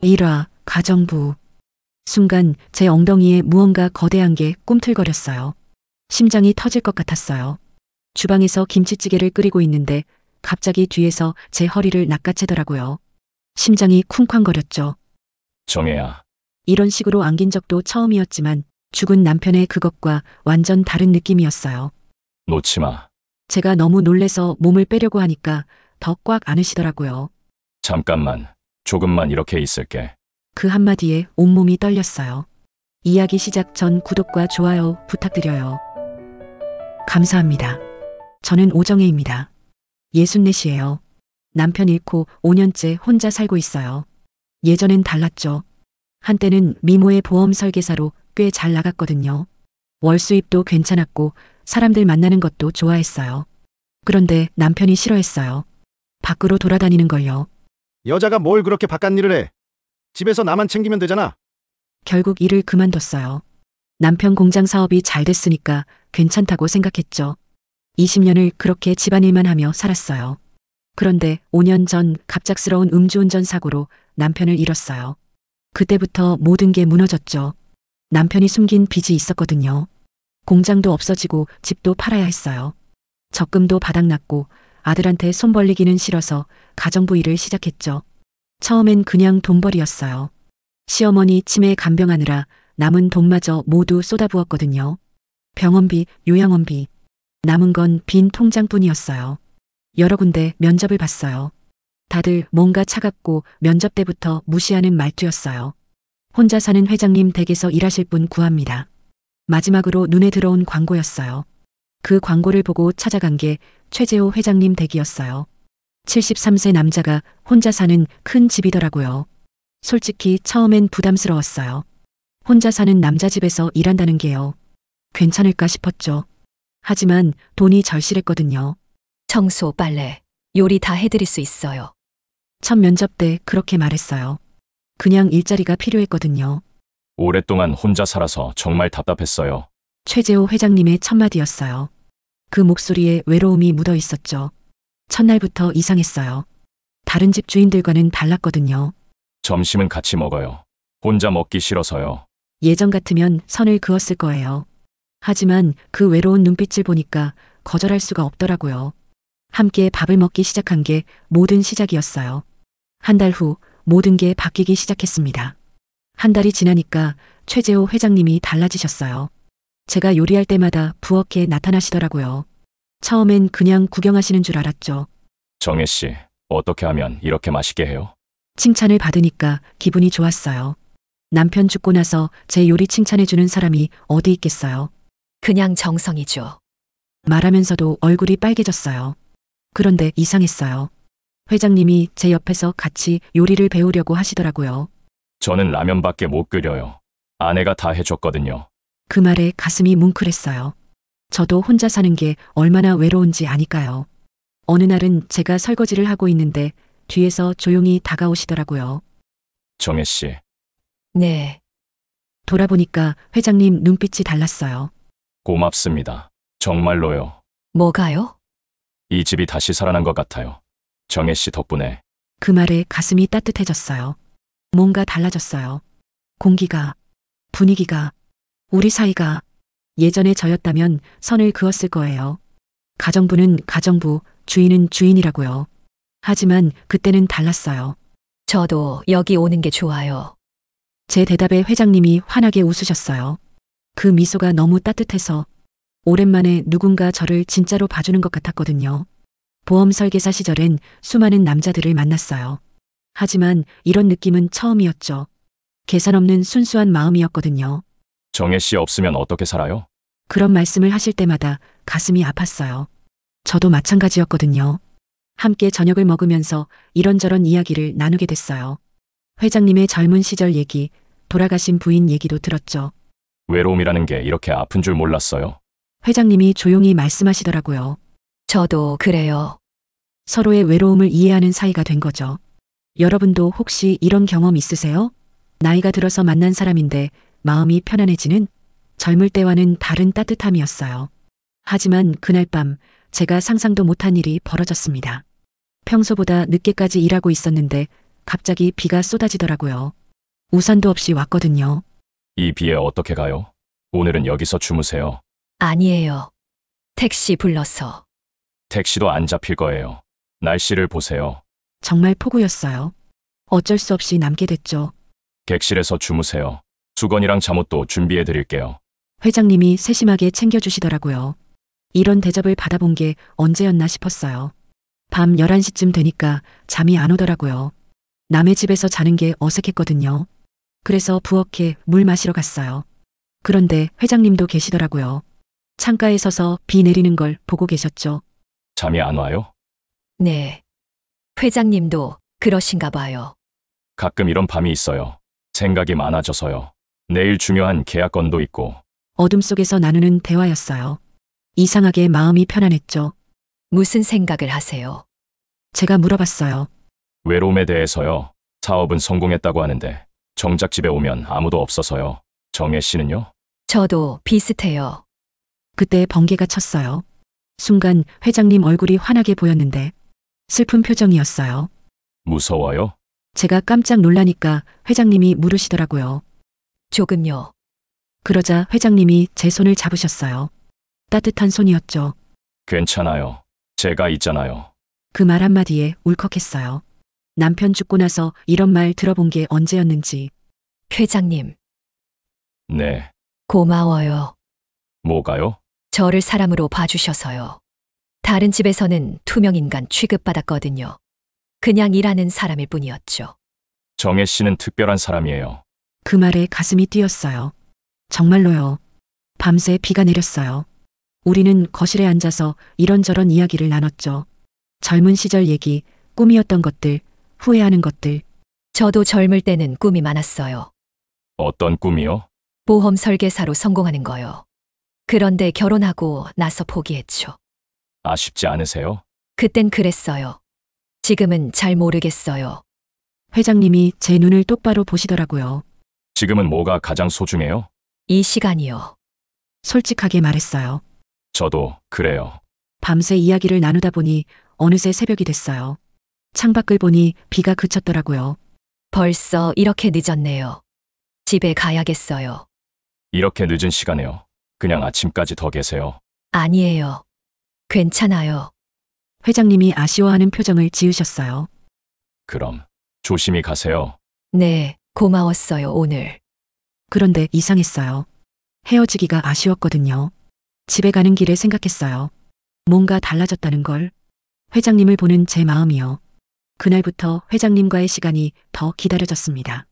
일화, 가정부. 순간 제 엉덩이에 무언가 거대한 게 꿈틀거렸어요. 심장이 터질 것 같았어요. 주방에서 김치찌개를 끓이고 있는데 갑자기 뒤에서 제 허리를 낚아채더라고요. 심장이 쿵쾅거렸죠. 정혜야, 이런 식으로 안긴 적도 처음이었지만 죽은 남편의 그것과 완전 다른 느낌이었어요. 놓지 마. 제가 너무 놀래서 몸을 빼려고 하니까 더 꽉 안으시더라고요. 잠깐만, 조금만 이렇게 있을게. 그 한마디에 온몸이 떨렸어요. 이야기 시작 전 구독과 좋아요 부탁드려요. 감사합니다. 저는 오정혜입니다. 64이에요. 남편 잃고 5년째 혼자 살고 있어요. 예전엔 달랐죠. 한때는 미모의 보험 설계사로 꽤 잘 나갔거든요. 월 수입도 괜찮았고 사람들 만나는 것도 좋아했어요. 그런데 남편이 싫어했어요. 밖으로 돌아다니는 걸요. 여자가 뭘 그렇게 바깥 일을 해? 집에서 나만 챙기면 되잖아. 결국 일을 그만뒀어요. 남편 공장 사업이 잘 됐으니까 괜찮다고 생각했죠. 20년을 그렇게 집안일만 하며 살았어요. 그런데 5년 전 갑작스러운 음주운전 사고로 남편을 잃었어요. 그때부터 모든 게 무너졌죠. 남편이 숨긴 빚이 있었거든요. 공장도 없어지고 집도 팔아야 했어요. 적금도 바닥났고 아들한테 손 벌리기는 싫어서 가정부 일을 시작했죠. 처음엔 그냥 돈벌이였어요. 시어머니 치매 간병하느라 남은 돈마저 모두 쏟아부었거든요. 병원비, 요양원비. 남은 건 빈 통장뿐이었어요. 여러 군데 면접을 봤어요. 다들 뭔가 차갑고 면접 때부터 무시하는 말투였어요. 혼자 사는 회장님 댁에서 일하실 분 구합니다. 마지막으로 눈에 들어온 광고였어요. 그 광고를 보고 찾아간 게 최재호 회장님 댁이었어요. 73세 남자가 혼자 사는 큰 집이더라고요. 솔직히 처음엔 부담스러웠어요. 혼자 사는 남자 집에서 일한다는 게요. 괜찮을까 싶었죠. 하지만 돈이 절실했거든요. 청소, 빨래, 요리 다 해드릴 수 있어요. 첫 면접 때 그렇게 말했어요. 그냥 일자리가 필요했거든요. 오랫동안 혼자 살아서 정말 답답했어요. 최재호 회장님의 첫마디였어요. 그 목소리에 외로움이 묻어 있었죠. 첫날부터 이상했어요. 다른 집 주인들과는 달랐거든요. 점심은 같이 먹어요. 혼자 먹기 싫어서요. 예전 같으면 선을 그었을 거예요. 하지만 그 외로운 눈빛을 보니까 거절할 수가 없더라고요. 함께 밥을 먹기 시작한 게 모든 시작이었어요. 한 달 후 모든 게 바뀌기 시작했습니다. 한 달이 지나니까 최재호 회장님이 달라지셨어요. 제가 요리할 때마다 부엌에 나타나시더라고요. 처음엔 그냥 구경하시는 줄 알았죠. 정혜 씨, 어떻게 하면 이렇게 맛있게 해요? 칭찬을 받으니까 기분이 좋았어요. 남편 죽고 나서 제 요리 칭찬해주는 사람이 어디 있겠어요. 그냥 정성이죠. 말하면서도 얼굴이 빨개졌어요. 그런데 이상했어요. 회장님이 제 옆에서 같이 요리를 배우려고 하시더라고요. 저는 라면밖에 못 끓여요. 아내가 다 해줬거든요. 그 말에 가슴이 뭉클했어요. 저도 혼자 사는 게 얼마나 외로운지 아니까요. 어느 날은 제가 설거지를 하고 있는데 뒤에서 조용히 다가오시더라고요. 정혜 씨, 네, 돌아보니까 회장님 눈빛이 달랐어요. 고맙습니다. 정말로요. 뭐가요? 이 집이 다시 살아난 것 같아요. 정혜 씨 덕분에. 그 말에 가슴이 따뜻해졌어요. 뭔가 달라졌어요. 공기가, 분위기가, 우리 사이가 예전에 저였다면 선을 그었을 거예요. 가정부는 가정부, 주인은 주인이라고요. 하지만 그때는 달랐어요. 저도 여기 오는 게 좋아요. 제 대답에 회장님이 환하게 웃으셨어요. 그 미소가 너무 따뜻해서 오랜만에 누군가 저를 진짜로 봐주는 것 같았거든요. 보험 설계사 시절엔 수많은 남자들을 만났어요. 하지만 이런 느낌은 처음이었죠. 계산 없는 순수한 마음이었거든요. 정혜 씨 없으면 어떻게 살아요? 그런 말씀을 하실 때마다 가슴이 아팠어요. 저도 마찬가지였거든요. 함께 저녁을 먹으면서 이런저런 이야기를 나누게 됐어요. 회장님의 젊은 시절 얘기, 돌아가신 부인 얘기도 들었죠. 외로움이라는 게 이렇게 아픈 줄 몰랐어요. 회장님이 조용히 말씀하시더라고요. 저도 그래요. 서로의 외로움을 이해하는 사이가 된 거죠. 여러분도 혹시 이런 경험 있으세요? 나이가 들어서 만난 사람인데 마음이 편안해지는 젊을 때와는 다른 따뜻함이었어요. 하지만 그날 밤 제가 상상도 못한 일이 벌어졌습니다. 평소보다 늦게까지 일하고 있었는데 갑자기 비가 쏟아지더라고요. 우산도 없이 왔거든요. 이 비에 어떻게 가요? 오늘은 여기서 주무세요. 아니에요. 택시 불러서. 택시도 안 잡힐 거예요. 날씨를 보세요. 정말 폭우였어요. 어쩔 수 없이 남게 됐죠. 객실에서 주무세요. 수건이랑 잠옷도 준비해 드릴게요. 회장님이 세심하게 챙겨주시더라고요. 이런 대접을 받아본 게 언제였나 싶었어요. 밤 11시쯤 되니까 잠이 안 오더라고요. 남의 집에서 자는 게 어색했거든요. 그래서 부엌에 물 마시러 갔어요. 그런데 회장님도 계시더라고요. 창가에 서서 비 내리는 걸 보고 계셨죠. 잠이 안 와요? 네. 회장님도 그러신가 봐요. 가끔 이런 밤이 있어요. 생각이 많아져서요. 내일 중요한 계약 건도 있고. 어둠 속에서 나누는 대화였어요. 이상하게 마음이 편안했죠. 무슨 생각을 하세요? 제가 물어봤어요. 외로움에 대해서요. 사업은 성공했다고 하는데 정작 집에 오면 아무도 없어서요. 정혜 씨는요? 저도 비슷해요. 그때 번개가 쳤어요. 순간 회장님 얼굴이 환하게 보였는데 슬픈 표정이었어요. 무서워요? 제가 깜짝 놀라니까 회장님이 물으시더라고요. 조금요. 그러자 회장님이 제 손을 잡으셨어요. 따뜻한 손이었죠. 괜찮아요. 제가 있잖아요. 그 말 한마디에 울컥했어요. 남편 죽고 나서 이런 말 들어본 게 언제였는지. 회장님, 네. 고마워요. 뭐가요? 저를 사람으로 봐주셔서요. 다른 집에서는 투명인간 취급받았거든요. 그냥 일하는 사람일 뿐이었죠. 정혜 씨는 특별한 사람이에요. 그 말에 가슴이 뛰었어요. 정말로요. 밤새 비가 내렸어요. 우리는 거실에 앉아서 이런저런 이야기를 나눴죠. 젊은 시절 얘기, 꿈이었던 것들, 후회하는 것들. 저도 젊을 때는 꿈이 많았어요. 어떤 꿈이요? 보험 설계사로 성공하는 거요. 그런데 결혼하고 나서 포기했죠. 아쉽지 않으세요? 그땐 그랬어요. 지금은 잘 모르겠어요. 회장님이 제 눈을 똑바로 보시더라고요. 지금은 뭐가 가장 소중해요? 이 시간이요. 솔직하게 말했어요. 저도 그래요. 밤새 이야기를 나누다 보니 어느새 새벽이 됐어요. 창밖을 보니 비가 그쳤더라고요. 벌써 이렇게 늦었네요. 집에 가야겠어요. 이렇게 늦은 시간에요. 그냥 아침까지 더 계세요. 아니에요. 괜찮아요. 회장님이 아쉬워하는 표정을 지으셨어요. 그럼 조심히 가세요. 네, 고마웠어요, 오늘. 그런데 이상했어요. 헤어지기가 아쉬웠거든요. 집에 가는 길에 생각했어요. 뭔가 달라졌다는 걸. 회장님을 보는 제 마음이요. 그날부터 회장님과의 시간이 더 기다려졌습니다.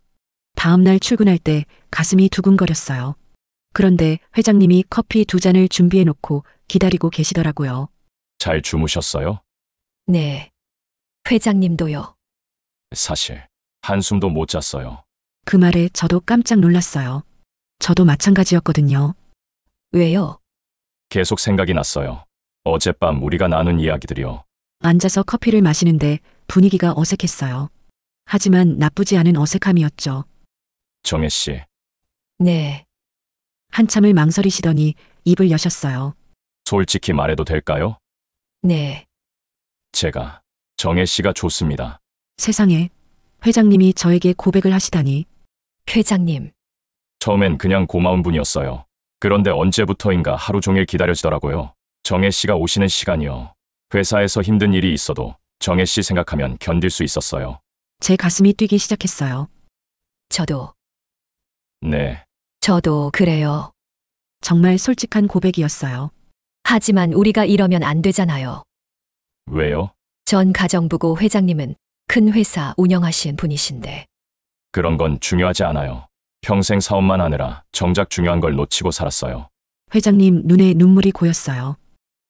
다음날 출근할 때 가슴이 두근거렸어요. 그런데 회장님이 커피 2잔을 준비해 놓고 기다리고 계시더라고요. 잘 주무셨어요? 네. 회장님도요. 사실 한숨도 못 잤어요. 그 말에 저도 깜짝 놀랐어요. 저도 마찬가지였거든요. 왜요? 계속 생각이 났어요. 어젯밤 우리가 나눈 이야기들이요. 앉아서 커피를 마시는데 분위기가 어색했어요. 하지만 나쁘지 않은 어색함이었죠. 정혜 씨, 네. 한참을 망설이시더니 입을 여셨어요. 솔직히 말해도 될까요? 네. 제가 정혜 씨가 좋습니다. 세상에, 회장님이 저에게 고백을 하시다니. 회장님, 처음엔 그냥 고마운 분이었어요. 그런데 언제부터인가 하루 종일 기다려지더라고요. 정혜 씨가 오시는 시간이요. 회사에서 힘든 일이 있어도 정혜 씨 생각하면 견딜 수 있었어요. 제 가슴이 뛰기 시작했어요. 저도 네, 그래요. 정말 솔직한 고백이었어요. 하지만 우리가 이러면 안 되잖아요. 왜요? 전 가정부고 회장님은 큰 회사 운영하신 분이신데. 그런 건 중요하지 않아요. 평생 사업만 하느라 정작 중요한 걸 놓치고 살았어요. 회장님 눈에 눈물이 고였어요.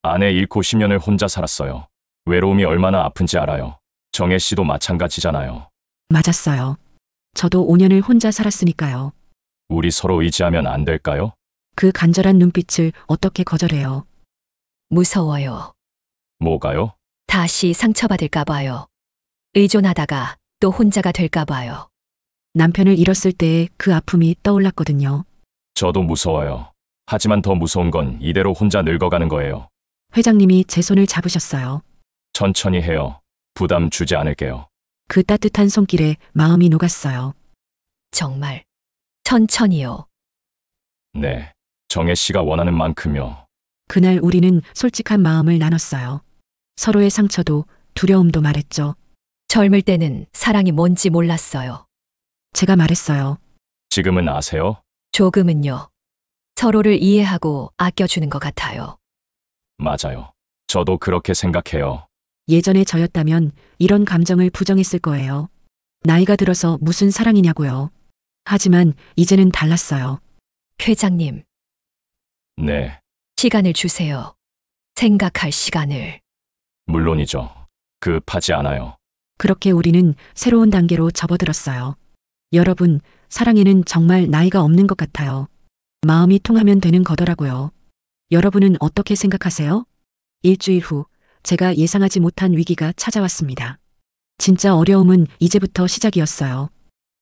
아내 잃고 10년을 혼자 살았어요. 외로움이 얼마나 아픈지 알아요. 정혜 씨도 마찬가지잖아요. 맞았어요. 저도 5년을 혼자 살았으니까요. 우리 서로 의지하면 안 될까요? 그 간절한 눈빛을 어떻게 거절해요. 무서워요. 뭐가요? 다시 상처받을까 봐요. 의존하다가 또 혼자가 될까 봐요. 남편을 잃었을 때의 그 아픔이 떠올랐거든요. 저도 무서워요. 하지만 더 무서운 건 이대로 혼자 늙어가는 거예요. 회장님이 제 손을 잡으셨어요. 천천히 해요. 부담 주지 않을게요. 그 따뜻한 손길에 마음이 녹았어요. 정말 천천히요. 네. 정혜 씨가 원하는 만큼요. 그날 우리는 솔직한 마음을 나눴어요. 서로의 상처도 두려움도 말했죠. 젊을 때는 사랑이 뭔지 몰랐어요. 제가 말했어요. 지금은 아세요? 조금은요. 서로를 이해하고 아껴주는 것 같아요. 맞아요. 저도 그렇게 생각해요. 예전에 저였다면 이런 감정을 부정했을 거예요. 나이가 들어서 무슨 사랑이냐고요. 하지만 이제는 달랐어요. 회장님, 네. 시간을 주세요. 생각할 시간을. 물론이죠. 급하지 않아요. 그렇게 우리는 새로운 단계로 접어들었어요. 여러분, 사랑에는 정말 나이가 없는 것 같아요. 마음이 통하면 되는 거더라고요. 여러분은 어떻게 생각하세요? 일주일 후, 제가 예상하지 못한 위기가 찾아왔습니다. 진짜 어려움은 이제부터 시작이었어요.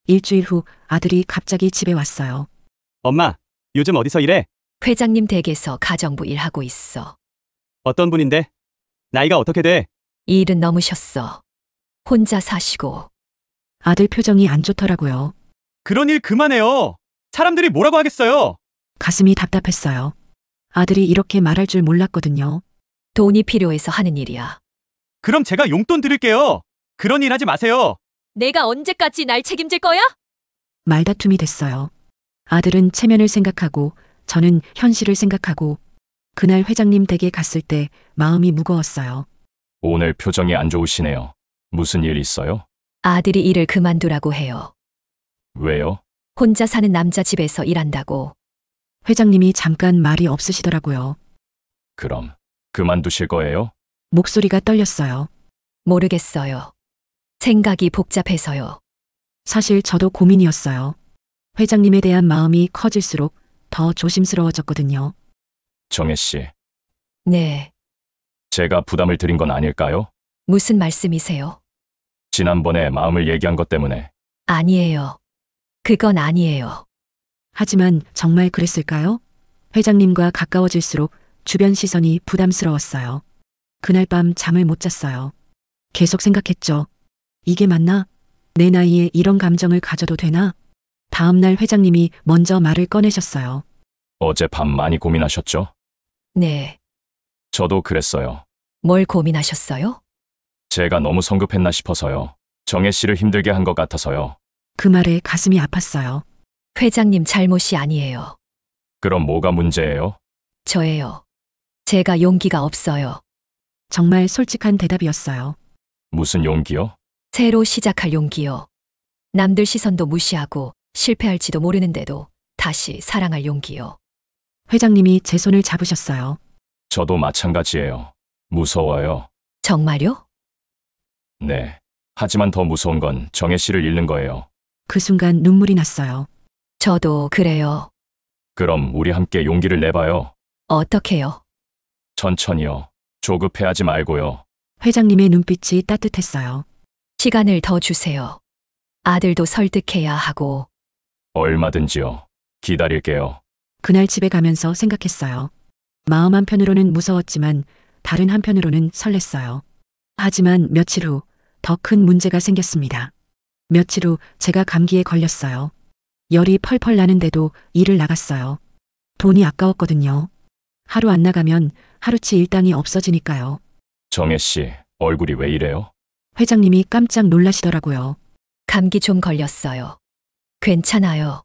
일주일 후 아들이 갑자기 집에 왔어요. 엄마, 요즘 어디서 일해? 회장님 댁에서 가정부 일하고 있어. 어떤 분인데? 나이가 어떻게 돼? 일은 넘으셨어. 혼자 사시고. 아들 표정이 안 좋더라고요. 그런 일 그만해요. 사람들이 뭐라고 하겠어요? 가슴이 답답했어요. 아들이 이렇게 말할 줄 몰랐거든요. 돈이 필요해서 하는 일이야. 그럼 제가 용돈 드릴게요. 그런 일 하지 마세요. 내가 언제까지 날 책임질 거야? 말다툼이 됐어요. 아들은 체면을 생각하고 저는 현실을 생각하고 그날 회장님 댁에 갔을 때 마음이 무거웠어요. 오늘 표정이 안 좋으시네요. 무슨 일 있어요? 아들이 일을 그만두라고 해요. 왜요? 혼자 사는 남자 집에서 일한다고. 회장님이 잠깐 말이 없으시더라고요. 그럼 그만두실 거예요? 목소리가 떨렸어요. 모르겠어요. 생각이 복잡해서요. 사실 저도 고민이었어요. 회장님에 대한 마음이 커질수록 더 조심스러워졌거든요. 정혜 씨, 네. 제가 부담을 드린 건 아닐까요? 무슨 말씀이세요? 지난번에 마음을 얘기한 것 때문에. 아니에요. 그건 아니에요. 하지만 정말 그랬을까요? 회장님과 가까워질수록 주변 시선이 부담스러웠어요. 그날 밤 잠을 못 잤어요. 계속 생각했죠. 이게 맞나? 내 나이에 이런 감정을 가져도 되나? 다음날 회장님이 먼저 말을 꺼내셨어요. 어젯밤 많이 고민하셨죠? 네. 저도 그랬어요. 뭘 고민하셨어요? 제가 너무 성급했나 싶어서요. 정혜 씨를 힘들게 한 것 같아서요. 그 말에 가슴이 아팠어요. 회장님 잘못이 아니에요. 그럼 뭐가 문제예요? 저예요. 제가 용기가 없어요. 정말 솔직한 대답이었어요. 무슨 용기요? 새로 시작할 용기요. 남들 시선도 무시하고 실패할지도 모르는데도 다시 사랑할 용기요. 회장님이 제 손을 잡으셨어요. 저도 마찬가지예요. 무서워요. 정말요? 네. 하지만 더 무서운 건 정혜 씨를 잃는 거예요. 그 순간 눈물이 났어요. 저도 그래요. 그럼 우리 함께 용기를 내봐요. 어떻게요? 천천히요. 조급해하지 말고요. 회장님의 눈빛이 따뜻했어요. 시간을 더 주세요. 아들도 설득해야 하고. 얼마든지요. 기다릴게요. 그날 집에 가면서 생각했어요. 마음 한편으로는 무서웠지만 다른 한편으로는 설렜어요. 하지만 며칠 후 더 큰 문제가 생겼습니다. 며칠 후 제가 감기에 걸렸어요. 열이 펄펄 나는데도 일을 나갔어요. 돈이 아까웠거든요. 하루 안 나가면 하루치 일당이 없어지니까요. 정혜 씨, 얼굴이 왜 이래요? 회장님이 깜짝 놀라시더라고요. 감기 좀 걸렸어요. 괜찮아요.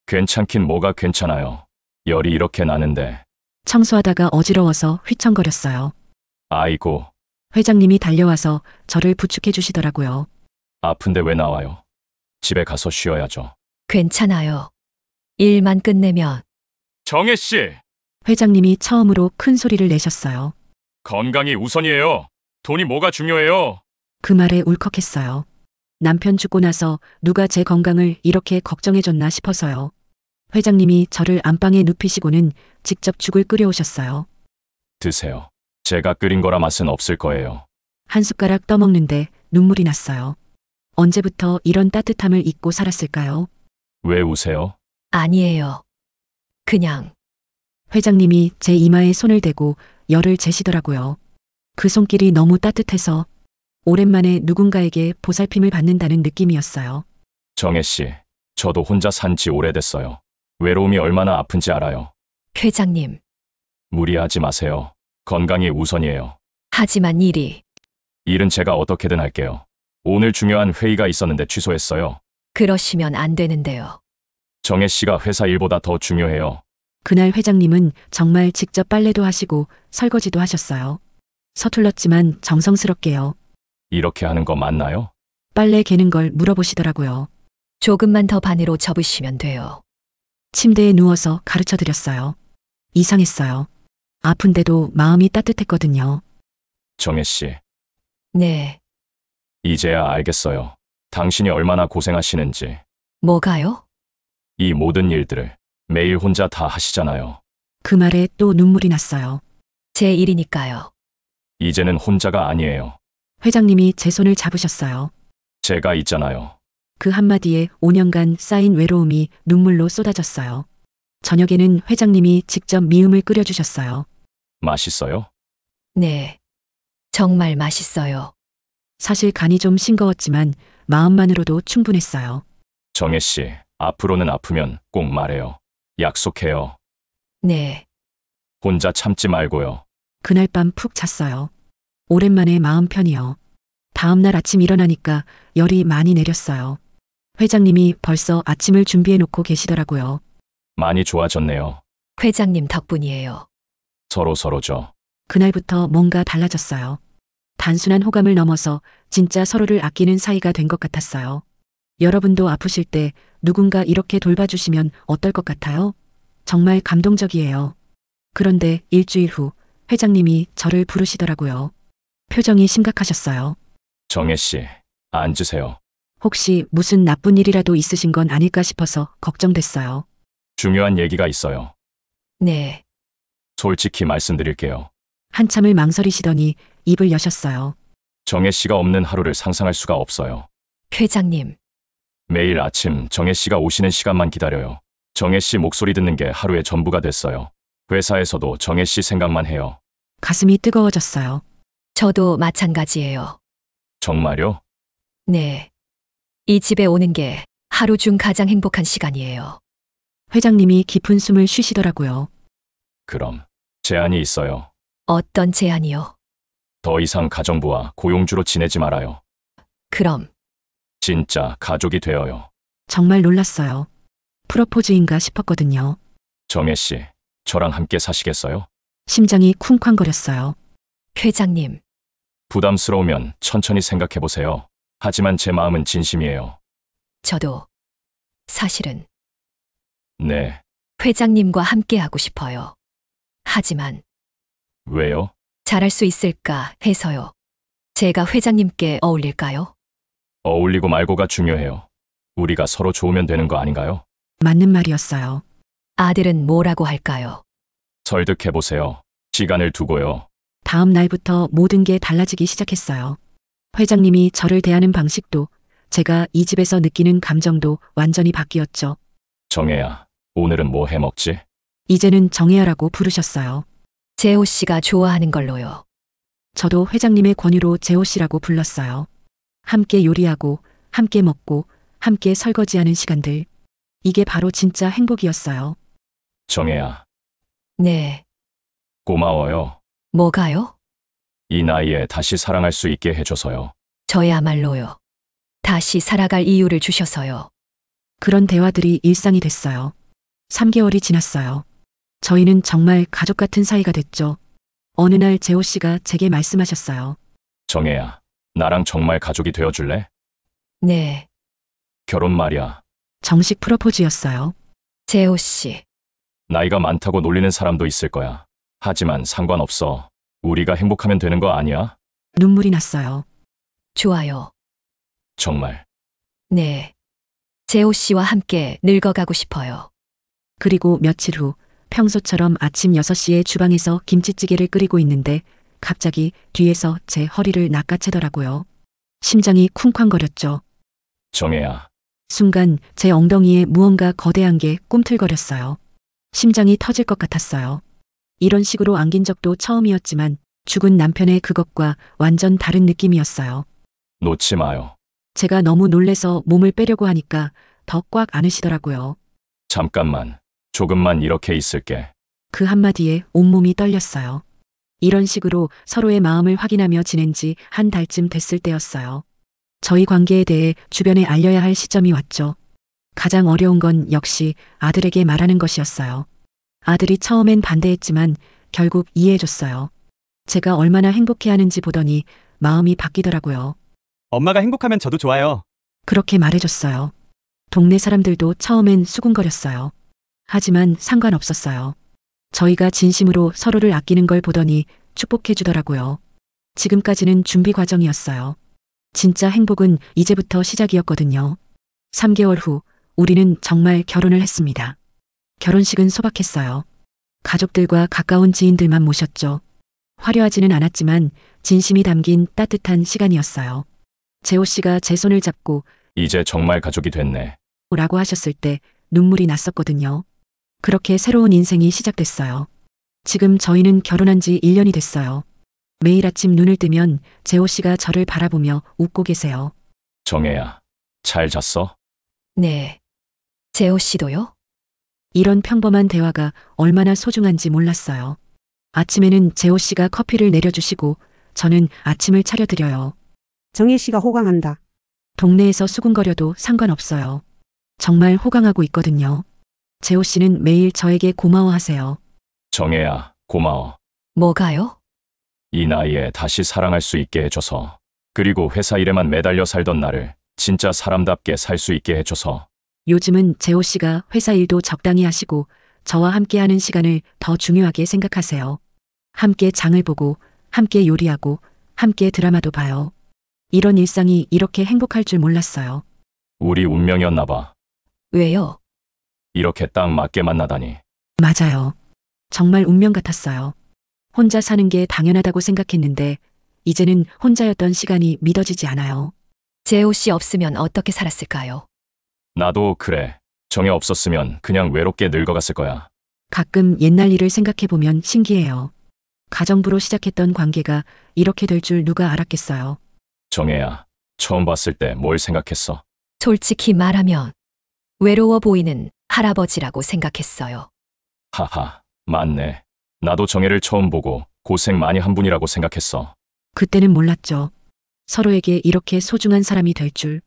괜찮긴 뭐가 괜찮아요. 열이 이렇게 나는데. 청소하다가 어지러워서 휘청거렸어요. 아이고, 회장님이 달려와서 저를 부축해 주시더라고요. 아픈데 왜 나와요? 집에 가서 쉬어야죠. 괜찮아요. 일만 끝내면. 정혜 씨, 회장님이 처음으로 큰 소리를 내셨어요. 건강이 우선이에요. 돈이 뭐가 중요해요? 그 말에 울컥했어요. 남편 죽고 나서 누가 제 건강을 이렇게 걱정해줬나 싶어서요. 회장님이 저를 안방에 눕히시고는 직접 죽을 끓여오셨어요. 드세요. 제가 끓인 거라 맛은 없을 거예요. 한 숟가락 떠먹는데 눈물이 났어요. 언제부터 이런 따뜻함을 잊고 살았을까요? 왜 우세요? 아니에요. 그냥. 회장님이 제 이마에 손을 대고 열을 재시더라고요. 그 손길이 너무 따뜻해서 오랜만에 누군가에게 보살핌을 받는다는 느낌이었어요. 정혜 씨, 저도 혼자 산 지 오래됐어요. 외로움이 얼마나 아픈지 알아요. 회장님, 무리하지 마세요. 건강이 우선이에요. 하지만 일은 제가 어떻게든 할게요. 오늘 중요한 회의가 있었는데 취소했어요. 그러시면 안 되는데요. 정혜 씨가 회사 일보다 더 중요해요. 그날 회장님은 정말 직접 빨래도 하시고 설거지도 하셨어요. 서툴렀지만 정성스럽게요. 이렇게 하는 거 맞나요? 빨래 개는 걸 물어보시더라고요. 조금만 더 반으로 접으시면 돼요. 침대에 누워서 가르쳐 드렸어요. 이상했어요. 아픈데도 마음이 따뜻했거든요. 정혜 씨, 네, 이제야 알겠어요. 당신이 얼마나 고생하시는지. 뭐가요? 이 모든 일들을 매일 혼자 다 하시잖아요. 그 말에 또 눈물이 났어요. 제 일이니까요. 이제는 혼자가 아니에요. 회장님이 제 손을 잡으셨어요. 제가 있잖아요. 그 한마디에 5년간 쌓인 외로움이 눈물로 쏟아졌어요. 저녁에는 회장님이 직접 미음을 끓여주셨어요. 맛있어요? 네, 정말 맛있어요. 사실 간이 좀 싱거웠지만 마음만으로도 충분했어요. 정혜 씨, 앞으로는 아프면 꼭 말해요. 약속해요. 네, 혼자 참지 말고요. 그날 밤 푹 잤어요. 오랜만에 마음 편히요. 다음날 아침 일어나니까 열이 많이 내렸어요. 회장님이 벌써 아침을 준비해 놓고 계시더라고요. 많이 좋아졌네요. 회장님 덕분이에요. 서로죠. 그날부터 뭔가 달라졌어요. 단순한 호감을 넘어서 진짜 서로를 아끼는 사이가 된 것 같았어요. 여러분도 아프실 때 누군가 이렇게 돌봐주시면 어떨 것 같아요? 정말 감동적이에요. 그런데 일주일 후 회장님이 저를 부르시더라고요. 표정이 심각하셨어요. 정혜 씨, 앉으세요. 혹시 무슨 나쁜 일이라도 있으신 건 아닐까 싶어서 걱정됐어요. 중요한 얘기가 있어요. 네, 솔직히 말씀드릴게요. 한참을 망설이시더니 입을 여셨어요. 정혜 씨가 없는 하루를 상상할 수가 없어요. 회장님, 매일 아침 정혜 씨가 오시는 시간만 기다려요. 정혜 씨 목소리 듣는 게 하루의 전부가 됐어요. 회사에서도 정혜 씨 생각만 해요. 가슴이 뜨거워졌어요. 저도 마찬가지예요. 정말요? 네, 이 집에 오는 게 하루 중 가장 행복한 시간이에요. 회장님이 깊은 숨을 쉬시더라고요. 그럼 제안이 있어요. 어떤 제안이요? 더 이상 가정부와 고용주로 지내지 말아요. 그럼 진짜 가족이 되어요. 정말 놀랐어요. 프로포즈인가 싶었거든요. 정혜 씨, 저랑 함께 사시겠어요? 심장이 쿵쾅거렸어요. 회장님, 부담스러우면 천천히 생각해 보세요. 하지만 제 마음은 진심이에요. 저도 사실은 네, 회장님과 함께 하고 싶어요. 하지만 왜요? 잘할 수 있을까 해서요. 제가 회장님께 어울릴까요? 어울리고 말고가 중요해요. 우리가 서로 좋으면 되는 거 아닌가요? 맞는 말이었어요. 아들은 뭐라고 할까요? 설득해 보세요. 시간을 두고요. 다음 날부터 모든 게 달라지기 시작했어요. 회장님이 저를 대하는 방식도 제가 이 집에서 느끼는 감정도 완전히 바뀌었죠. 정혜야, 오늘은 뭐 해 먹지? 이제는 정혜야라고 부르셨어요. 재호 씨가 좋아하는 걸로요. 저도 회장님의 권유로 재호 씨라고 불렀어요. 함께 요리하고, 함께 먹고, 함께 설거지하는 시간들. 이게 바로 진짜 행복이었어요. 정혜야, 네, 고마워요. 뭐가요? 이 나이에 다시 사랑할 수 있게 해줘서요. 저야말로요. 다시 살아갈 이유를 주셔서요. 그런 대화들이 일상이 됐어요. 3개월이 지났어요. 저희는 정말 가족 같은 사이가 됐죠. 어느 날 재호 씨가 제게 말씀하셨어요. 정혜야, 나랑 정말 가족이 되어줄래? 네, 결혼 말이야. 정식 프로포즈였어요. 재호 씨, 나이가 많다고 놀리는 사람도 있을 거야. 하지만 상관없어. 우리가 행복하면 되는 거 아니야? 눈물이 났어요. 좋아요. 정말. 네, 재호 씨와 함께 늙어가고 싶어요. 그리고 며칠 후 평소처럼 아침 6시에 주방에서 김치찌개를 끓이고 있는데 갑자기 뒤에서 제 허리를 낚아채더라고요. 심장이 쿵쾅거렸죠. 정혜야, 순간 제 엉덩이에 무언가 거대한 게 꿈틀거렸어요. 심장이 터질 것 같았어요. 이런 식으로 안긴 적도 처음이었지만 죽은 남편의 그것과 완전 다른 느낌이었어요. 놓지 마요. 제가 너무 놀래서 몸을 빼려고 하니까 더 꽉 안으시더라고요. 잠깐만. 조금만 이렇게 있을게. 그 한마디에 온몸이 떨렸어요. 이런 식으로 서로의 마음을 확인하며 지낸 지 한 달쯤 됐을 때였어요. 저희 관계에 대해 주변에 알려야 할 시점이 왔죠. 가장 어려운 건 역시 아들에게 말하는 것이었어요. 아들이 처음엔 반대했지만 결국 이해해줬어요. 제가 얼마나 행복해하는지 보더니 마음이 바뀌더라고요. 엄마가 행복하면 저도 좋아요. 그렇게 말해줬어요. 동네 사람들도 처음엔 수군거렸어요. 하지만 상관없었어요. 저희가 진심으로 서로를 아끼는 걸 보더니 축복해주더라고요. 지금까지는 준비 과정이었어요. 진짜 행복은 이제부터 시작이었거든요. 3개월 후 우리는 정말 결혼을 했습니다. 결혼식은 소박했어요. 가족들과 가까운 지인들만 모셨죠. 화려하지는 않았지만 진심이 담긴 따뜻한 시간이었어요. 재호 씨가 제 손을 잡고 이제 정말 가족이 됐네. 라고 하셨을 때 눈물이 났었거든요. 그렇게 새로운 인생이 시작됐어요. 지금 저희는 결혼한 지 1년이 됐어요. 매일 아침 눈을 뜨면 재호 씨가 저를 바라보며 웃고 계세요. 정혜야, 잘 잤어? 네. 재호 씨도요? 이런 평범한 대화가 얼마나 소중한지 몰랐어요. 아침에는 재호 씨가 커피를 내려주시고 저는 아침을 차려드려요. 정혜 씨가 호강한다. 동네에서 수군거려도 상관없어요. 정말 호강하고 있거든요. 재호 씨는 매일 저에게 고마워하세요. 정혜야, 고마워. 뭐가요? 이 나이에 다시 사랑할 수 있게 해줘서. 그리고 회사 일에만 매달려 살던 나를 진짜 사람답게 살 수 있게 해줘서. 요즘은 재호 씨가 회사 일도 적당히 하시고 저와 함께하는 시간을 더 중요하게 생각하세요. 함께 장을 보고, 함께 요리하고, 함께 드라마도 봐요. 이런 일상이 이렇게 행복할 줄 몰랐어요. 우리 운명이었나 봐. 왜요? 이렇게 딱 맞게 만나다니. 맞아요. 정말 운명 같았어요. 혼자 사는 게 당연하다고 생각했는데 이제는 혼자였던 시간이 믿어지지 않아요. 재호 씨 없으면 어떻게 살았을까요? 나도 그래. 정혜 없었으면 그냥 외롭게 늙어갔을 거야. 가끔 옛날 일을 생각해보면 신기해요. 가정부로 시작했던 관계가 이렇게 될 줄 누가 알았겠어요. 정혜야, 처음 봤을 때 뭘 생각했어? 솔직히 말하면 외로워 보이는 할아버지라고 생각했어요. 하하, 맞네. 나도 정혜를 처음 보고 고생 많이 한 분이라고 생각했어. 그때는 몰랐죠. 서로에게 이렇게 소중한 사람이 될 줄.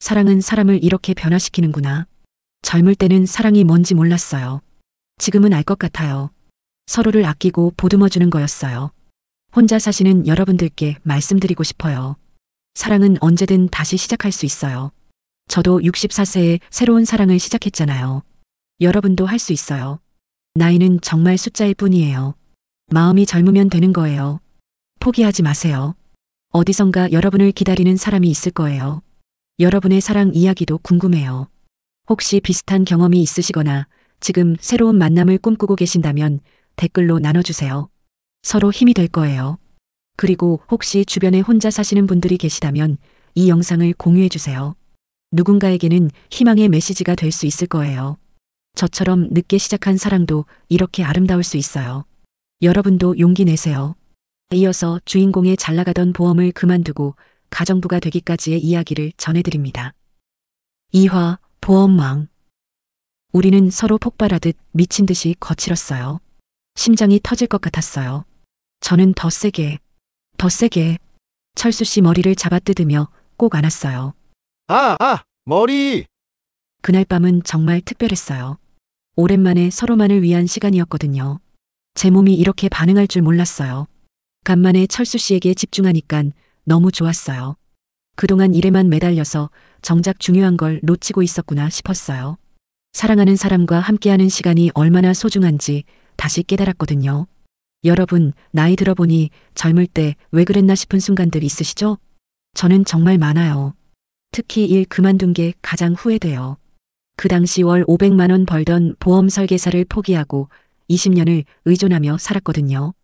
사랑은 사람을 이렇게 변화시키는구나. 젊을 때는 사랑이 뭔지 몰랐어요. 지금은 알 것 같아요. 서로를 아끼고 보듬어주는 거였어요. 혼자 사시는 여러분들께 말씀드리고 싶어요. 사랑은 언제든 다시 시작할 수 있어요. 저도 64세에 새로운 사랑을 시작했잖아요. 여러분도 할 수 있어요. 나이는 정말 숫자일 뿐이에요. 마음이 젊으면 되는 거예요. 포기하지 마세요. 어디선가 여러분을 기다리는 사람이 있을 거예요. 여러분의 사랑 이야기도 궁금해요. 혹시 비슷한 경험이 있으시거나 지금 새로운 만남을 꿈꾸고 계신다면 댓글로 나눠주세요. 서로 힘이 될 거예요. 그리고 혹시 주변에 혼자 사시는 분들이 계시다면 이 영상을 공유해주세요. 누군가에게는 희망의 메시지가 될 수 있을 거예요. 저처럼 늦게 시작한 사랑도 이렇게 아름다울 수 있어요. 여러분도 용기 내세요. 이어서 주인공의 잘 나가던 보험을 그만두고 가정부가 되기까지의 이야기를 전해드립니다. 2화 보험왕. 우리는 서로 폭발하듯 미친 듯이 거칠었어요. 심장이 터질 것 같았어요. 저는 더 세게. 철수 씨 머리를 잡아뜯으며 꼭 안았어요. 머리! 그날 밤은 정말 특별했어요. 오랜만에 서로만을 위한 시간이었거든요. 제 몸이 이렇게 반응할 줄 몰랐어요. 간만에 철수 씨에게 집중하니깐 너무 좋았어요. 그동안 일에만 매달려서 정작 중요한 걸 놓치고 있었구나 싶었어요. 사랑하는 사람과 함께하는 시간이 얼마나 소중한지 다시 깨달았거든요. 여러분, 나이 들어보니 젊을 때 왜 그랬나 싶은 순간들 있으시죠? 저는 정말 많아요. 특히 일 그만둔 게 가장 후회돼요. 그 당시 월 500만 원 벌던 보험 설계사를 포기하고 20년을 의존하며 살았거든요.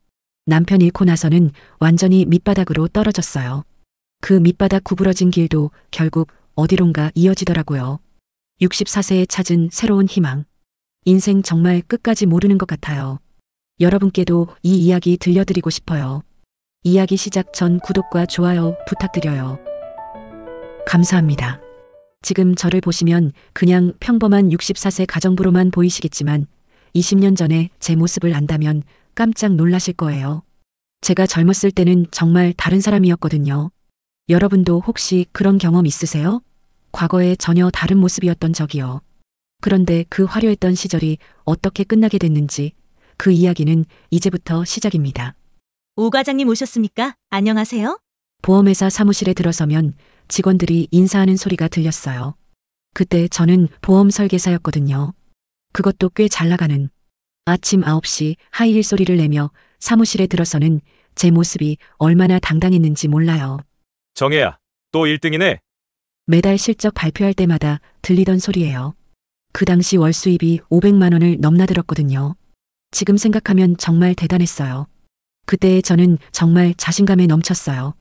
남편 잃고 나서는 완전히 밑바닥으로 떨어졌어요. 그 밑바닥 구부러진 길도 결국 어디론가 이어지더라고요. 64세에 찾은 새로운 희망. 인생 정말 끝까지 모르는 것 같아요. 여러분께도 이 이야기 들려드리고 싶어요. 이야기 시작 전 구독과 좋아요 부탁드려요. 감사합니다. 지금 저를 보시면 그냥 평범한 64세 가정부로만 보이시겠지만 20년 전에 제 모습을 안다면 깜짝 놀라실 거예요. 제가 젊었을 때는 정말 다른 사람이었거든요. 여러분도 혹시 그런 경험 있으세요? 과거에 전혀 다른 모습이었던 적이요. 그런데 그 화려했던 시절이 어떻게 끝나게 됐는지 그 이야기는 이제부터 시작입니다. 오 과장님 오셨습니까? 안녕하세요. 보험회사 사무실에 들어서면 직원들이 인사하는 소리가 들렸어요. 그때 저는 보험 설계사였거든요. 그것도 꽤 잘 나가는. 아침 9시 하이힐 소리를 내며 사무실에 들어서는 제 모습이 얼마나 당당했는지 몰라요. 정혜야, 또 1등이네. 매달 실적 발표할 때마다 들리던 소리예요. 그 당시 월 수입이 500만 원을 넘나들었거든요. 지금 생각하면 정말 대단했어요. 그때의 저는 정말 자신감에 넘쳤어요.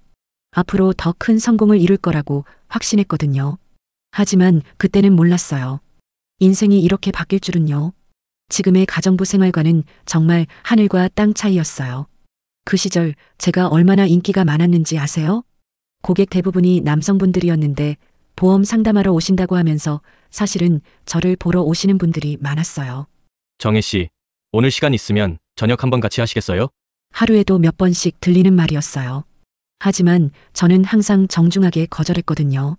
앞으로 더 큰 성공을 이룰 거라고 확신했거든요. 하지만 그때는 몰랐어요. 인생이 이렇게 바뀔 줄은요. 지금의 가정부 생활과는 정말 하늘과 땅 차이였어요. 그 시절 제가 얼마나 인기가 많았는지 아세요? 고객 대부분이 남성분들이었는데 보험 상담하러 오신다고 하면서 사실은 저를 보러 오시는 분들이 많았어요. 정혜 씨, 오늘 시간 있으면 저녁 한번 같이 하시겠어요? 하루에도 몇 번씩 들리는 말이었어요. 하지만 저는 항상 정중하게 거절했거든요.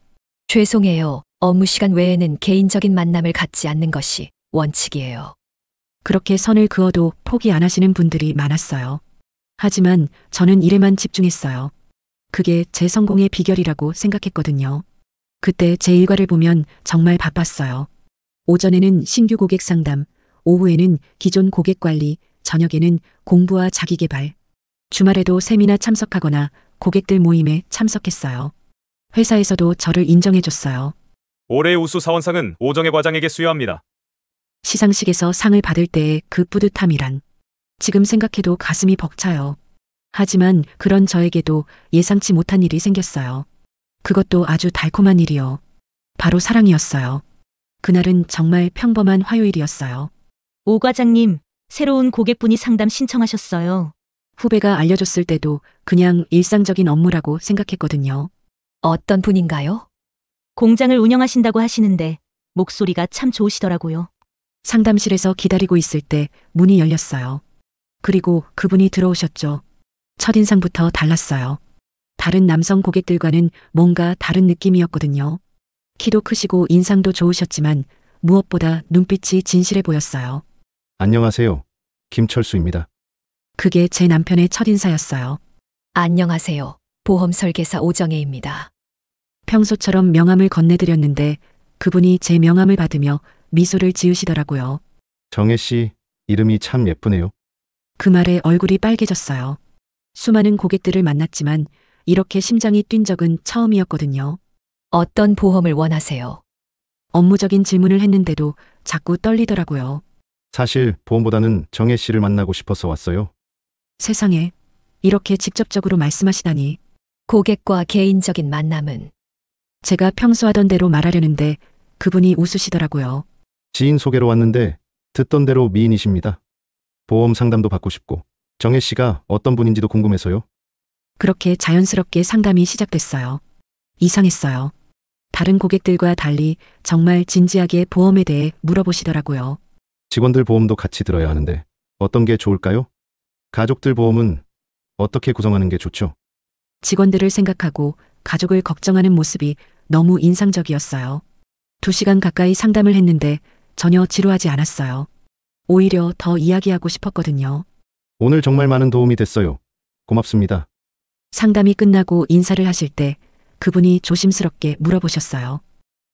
죄송해요. 업무 시간 외에는 개인적인 만남을 갖지 않는 것이 원칙이에요. 그렇게 선을 그어도 포기 안 하시는 분들이 많았어요. 하지만 저는 일에만 집중했어요. 그게 제 성공의 비결이라고 생각했거든요. 그때 제 일과를 보면 정말 바빴어요. 오전에는 신규 고객 상담, 오후에는 기존 고객 관리, 저녁에는 공부와 자기개발. 주말에도 세미나 참석하거나 고객들 모임에 참석했어요. 회사에서도 저를 인정해줬어요. 올해의 우수 사원상은 오정혜 과장에게 수여합니다. 시상식에서 상을 받을 때의 그 뿌듯함이란 지금 생각해도 가슴이 벅차요. 하지만 그런 저에게도 예상치 못한 일이 생겼어요. 그것도 아주 달콤한 일이요. 바로 사랑이었어요. 그날은 정말 평범한 화요일이었어요. 오 과장님, 새로운 고객분이 상담 신청하셨어요. 후배가 알려줬을 때도 그냥 일상적인 업무라고 생각했거든요. 어떤 분인가요? 공장을 운영하신다고 하시는데 목소리가 참 좋으시더라고요. 상담실에서 기다리고 있을 때 문이 열렸어요. 그리고 그분이 들어오셨죠. 첫인상부터 달랐어요. 다른 남성 고객들과는 뭔가 다른 느낌이었거든요. 키도 크시고 인상도 좋으셨지만 무엇보다 눈빛이 진실해 보였어요. 안녕하세요. 김철수입니다. 그게 제 남편의 첫인사였어요. 안녕하세요. 보험 설계사 오정혜입니다. 평소처럼 명함을 건네드렸는데 그분이 제 명함을 받으며 미소를 지으시더라고요. 정혜 씨, 이름이 참 예쁘네요. 그 말에 얼굴이 빨개졌어요. 수많은 고객들을 만났지만 이렇게 심장이 뛴 적은 처음이었거든요. 어떤 보험을 원하세요? 업무적인 질문을 했는데도 자꾸 떨리더라고요. 사실 보험보다는 정혜 씨를 만나고 싶어서 왔어요. 세상에, 이렇게 직접적으로 말씀하시다니. 고객과 개인적인 만남은 제가 평소 하던 대로 말하려는데 그분이 웃으시더라고요. 지인 소개로 왔는데 듣던 대로 미인이십니다. 보험 상담도 받고 싶고 정혜 씨가 어떤 분인지도 궁금해서요. 그렇게 자연스럽게 상담이 시작됐어요. 이상했어요. 다른 고객들과 달리 정말 진지하게 보험에 대해 물어보시더라고요. 직원들 보험도 같이 들어야 하는데 어떤 게 좋을까요? 가족들 보험은 어떻게 구성하는 게 좋죠? 직원들을 생각하고 가족을 걱정하는 모습이 너무 인상적이었어요. 2시간 가까이 상담을 했는데 전혀 지루하지 않았어요. 오히려 더 이야기하고 싶었거든요. 오늘 정말 많은 도움이 됐어요. 고맙습니다. 상담이 끝나고 인사를 하실 때 그분이 조심스럽게 물어보셨어요.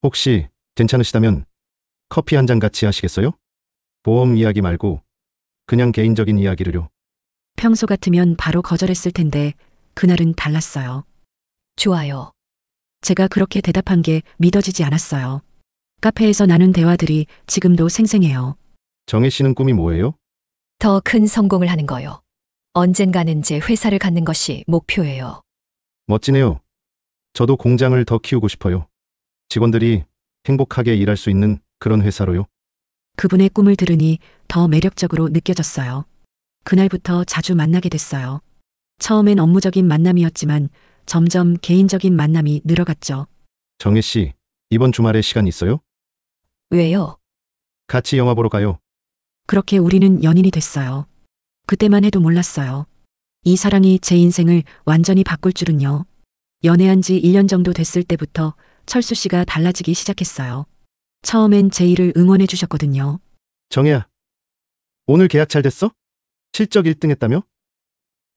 혹시 괜찮으시다면 커피 한 잔 같이 하시겠어요? 보험 이야기 말고 그냥 개인적인 이야기를요. 평소 같으면 바로 거절했을 텐데 그날은 달랐어요. 좋아요. 제가 그렇게 대답한 게 믿어지지 않았어요. 카페에서 나눈 대화들이 지금도 생생해요. 정혜 씨는 꿈이 뭐예요? 더 큰 성공을 하는 거요. 언젠가는 제 회사를 갖는 것이 목표예요. 멋지네요. 저도 공장을 더 키우고 싶어요. 직원들이 행복하게 일할 수 있는 그런 회사로요. 그분의 꿈을 들으니 더 매력적으로 느껴졌어요. 그날부터 자주 만나게 됐어요. 처음엔 업무적인 만남이었지만 점점 개인적인 만남이 늘어갔죠. 정혜 씨, 이번 주말에 시간 있어요? 왜요? 같이 영화 보러 가요. 그렇게 우리는 연인이 됐어요. 그때만 해도 몰랐어요. 이 사랑이 제 인생을 완전히 바꿀 줄은요. 연애한 지 1년 정도 됐을 때부터 철수 씨가 달라지기 시작했어요. 처음엔 제 일을 응원해 주셨거든요. 정혜야, 오늘 계약 잘 됐어? 실적 1등 했다며?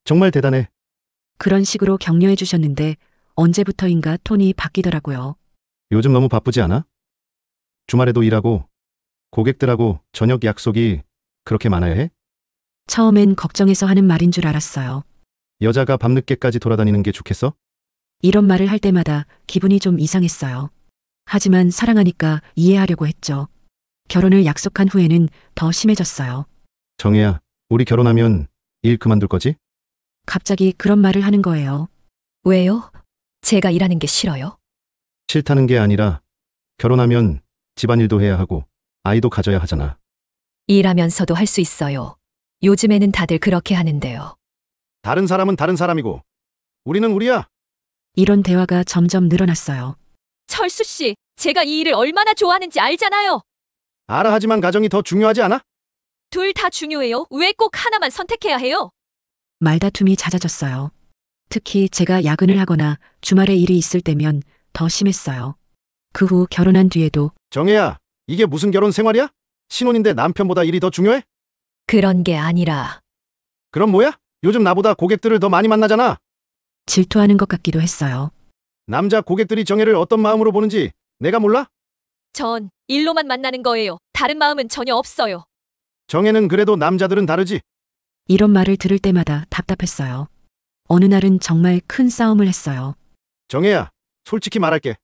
정말 대단해. 그런 식으로 격려해 주셨는데 언제부터인가 톤이 바뀌더라고요. 요즘 너무 바쁘지 않아? 주말에도 일하고 고객들하고 저녁 약속이 그렇게 많아야 해? 처음엔 걱정해서 하는 말인 줄 알았어요. 여자가 밤늦게까지 돌아다니는 게 좋겠어? 이런 말을 할 때마다 기분이 좀 이상했어요. 하지만 사랑하니까 이해하려고 했죠. 결혼을 약속한 후에는 더 심해졌어요. 정혜야, 우리 결혼하면 일 그만둘 거지? 갑자기 그런 말을 하는 거예요. 왜요? 제가 일하는 게 싫어요? 싫다는 게 아니라 결혼하면 집안일도 해야 하고 아이도 가져야 하잖아. 일하면서도 할 수 있어요. 요즘에는 다들 그렇게 하는데요. 다른 사람은 다른 사람이고 우리는 우리야. 이런 대화가 점점 늘어났어요. 철수 씨, 제가 이 일을 얼마나 좋아하는지 알잖아요. 알아. 하지만 가정이 더 중요하지 않아? 둘 다 중요해요. 왜 꼭 하나만 선택해야 해요? 말다툼이 잦아졌어요. 특히 제가 야근을 하거나 주말에 일이 있을 때면 더 심했어요. 그 후 결혼한 뒤에도 정혜야, 이게 무슨 결혼 생활이야? 신혼인데 남편보다 일이 더 중요해? 그런 게 아니라 그럼 뭐야? 요즘 나보다 고객들을 더 많이 만나잖아. 질투하는 것 같기도 했어요. 남자 고객들이 정혜를 어떤 마음으로 보는지 내가 몰라? 전 일로만 만나는 거예요. 다른 마음은 전혀 없어요. 정혜는 그래도 남자들은 다르지. 이런 말을 들을 때마다 답답했어요. 어느 날은 정말 큰 싸움을 했어요. 정혜야, 솔직히 말할게.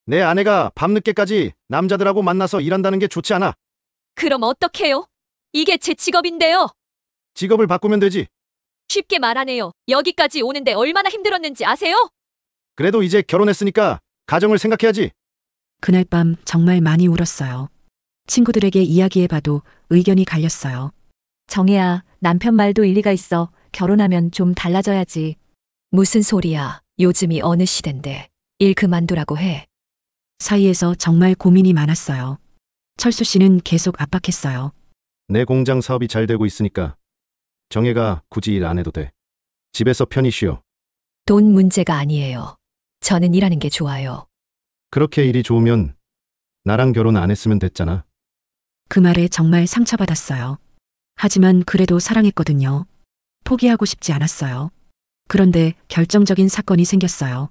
내 아내가 밤늦게까지 남자들하고 만나서 일한다는 게 좋지 않아. 그럼 어떡해요? 이게 제 직업인데요. 직업을 바꾸면 되지. 쉽게 말하네요. 여기까지 오는데 얼마나 힘들었는지 아세요? 그래도 이제 결혼했으니까 가정을 생각해야지. 그날 밤 정말 많이 울었어요. 친구들에게 이야기해봐도 의견이 갈렸어요. 정혜야, 남편 말도 일리가 있어. 결혼하면 좀 달라져야지. 무슨 소리야. 요즘이 어느 시댄데. 일 그만두라고 해. 사이에서 정말 고민이 많았어요. 철수 씨는 계속 압박했어요. 내 공장 사업이 잘 되고 있으니까 정혜가 굳이 일 안 해도 돼. 집에서 편히 쉬어. 돈 문제가 아니에요. 저는 일하는 게 좋아요. 그렇게 일이 좋으면 나랑 결혼 안 했으면 됐잖아. 그 말에 정말 상처받았어요. 하지만 그래도 사랑했거든요. 포기하고 싶지 않았어요. 그런데 결정적인 사건이 생겼어요.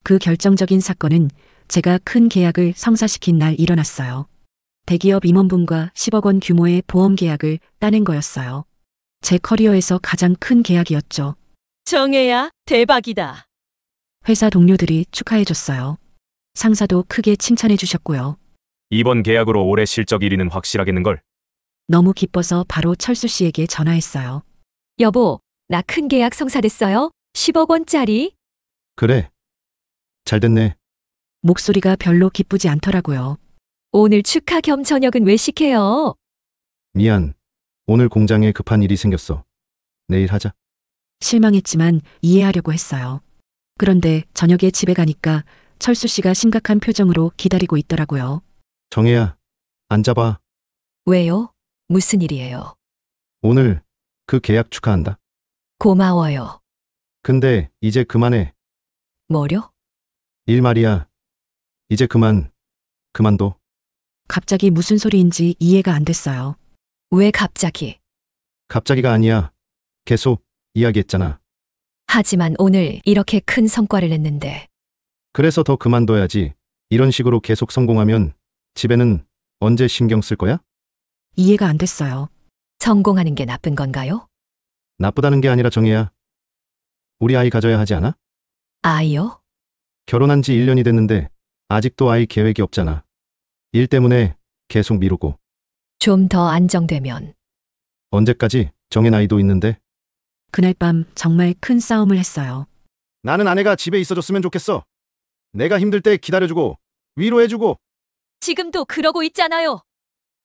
그 결정적인 사건은 제가 큰 계약을 성사시킨 날 일어났어요. 대기업 임원분과 10억 원 규모의 보험 계약을 따낸 거였어요. 제 커리어에서 가장 큰 계약이었죠. 정혜야, 대박이다. 회사 동료들이 축하해줬어요. 상사도 크게 칭찬해 주셨고요. 이번 계약으로 올해 실적 1위는 확실하겠는걸? 너무 기뻐서 바로 철수 씨에게 전화했어요. 여보, 나 큰 계약 성사됐어요. 10억 원짜리. 그래. 잘 됐네. 목소리가 별로 기쁘지 않더라고요. 오늘 축하 겸 저녁은 외식해요. 미안. 오늘 공장에 급한 일이 생겼어. 내일 하자. 실망했지만 이해하려고 했어요. 그런데 저녁에 집에 가니까 철수 씨가 심각한 표정으로 기다리고 있더라고요. 정혜야, 앉아봐. 왜요? 무슨 일이에요? 오늘 그 계약 축하한다. 고마워요. 근데 이제 그만해. 뭐려? 일 말이야. 이제 그만둬. 갑자기 무슨 소리인지 이해가 안 됐어요. 왜 갑자기? 갑자기가 아니야. 계속 이야기했잖아. 하지만 오늘 이렇게 큰 성과를 냈는데. 그래서 더 그만둬야지. 이런 식으로 계속 성공하면 집에는 언제 신경 쓸 거야? 이해가 안 됐어요. 성공하는 게 나쁜 건가요? 나쁘다는 게 아니라 정혜야. 우리 아이 가져야 하지 않아? 아이요? 결혼한 지 1년이 됐는데 아직도 아이 계획이 없잖아. 일 때문에 계속 미루고. 좀 더 안정되면. 언제까지? 정혜 나이도 있는데. 그날 밤 정말 큰 싸움을 했어요. 나는 아내가 집에 있어줬으면 좋겠어. 내가 힘들 때 기다려주고 위로해주고. 지금도 그러고 있잖아요.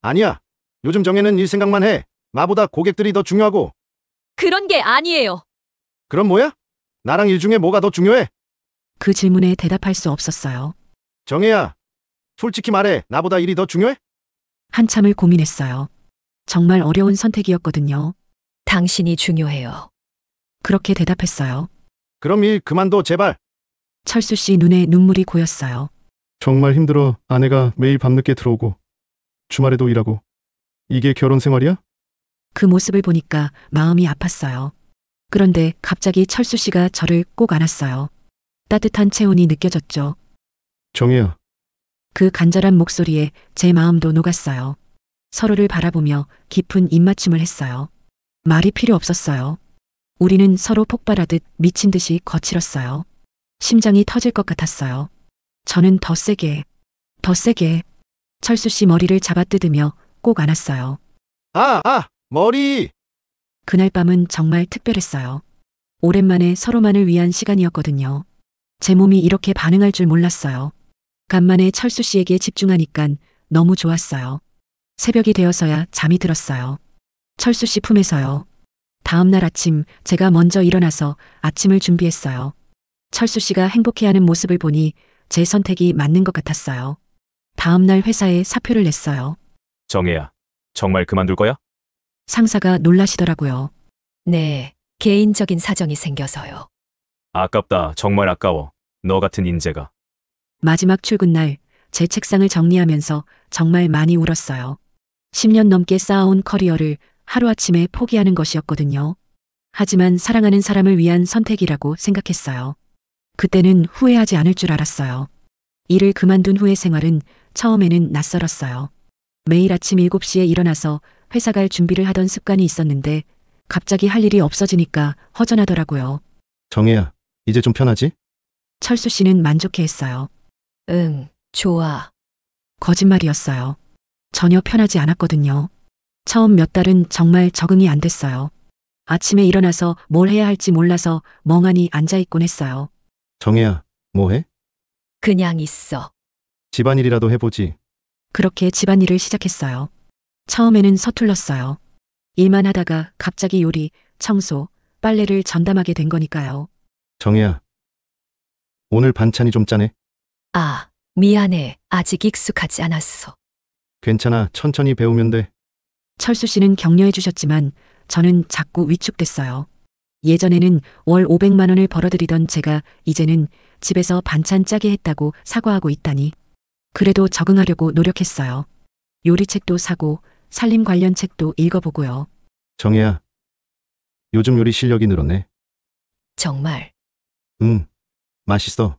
아니야. 요즘 정혜는 일 생각만 해. 나보다 고객들이 더 중요하고. 그런 게 아니에요. 그럼 뭐야? 나랑 일 중에 뭐가 더 중요해? 그 질문에 대답할 수 없었어요. 정혜야, 솔직히 말해. 나보다 일이 더 중요해? 한참을 고민했어요. 정말 어려운 선택이었거든요. 당신이 중요해요. 그렇게 대답했어요. 그럼 일 그만둬, 제발. 철수 씨 눈에 눈물이 고였어요. 정말 힘들어. 아내가 매일 밤늦게 들어오고 주말에도 일하고. 이게 결혼 생활이야? 그 모습을 보니까 마음이 아팠어요. 그런데 갑자기 철수 씨가 저를 꼭 안았어요. 따뜻한 체온이 느껴졌죠. 정혜야, 그 간절한 목소리에 제 마음도 녹았어요. 서로를 바라보며 깊은 입맞춤을 했어요. 말이 필요 없었어요. 우리는 서로 폭발하듯 미친 듯이 거칠었어요. 심장이 터질 것 같았어요. 저는 더 세게. 철수 씨 머리를 잡아뜯으며 꼭 안았어요. 머리! 그날 밤은 정말 특별했어요. 오랜만에 서로만을 위한 시간이었거든요. 제 몸이 이렇게 반응할 줄 몰랐어요. 간만에 철수 씨에게 집중하니깐 너무 좋았어요. 새벽이 되어서야 잠이 들었어요. 철수 씨 품에서요. 다음 날 아침 제가 먼저 일어나서 아침을 준비했어요. 철수 씨가 행복해하는 모습을 보니 제 선택이 맞는 것 같았어요. 다음 날 회사에 사표를 냈어요. 정혜야, 정말 그만둘 거야? 상사가 놀라시더라고요. 네, 개인적인 사정이 생겨서요. 아깝다. 정말 아까워. 너 같은 인재가. 마지막 출근 날 제 책상을 정리하면서 정말 많이 울었어요. 10년 넘게 쌓아온 커리어를 하루아침에 포기하는 것이었거든요. 하지만 사랑하는 사람을 위한 선택이라고 생각했어요. 그때는 후회하지 않을 줄 알았어요. 일을 그만둔 후의 생활은 처음에는 낯설었어요. 매일 아침 7시에 일어나서 회사 갈 준비를 하던 습관이 있었는데 갑자기 할 일이 없어지니까 허전하더라고요. 정혜야, 이제 좀 편하지? 철수 씨는 만족해했어요. 응, 좋아. 거짓말이었어요. 전혀 편하지 않았거든요. 처음 몇 달은 정말 적응이 안 됐어요. 아침에 일어나서 뭘 해야 할지 몰라서 멍하니 앉아있곤 했어요. 정혜야, 뭐 해? 그냥 있어. 집안일이라도 해보지. 그렇게 집안일을 시작했어요. 처음에는 서툴렀어요. 일만 하다가 갑자기 요리, 청소, 빨래를 전담하게 된 거니까요. 정혜야, 오늘 반찬이 좀 짜네. 아, 미안해. 아직 익숙하지 않았어. 괜찮아, 천천히 배우면 돼. 철수 씨는 격려해 주셨지만 저는 자꾸 위축됐어요. 예전에는 월 500만 원을 벌어들이던 제가 이제는 집에서 반찬 짜게 했다고 사과하고 있다니. 그래도 적응하려고 노력했어요. 요리책도 사고 살림 관련 책도 읽어보고요. 정혜야, 요즘 요리 실력이 늘었네. 정말. 맛있어.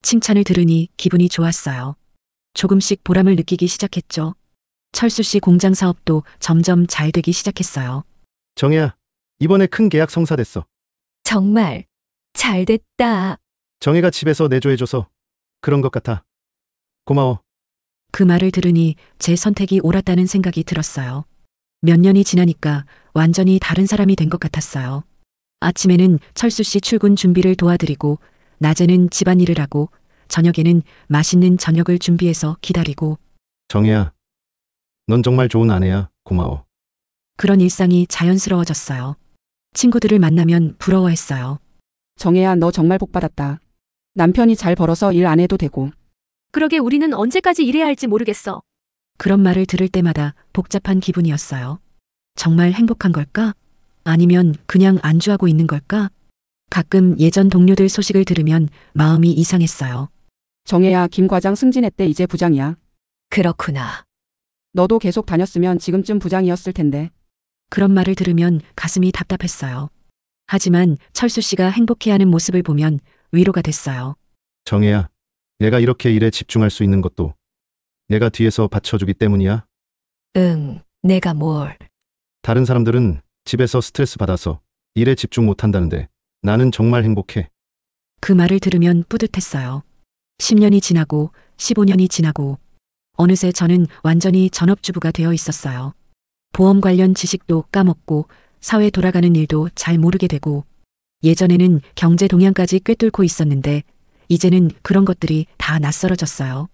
칭찬을 들으니 기분이 좋았어요. 조금씩 보람을 느끼기 시작했죠. 철수 씨 공장 사업도 점점 잘 되기 시작했어요. 정혜야, 이번에 큰 계약 성사됐어. 정말. 잘 됐다. 정혜가 집에서 내조해줘서 그런 것 같아. 고마워. 그 말을 들으니 제 선택이 옳았다는 생각이 들었어요. 몇 년이 지나니까 완전히 다른 사람이 된 것 같았어요. 아침에는 철수 씨 출근 준비를 도와드리고, 낮에는 집안일을 하고, 저녁에는 맛있는 저녁을 준비해서 기다리고. 정혜야, 넌 정말 좋은 아내야. 고마워. 그런 일상이 자연스러워졌어요. 친구들을 만나면 부러워했어요. 정혜야, 너 정말 복받았다. 남편이 잘 벌어서 일 안 해도 되고. 그러게 우리는 언제까지 일해야 할지 모르겠어. 그런 말을 들을 때마다 복잡한 기분이었어요. 정말 행복한 걸까? 아니면 그냥 안주하고 있는 걸까? 가끔 예전 동료들 소식을 들으면 마음이 이상했어요. 정혜야, 김 과장 승진했대. 이제 부장이야. 그렇구나. 너도 계속 다녔으면 지금쯤 부장이었을 텐데. 그런 말을 들으면 가슴이 답답했어요. 하지만 철수 씨가 행복해하는 모습을 보면 위로가 됐어요. 정혜야, 얘가 이렇게 일에 집중할 수 있는 것도 내가 뒤에서 받쳐주기 때문이야. 응, 내가 뭘. 다른 사람들은 집에서 스트레스 받아서 일에 집중 못한다는데 나는 정말 행복해. 그 말을 들으면 뿌듯했어요. 10년이 지나고 15년이 지나고 어느새 저는 완전히 전업주부가 되어 있었어요. 보험 관련 지식도 까먹고 사회 돌아가는 일도 잘 모르게 되고 예전에는 경제 동향까지 꿰뚫고 있었는데 이제는 그런 것들이 다 낯설어졌어요.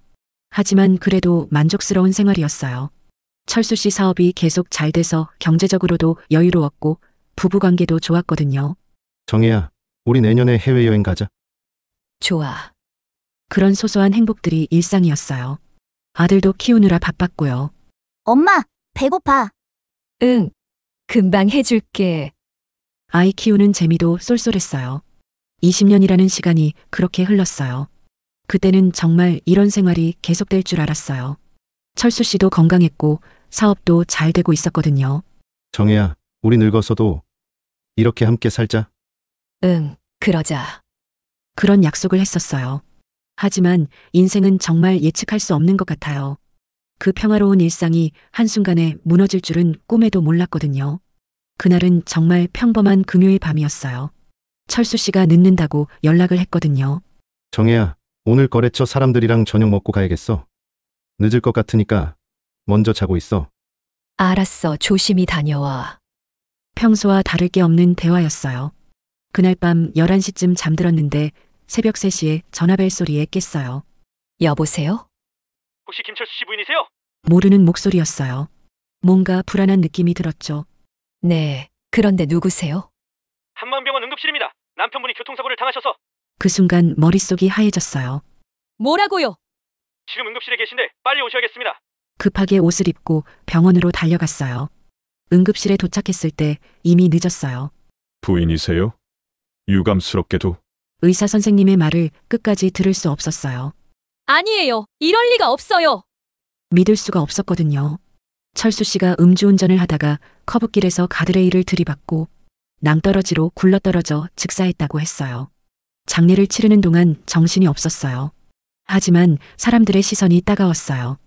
하지만 그래도 만족스러운 생활이었어요. 철수 씨 사업이 계속 잘 돼서 경제적으로도 여유로웠고 부부관계도 좋았거든요. 정혜야, 우리 내년에 해외여행 가자. 좋아. 그런 소소한 행복들이 일상이었어요. 아들도 키우느라 바빴고요. 엄마, 배고파. 응, 금방 해줄게. 아이 키우는 재미도 쏠쏠했어요. 20년이라는 시간이 그렇게 흘렀어요. 그때는 정말 이런 생활이 계속될 줄 알았어요. 철수 씨도 건강했고 사업도 잘 되고 있었거든요. 정혜야, 우리 늙어서도 이렇게 함께 살자. 응, 그러자. 그런 약속을 했었어요. 하지만 인생은 정말 예측할 수 없는 것 같아요. 그 평화로운 일상이 한순간에 무너질 줄은 꿈에도 몰랐거든요. 그날은 정말 평범한 금요일 밤이었어요. 철수 씨가 늦는다고 연락을 했거든요. 정혜야, 오늘 거래처 사람들이랑 저녁 먹고 가야겠어. 늦을 것 같으니까 먼저 자고 있어. 알았어, 조심히 다녀와. 평소와 다를 게 없는 대화였어요. 그날 밤 11시쯤 잠들었는데 새벽 3시에 전화벨 소리에 깼어요. 여보세요? 혹시 김철수 씨 부인이세요? 모르는 목소리였어요. 뭔가 불안한 느낌이 들었죠. 네, 그런데 누구세요? 한마음병원 응급실입니다. 남편분이 교통사고를 당하셔서 그 순간 머릿속이 하얘졌어요. 뭐라고요? 지금 응급실에 계신데 빨리 오셔야겠습니다. 급하게 옷을 입고 병원으로 달려갔어요. 응급실에 도착했을 때 이미 늦었어요. 부인이세요? 유감스럽게도. 의사 선생님의 말을 끝까지 들을 수 없었어요. 아니에요. 이럴 리가 없어요. 믿을 수가 없었거든요. 철수 씨가 음주운전을 하다가 커브길에서 가드레일을 들이받고 낭떠러지로 굴러떨어져 즉사했다고 했어요. 장례를 치르는 동안 정신이 없었어요. 하지만 사람들의 시선이 따가웠어요.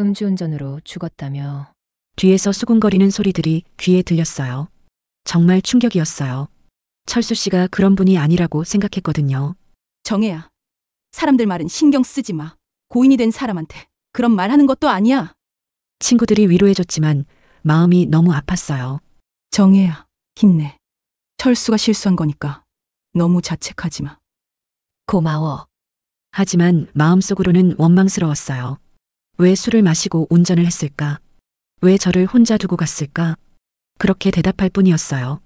음주운전으로 죽었다며. 뒤에서 수군거리는 소리들이 귀에 들렸어요. 정말 충격이었어요. 철수 씨가 그런 분이 아니라고 생각했거든요. 정혜야, 사람들 말은 신경 쓰지 마. 고인이 된 사람한테 그런 말 하는 것도 아니야. 친구들이 위로해줬지만 마음이 너무 아팠어요. 정혜야, 힘내. 철수가 실수한 거니까 너무 자책하지 마. 고마워. 하지만 마음속으로는 원망스러웠어요. 왜 술을 마시고 운전을 했을까? 왜 저를 혼자 두고 갔을까? 그렇게 대답할 뿐이었어요.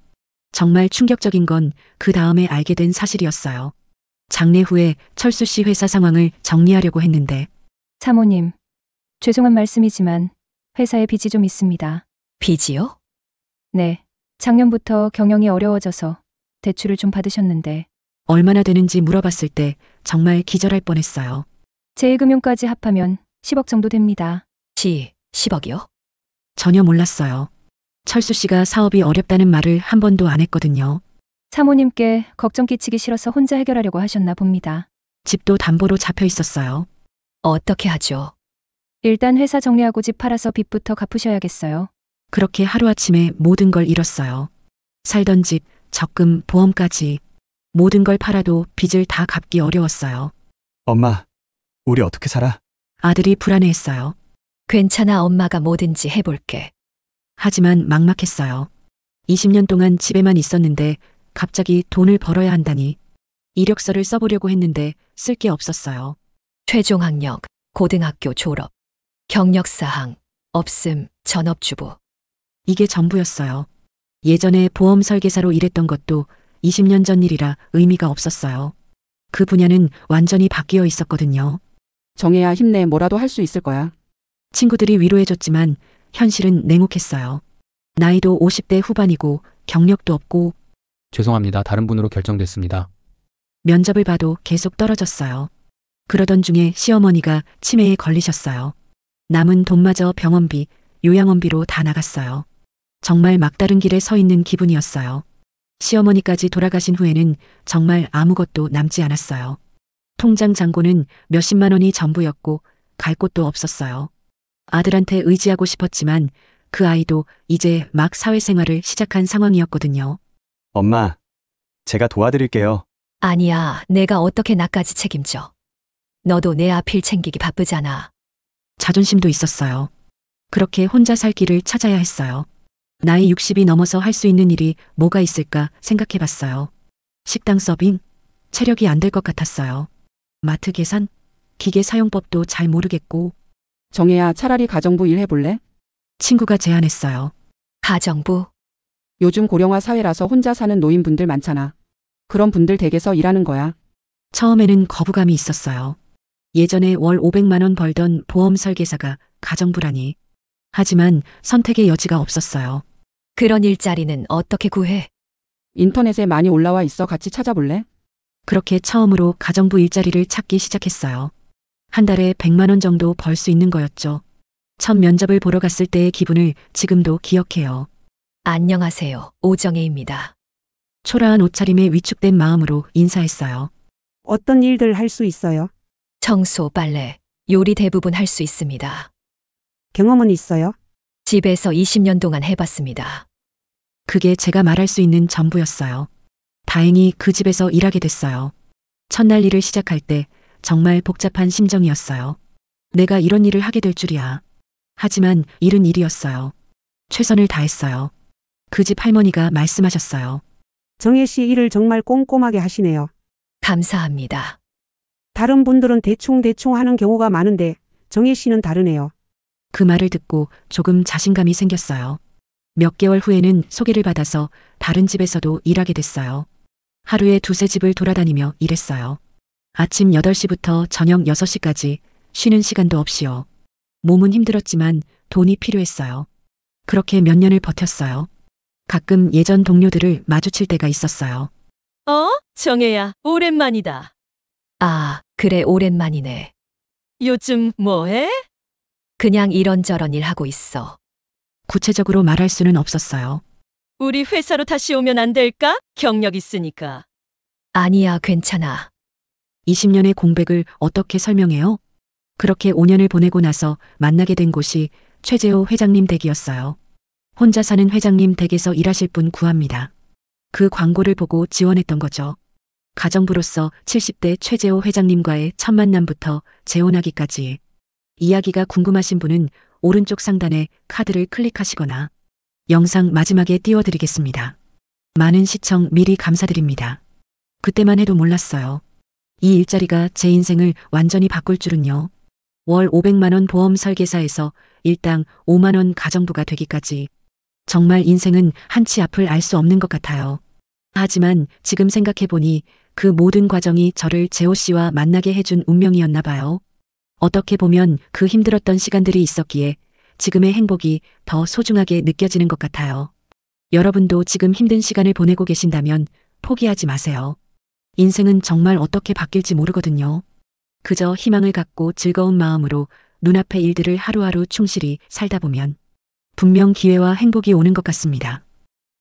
정말 충격적인 건 그 다음에 알게 된 사실이었어요. 장례 후에 철수 씨 회사 상황을 정리하려고 했는데 사모님, 죄송한 말씀이지만 회사에 빚이 좀 있습니다. 빚이요? 네, 작년부터 경영이 어려워져서 대출을 좀 받으셨는데 얼마나 되는지 물어봤을 때 정말 기절할 뻔했어요. 제2금융까지 합하면 10억 정도 됩니다. 10억이요? 전혀 몰랐어요. 철수 씨가 사업이 어렵다는 말을 한 번도 안 했거든요. 사모님께 걱정 끼치기 싫어서 혼자 해결하려고 하셨나 봅니다. 집도 담보로 잡혀 있었어요. 어떻게 하죠? 일단 회사 정리하고 집 팔아서 빚부터 갚으셔야겠어요. 그렇게 하루아침에 모든 걸 잃었어요. 살던 집, 적금, 보험까지 모든 걸 팔아도 빚을 다 갚기 어려웠어요. 엄마, 우리 어떻게 살아? 아들이 불안해했어요. 괜찮아, 엄마가 뭐든지 해볼게. 하지만 막막했어요. 20년 동안 집에만 있었는데 갑자기 돈을 벌어야 한다니. 이력서를 써보려고 했는데 쓸 게 없었어요. 최종 학력, 고등학교 졸업. 경력사항, 없음, 전업주부. 이게 전부였어요. 예전에 보험 설계사로 일했던 것도 20년 전 일이라 의미가 없었어요. 그 분야는 완전히 바뀌어 있었거든요. 정혜야, 힘내. 뭐라도 할 수 있을 거야. 친구들이 위로해줬지만 현실은 냉혹했어요. 나이도 50대 후반이고 경력도 없고 죄송합니다. 다른 분으로 결정됐습니다. 면접을 봐도 계속 떨어졌어요. 그러던 중에 시어머니가 치매에 걸리셨어요. 남은 돈마저 병원비, 요양원비로 다 나갔어요. 정말 막다른 길에 서 있는 기분이었어요. 시어머니까지 돌아가신 후에는 정말 아무것도 남지 않았어요. 통장 잔고는 몇십만 원이 전부였고 갈 곳도 없었어요. 아들한테 의지하고 싶었지만 그 아이도 이제 막 사회생활을 시작한 상황이었거든요. 엄마, 제가 도와드릴게요. 아니야, 내가 어떻게 나까지 책임져. 너도 내 앞일 챙기기 바쁘잖아. 자존심도 있었어요. 그렇게 혼자 살 길을 찾아야 했어요. 나이 60이 넘어서 할 수 있는 일이 뭐가 있을까 생각해봤어요. 식당 서빙? 체력이 안 될 것 같았어요. 마트 계산? 기계 사용법도 잘 모르겠고. 정혜야, 차라리 가정부 일 해볼래? 친구가 제안했어요. 가정부? 요즘 고령화 사회라서 혼자 사는 노인분들 많잖아. 그런 분들 댁에서 일하는 거야. 처음에는 거부감이 있었어요. 예전에 월 500만 원 벌던 보험 설계사가 가정부라니. 하지만 선택의 여지가 없었어요. 그런 일자리는 어떻게 구해? 인터넷에 많이 올라와 있어 같이 찾아볼래? 그렇게 처음으로 가정부 일자리를 찾기 시작했어요. 한 달에 100만 원 정도 벌 수 있는 거였죠. 첫 면접을 보러 갔을 때의 기분을 지금도 기억해요. 안녕하세요. 오정혜입니다. 초라한 옷차림에 위축된 마음으로 인사했어요. 어떤 일들 할 수 있어요? 청소, 빨래, 요리 대부분 할 수 있습니다. 경험은 있어요? 집에서 20년 동안 해봤습니다. 그게 제가 말할 수 있는 전부였어요. 다행히 그 집에서 일하게 됐어요. 첫날 일을 시작할 때 정말 복잡한 심정이었어요. 내가 이런 일을 하게 될 줄이야. 하지만 일은 일이었어요. 최선을 다했어요. 그 집 할머니가 말씀하셨어요. 정혜 씨 일을 정말 꼼꼼하게 하시네요. 감사합니다. 다른 분들은 대충 하는 경우가 많은데 정혜 씨는 다르네요. 그 말을 듣고 조금 자신감이 생겼어요. 몇 개월 후에는 소개를 받아서 다른 집에서도 일하게 됐어요. 하루에 2-3집을 돌아다니며 일했어요. 아침 8시부터 저녁 6시까지 쉬는 시간도 없이요. 몸은 힘들었지만 돈이 필요했어요. 그렇게 몇 년을 버텼어요. 가끔 예전 동료들을 마주칠 때가 있었어요. 정혜야, 오랜만이다. 아, 그래, 오랜만이네. 요즘 뭐해? 그냥 이런저런 일 하고 있어. 구체적으로 말할 수는 없었어요. 우리 회사로 다시 오면 안 될까? 경력 있으니까. 아니야, 괜찮아. 20년의 공백을 어떻게 설명해요? 그렇게 5년을 보내고 나서 만나게 된 곳이 최재호 회장님 댁이었어요. 혼자 사는 회장님 댁에서 일하실 분 구합니다. 그 광고를 보고 지원했던 거죠. 가정부로서 70대 최재호 회장님과의 첫 만남부터 재혼하기까지. 이야기가 궁금하신 분은 오른쪽 상단에 카드를 클릭하시거나 영상 마지막에 띄워드리겠습니다. 많은 시청 미리 감사드립니다. 그때만 해도 몰랐어요. 이 일자리가 제 인생을 완전히 바꿀 줄은요. 월 500만 원 보험 설계사에서 일당 5만 원 가정부가 되기까지. 정말 인생은 한치 앞을 알 수 없는 것 같아요. 하지만 지금 생각해보니 그 모든 과정이 저를 재호 씨와 만나게 해준 운명이었나 봐요. 어떻게 보면 그 힘들었던 시간들이 있었기에 지금의 행복이 더 소중하게 느껴지는 것 같아요. 여러분도 지금 힘든 시간을 보내고 계신다면 포기하지 마세요. 인생은 정말 어떻게 바뀔지 모르거든요. 그저 희망을 갖고 즐거운 마음으로 눈앞의 일들을 하루하루 충실히 살다 보면 분명 기회와 행복이 오는 것 같습니다.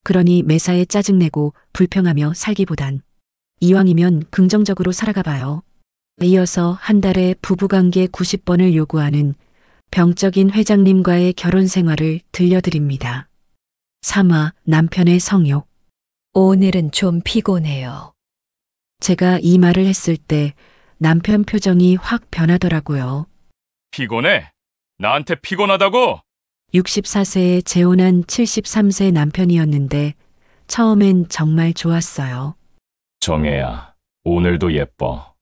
그러니 매사에 짜증내고 불평하며 살기보단 이왕이면 긍정적으로 살아가 봐요. 이어서 한 달에 부부관계 90번을 요구하는 병적인 회장님과의 결혼 생활을 들려드립니다. 3화 남편의 성욕. 오늘은 좀 피곤해요. 제가 이 말을 했을 때 남편 표정이 확 변하더라고요. 피곤해? 나한테 피곤하다고? 64세에 재혼한 73세 남편이었는데 처음엔 정말 좋았어요. 정혜야, 오늘도 예뻐.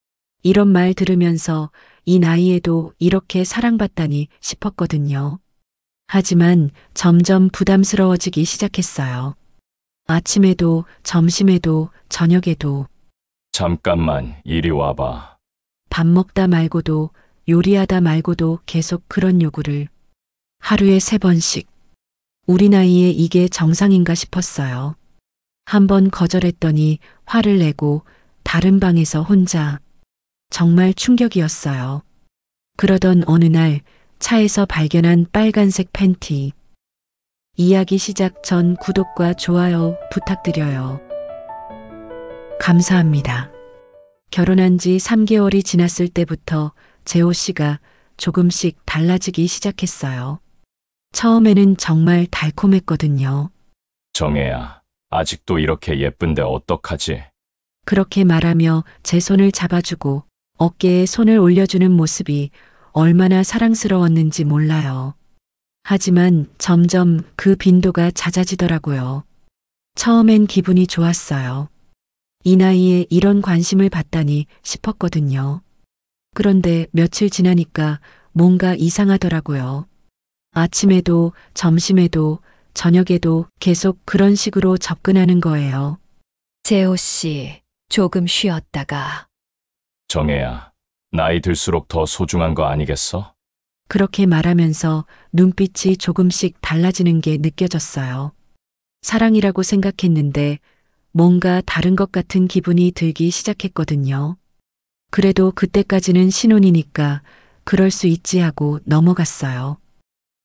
이런 말 들으면서 이 나이에도 이렇게 사랑받다니 싶었거든요. 하지만 점점 부담스러워지기 시작했어요. 아침에도 점심에도 저녁에도. 잠깐만 이리 와봐. 밥 먹다 말고도 요리하다 말고도 계속 그런 요구를. 하루에 3번씩. 우리 나이에 이게 정상인가 싶었어요. 한 번 거절했더니 화를 내고 다른 방에서 혼자. 정말 충격이었어요. 그러던 어느 날 차에서 발견한 빨간색 팬티. 이야기 시작 전 구독과 좋아요 부탁드려요. 감사합니다. 결혼한 지 3개월이 지났을 때부터 재호 씨가 조금씩 달라지기 시작했어요. 처음에는 정말 달콤했거든요. 정혜야, 아직도 이렇게 예쁜데 어떡하지? 그렇게 말하며 제 손을 잡아주고 어깨에 손을 올려주는 모습이 얼마나 사랑스러웠는지 몰라요. 하지만 점점 그 빈도가 잦아지더라고요. 처음엔 기분이 좋았어요. 이 나이에 이런 관심을 받다니 싶었거든요. 그런데 며칠 지나니까 뭔가 이상하더라고요. 아침에도 점심에도 저녁에도 계속 그런 식으로 접근하는 거예요. 재호 씨, 조금 쉬었다가. 정혜야, 나이 들수록 더 소중한 거 아니겠어? 그렇게 말하면서 눈빛이 조금씩 달라지는 게 느껴졌어요. 사랑이라고 생각했는데 뭔가 다른 것 같은 기분이 들기 시작했거든요. 그래도 그때까지는 신혼이니까 그럴 수 있지 하고 넘어갔어요.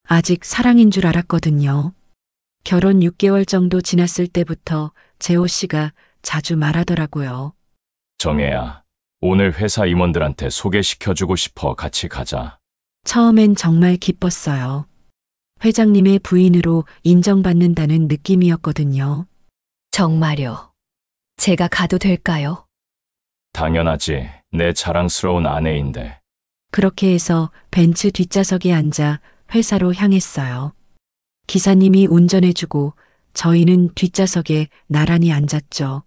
아직 사랑인 줄 알았거든요. 결혼 6개월 정도 지났을 때부터 재호 씨가 자주 말하더라고요. 정혜야, 오늘 회사 임원들한테 소개시켜주고 싶어. 같이 가자. 처음엔 정말 기뻤어요. 회장님의 부인으로 인정받는다는 느낌이었거든요. 정말요. 제가 가도 될까요? 당연하지. 내 자랑스러운 아내인데. 그렇게 해서 벤츠 뒷좌석에 앉아 회사로 향했어요. 기사님이 운전해주고 저희는 뒷좌석에 나란히 앉았죠.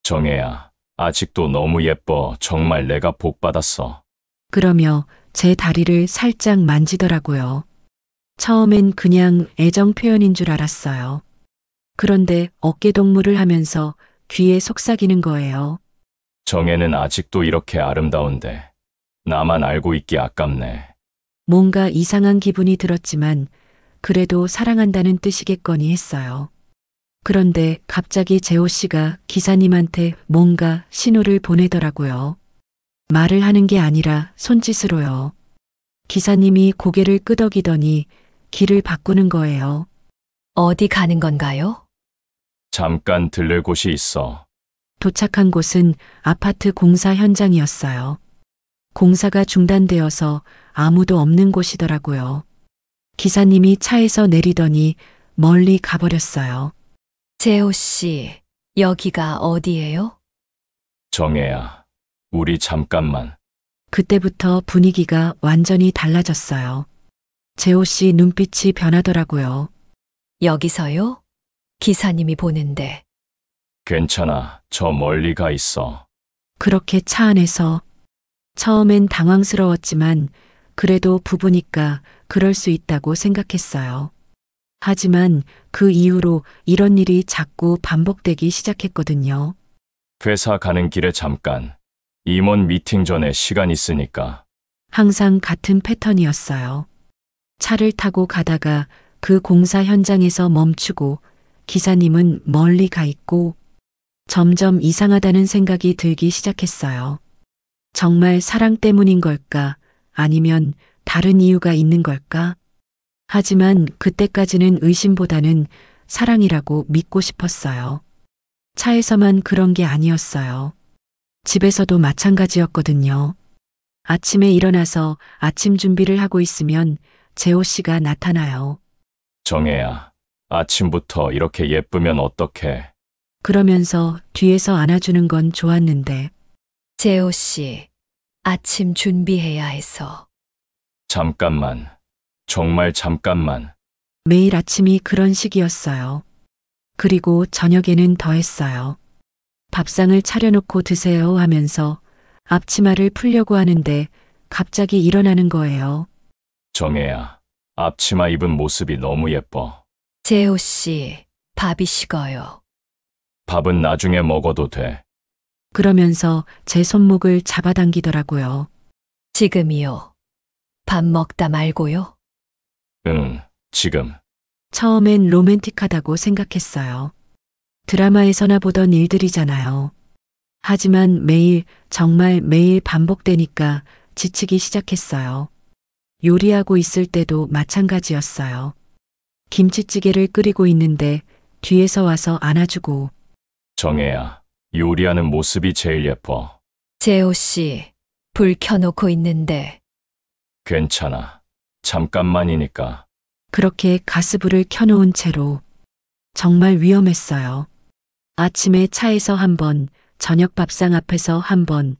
정혜야, 아직도 너무 예뻐. 정말 내가 복 받았어. 그러며 제 다리를 살짝 만지더라고요. 처음엔 그냥 애정 표현인 줄 알았어요. 그런데 어깨 동무를 하면서 귀에 속삭이는 거예요. 정혜는 아직도 이렇게 아름다운데 나만 알고 있기 아깝네. 뭔가 이상한 기분이 들었지만 그래도 사랑한다는 뜻이겠거니 했어요. 그런데 갑자기 재호 씨가 기사님한테 뭔가 신호를 보내더라고요. 말을 하는 게 아니라 손짓으로요. 기사님이 고개를 끄덕이더니 길을 바꾸는 거예요. 어디 가는 건가요? 잠깐 들를 곳이 있어. 도착한 곳은 아파트 공사 현장이었어요. 공사가 중단되어서 아무도 없는 곳이더라고요. 기사님이 차에서 내리더니 멀리 가버렸어요. 재호 씨, 여기가 어디예요? 정혜야, 우리 잠깐만. 그때부터 분위기가 완전히 달라졌어요. 재호 씨 눈빛이 변하더라고요. 여기서요? 기사님이 보는데. 괜찮아. 저 멀리 가 있어. 그렇게 차 안에서 처음엔 당황스러웠지만 그래도 부부니까 그럴 수 있다고 생각했어요. 하지만 그 이후로 이런 일이 자꾸 반복되기 시작했거든요. 회사 가는 길에 잠깐. 임원 미팅 전에 시간 있으니까. 항상 같은 패턴이었어요. 차를 타고 가다가 그 공사 현장에서 멈추고 기사님은 멀리 가 있고 점점 이상하다는 생각이 들기 시작했어요. 정말 사랑 때문인 걸까? 아니면 다른 이유가 있는 걸까? 하지만 그때까지는 의심보다는 사랑이라고 믿고 싶었어요. 차에서만 그런 게 아니었어요. 집에서도 마찬가지였거든요. 아침에 일어나서 아침 준비를 하고 있으면 재호 씨가 나타나요. 정혜야, 아침부터 이렇게 예쁘면 어떡해? 그러면서 뒤에서 안아주는 건 좋았는데. 재호 씨, 아침 준비해야 해서. 잠깐만. 정말 잠깐만. 매일 아침이 그런 식이었어요. 그리고 저녁에는 더 했어요. 밥상을 차려놓고 드세요 하면서 앞치마를 풀려고 하는데 갑자기 일어나는 거예요. 정혜야, 앞치마 입은 모습이 너무 예뻐. 재호 씨, 밥이 식어요. 밥은 나중에 먹어도 돼. 그러면서 제 손목을 잡아당기더라고요. 지금이요. 밥 먹다 말고요. 응, 지금. 처음엔 로맨틱하다고 생각했어요. 드라마에서나 보던 일들이잖아요. 하지만 매일, 정말 매일 반복되니까 지치기 시작했어요. 요리하고 있을 때도 마찬가지였어요. 김치찌개를 끓이고 있는데 뒤에서 와서 안아주고. 정혜야, 요리하는 모습이 제일 예뻐. 재호 씨, 불 켜놓고 있는데. 괜찮아. 잠깐만이니까. 그렇게 가스불을 켜놓은 채로. 정말 위험했어요. 아침에 차에서 한 번, 저녁 밥상 앞에서 한 번,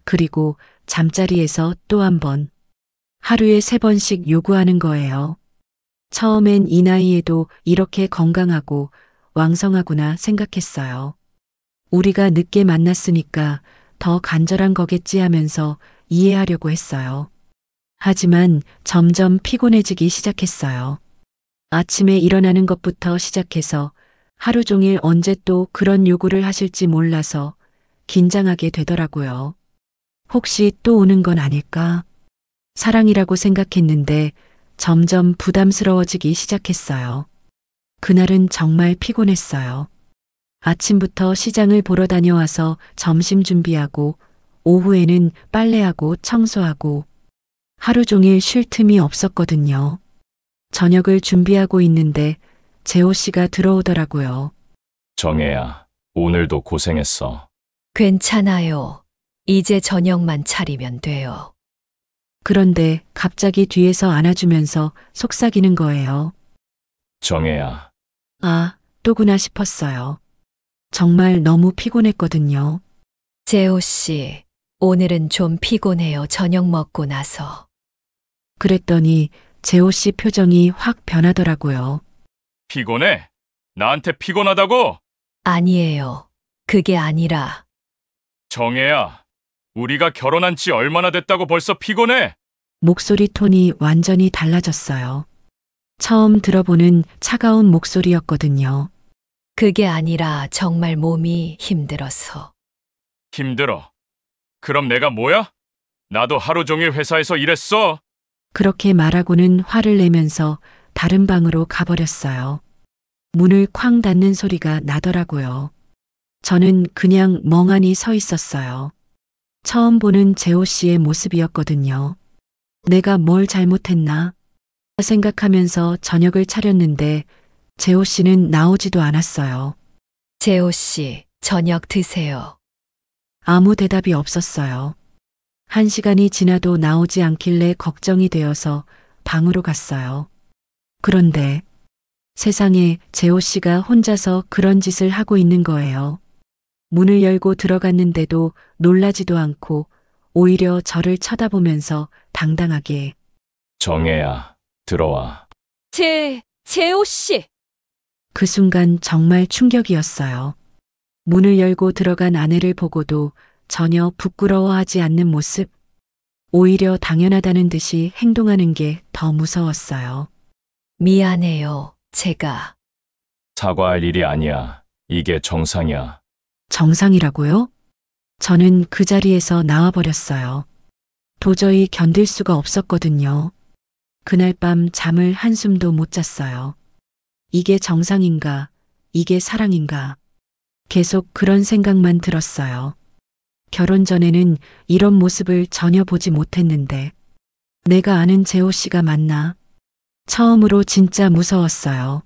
그리고 잠자리에서 또 한 번. 하루에 3번씩 요구하는 거예요. 처음엔 이 나이에도 이렇게 건강하고 왕성하구나 생각했어요. 우리가 늦게 만났으니까 더 간절한 거겠지 하면서 이해하려고 했어요. 하지만 점점 피곤해지기 시작했어요. 아침에 일어나는 것부터 시작해서 하루 종일 언제 또 그런 요구를 하실지 몰라서 긴장하게 되더라고요. 혹시 또 오는 건 아닐까? 사랑이라고 생각했는데 점점 부담스러워지기 시작했어요. 그날은 정말 피곤했어요. 아침부터 시장을 보러 다녀와서 점심 준비하고 오후에는 빨래하고 청소하고 하루 종일 쉴 틈이 없었거든요. 저녁을 준비하고 있는데 재호 씨가 들어오더라고요. 정혜야, 오늘도 고생했어. 괜찮아요. 이제 저녁만 차리면 돼요. 그런데 갑자기 뒤에서 안아주면서 속삭이는 거예요. 정혜야, 아, 또구나 싶었어요. 정말 너무 피곤했거든요. 재호 씨, 오늘은 좀 피곤해요. 저녁 먹고 나서. 그랬더니 재호 씨 표정이 확 변하더라고요. 피곤해? 나한테 피곤하다고? 아니에요. 그게 아니라 정혜야, 우리가 결혼한 지 얼마나 됐다고 벌써 피곤해? 목소리 톤이 완전히 달라졌어요. 처음 들어보는 차가운 목소리였거든요. 그게 아니라 정말 몸이 힘들어서. 힘들어. 그럼 내가 뭐야? 나도 하루 종일 회사에서 일했어. 그렇게 말하고는 화를 내면서 다른 방으로 가버렸어요. 문을 쾅 닫는 소리가 나더라고요. 저는 그냥 멍하니 서 있었어요. 처음 보는 재호 씨의 모습이었거든요. 내가 뭘 잘못했나 생각하면서 저녁을 차렸는데 재호 씨는 나오지도 않았어요. 재호 씨, 저녁 드세요. 아무 대답이 없었어요. 1시간이 지나도 나오지 않길래 걱정이 되어서 방으로 갔어요. 그런데 세상에 재호 씨가 혼자서 그런 짓을 하고 있는 거예요. 문을 열고 들어갔는데도 놀라지도 않고 오히려 저를 쳐다보면서 당당하게 정혜야, 들어와. 재호 씨. 그 순간 정말 충격이었어요. 문을 열고 들어간 아내를 보고도 전혀 부끄러워하지 않는 모습, 오히려 당연하다는 듯이 행동하는 게 더 무서웠어요. 미안해요. 제가. 사과할 일이 아니야. 이게 정상이야. 정상이라고요? 저는 그 자리에서 나와버렸어요. 도저히 견딜 수가 없었거든요. 그날 밤 잠을 한숨도 못 잤어요. 이게 정상인가? 이게 사랑인가? 계속 그런 생각만 들었어요. 결혼 전에는 이런 모습을 전혀 보지 못했는데 내가 아는 재호 씨가 맞나? 처음으로 진짜 무서웠어요.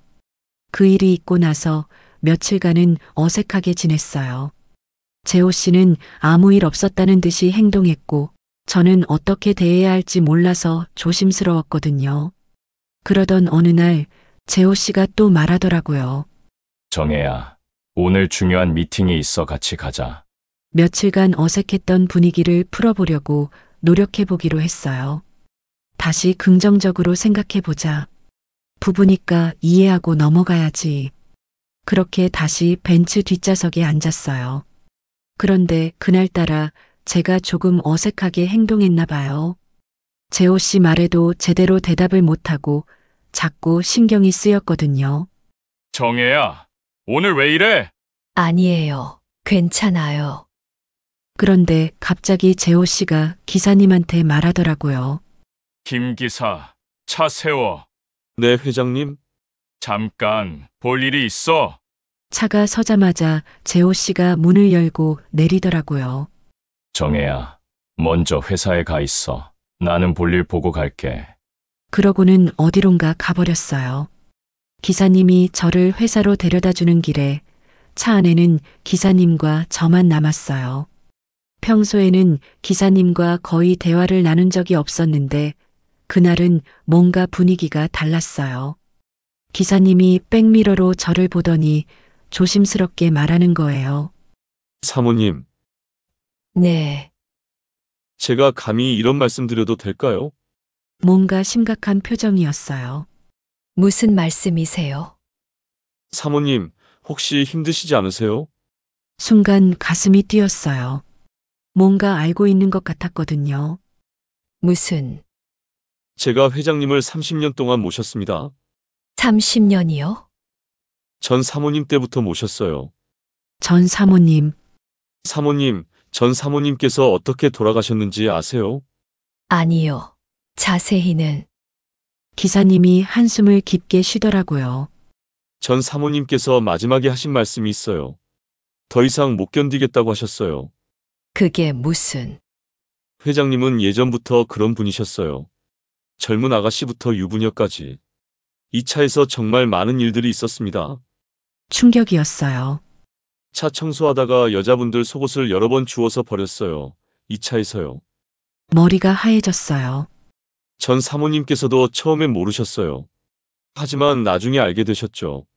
그 일이 있고 나서 며칠간은 어색하게 지냈어요. 재호 씨는 아무 일 없었다는 듯이 행동했고 저는 어떻게 대해야 할지 몰라서 조심스러웠거든요. 그러던 어느 날 재호 씨가 또 말하더라고요. 정혜야, 오늘 중요한 미팅이 있어 같이 가자. 며칠간 어색했던 분위기를 풀어보려고 노력해보기로 했어요. 다시 긍정적으로 생각해보자. 부부니까 이해하고 넘어가야지. 그렇게 다시 벤츠 뒷좌석에 앉았어요. 그런데 그날따라 제가 조금 어색하게 행동했나 봐요. 재호 씨 말에도 제대로 대답을 못하고 자꾸 신경이 쓰였거든요. 정혜야, 오늘 왜 이래? 아니에요. 괜찮아요. 그런데 갑자기 재호 씨가 기사님한테 말하더라고요. 김 기사, 차 세워. 네, 회장님. 잠깐, 볼 일이 있어. 차가 서자마자 재호 씨가 문을 열고 내리더라고요. 정혜야, 먼저 회사에 가 있어. 나는 볼일 보고 갈게. 그러고는 어디론가 가버렸어요. 기사님이 저를 회사로 데려다 주는 길에 차 안에는 기사님과 저만 남았어요. 평소에는 기사님과 거의 대화를 나눈 적이 없었는데 그날은 뭔가 분위기가 달랐어요. 기사님이 백미러로 저를 보더니 조심스럽게 말하는 거예요. 사모님, 네. 제가 감히 이런 말씀 드려도 될까요? 뭔가 심각한 표정이었어요. 무슨 말씀이세요? 사모님, 혹시 힘드시지 않으세요? 순간 가슴이 뛰었어요. 뭔가 알고 있는 것 같았거든요. 무슨 제가 회장님을 30년 동안 모셨습니다. 30년이요? 전 사모님 때부터 모셨어요. 전 사모님, 사모님, 전 사모님께서 어떻게 돌아가셨는지 아세요? 아니요. 자세히는. 기사님이 한숨을 깊게 쉬더라고요. 전 사모님께서 마지막에 하신 말씀이 있어요. 더 이상 못 견디겠다고 하셨어요. 그게 무슨. 회장님은 예전부터 그런 분이셨어요. 젊은 아가씨부터 유부녀까지. 이 차에서 정말 많은 일들이 있었습니다. 충격이었어요. 차 청소하다가 여자분들 속옷을 여러 번 주워서 버렸어요. 이 차에서요. 머리가 하얘졌어요. 전 사모님께서도 처음엔 모르셨어요. 하지만 나중에 알게 되셨죠.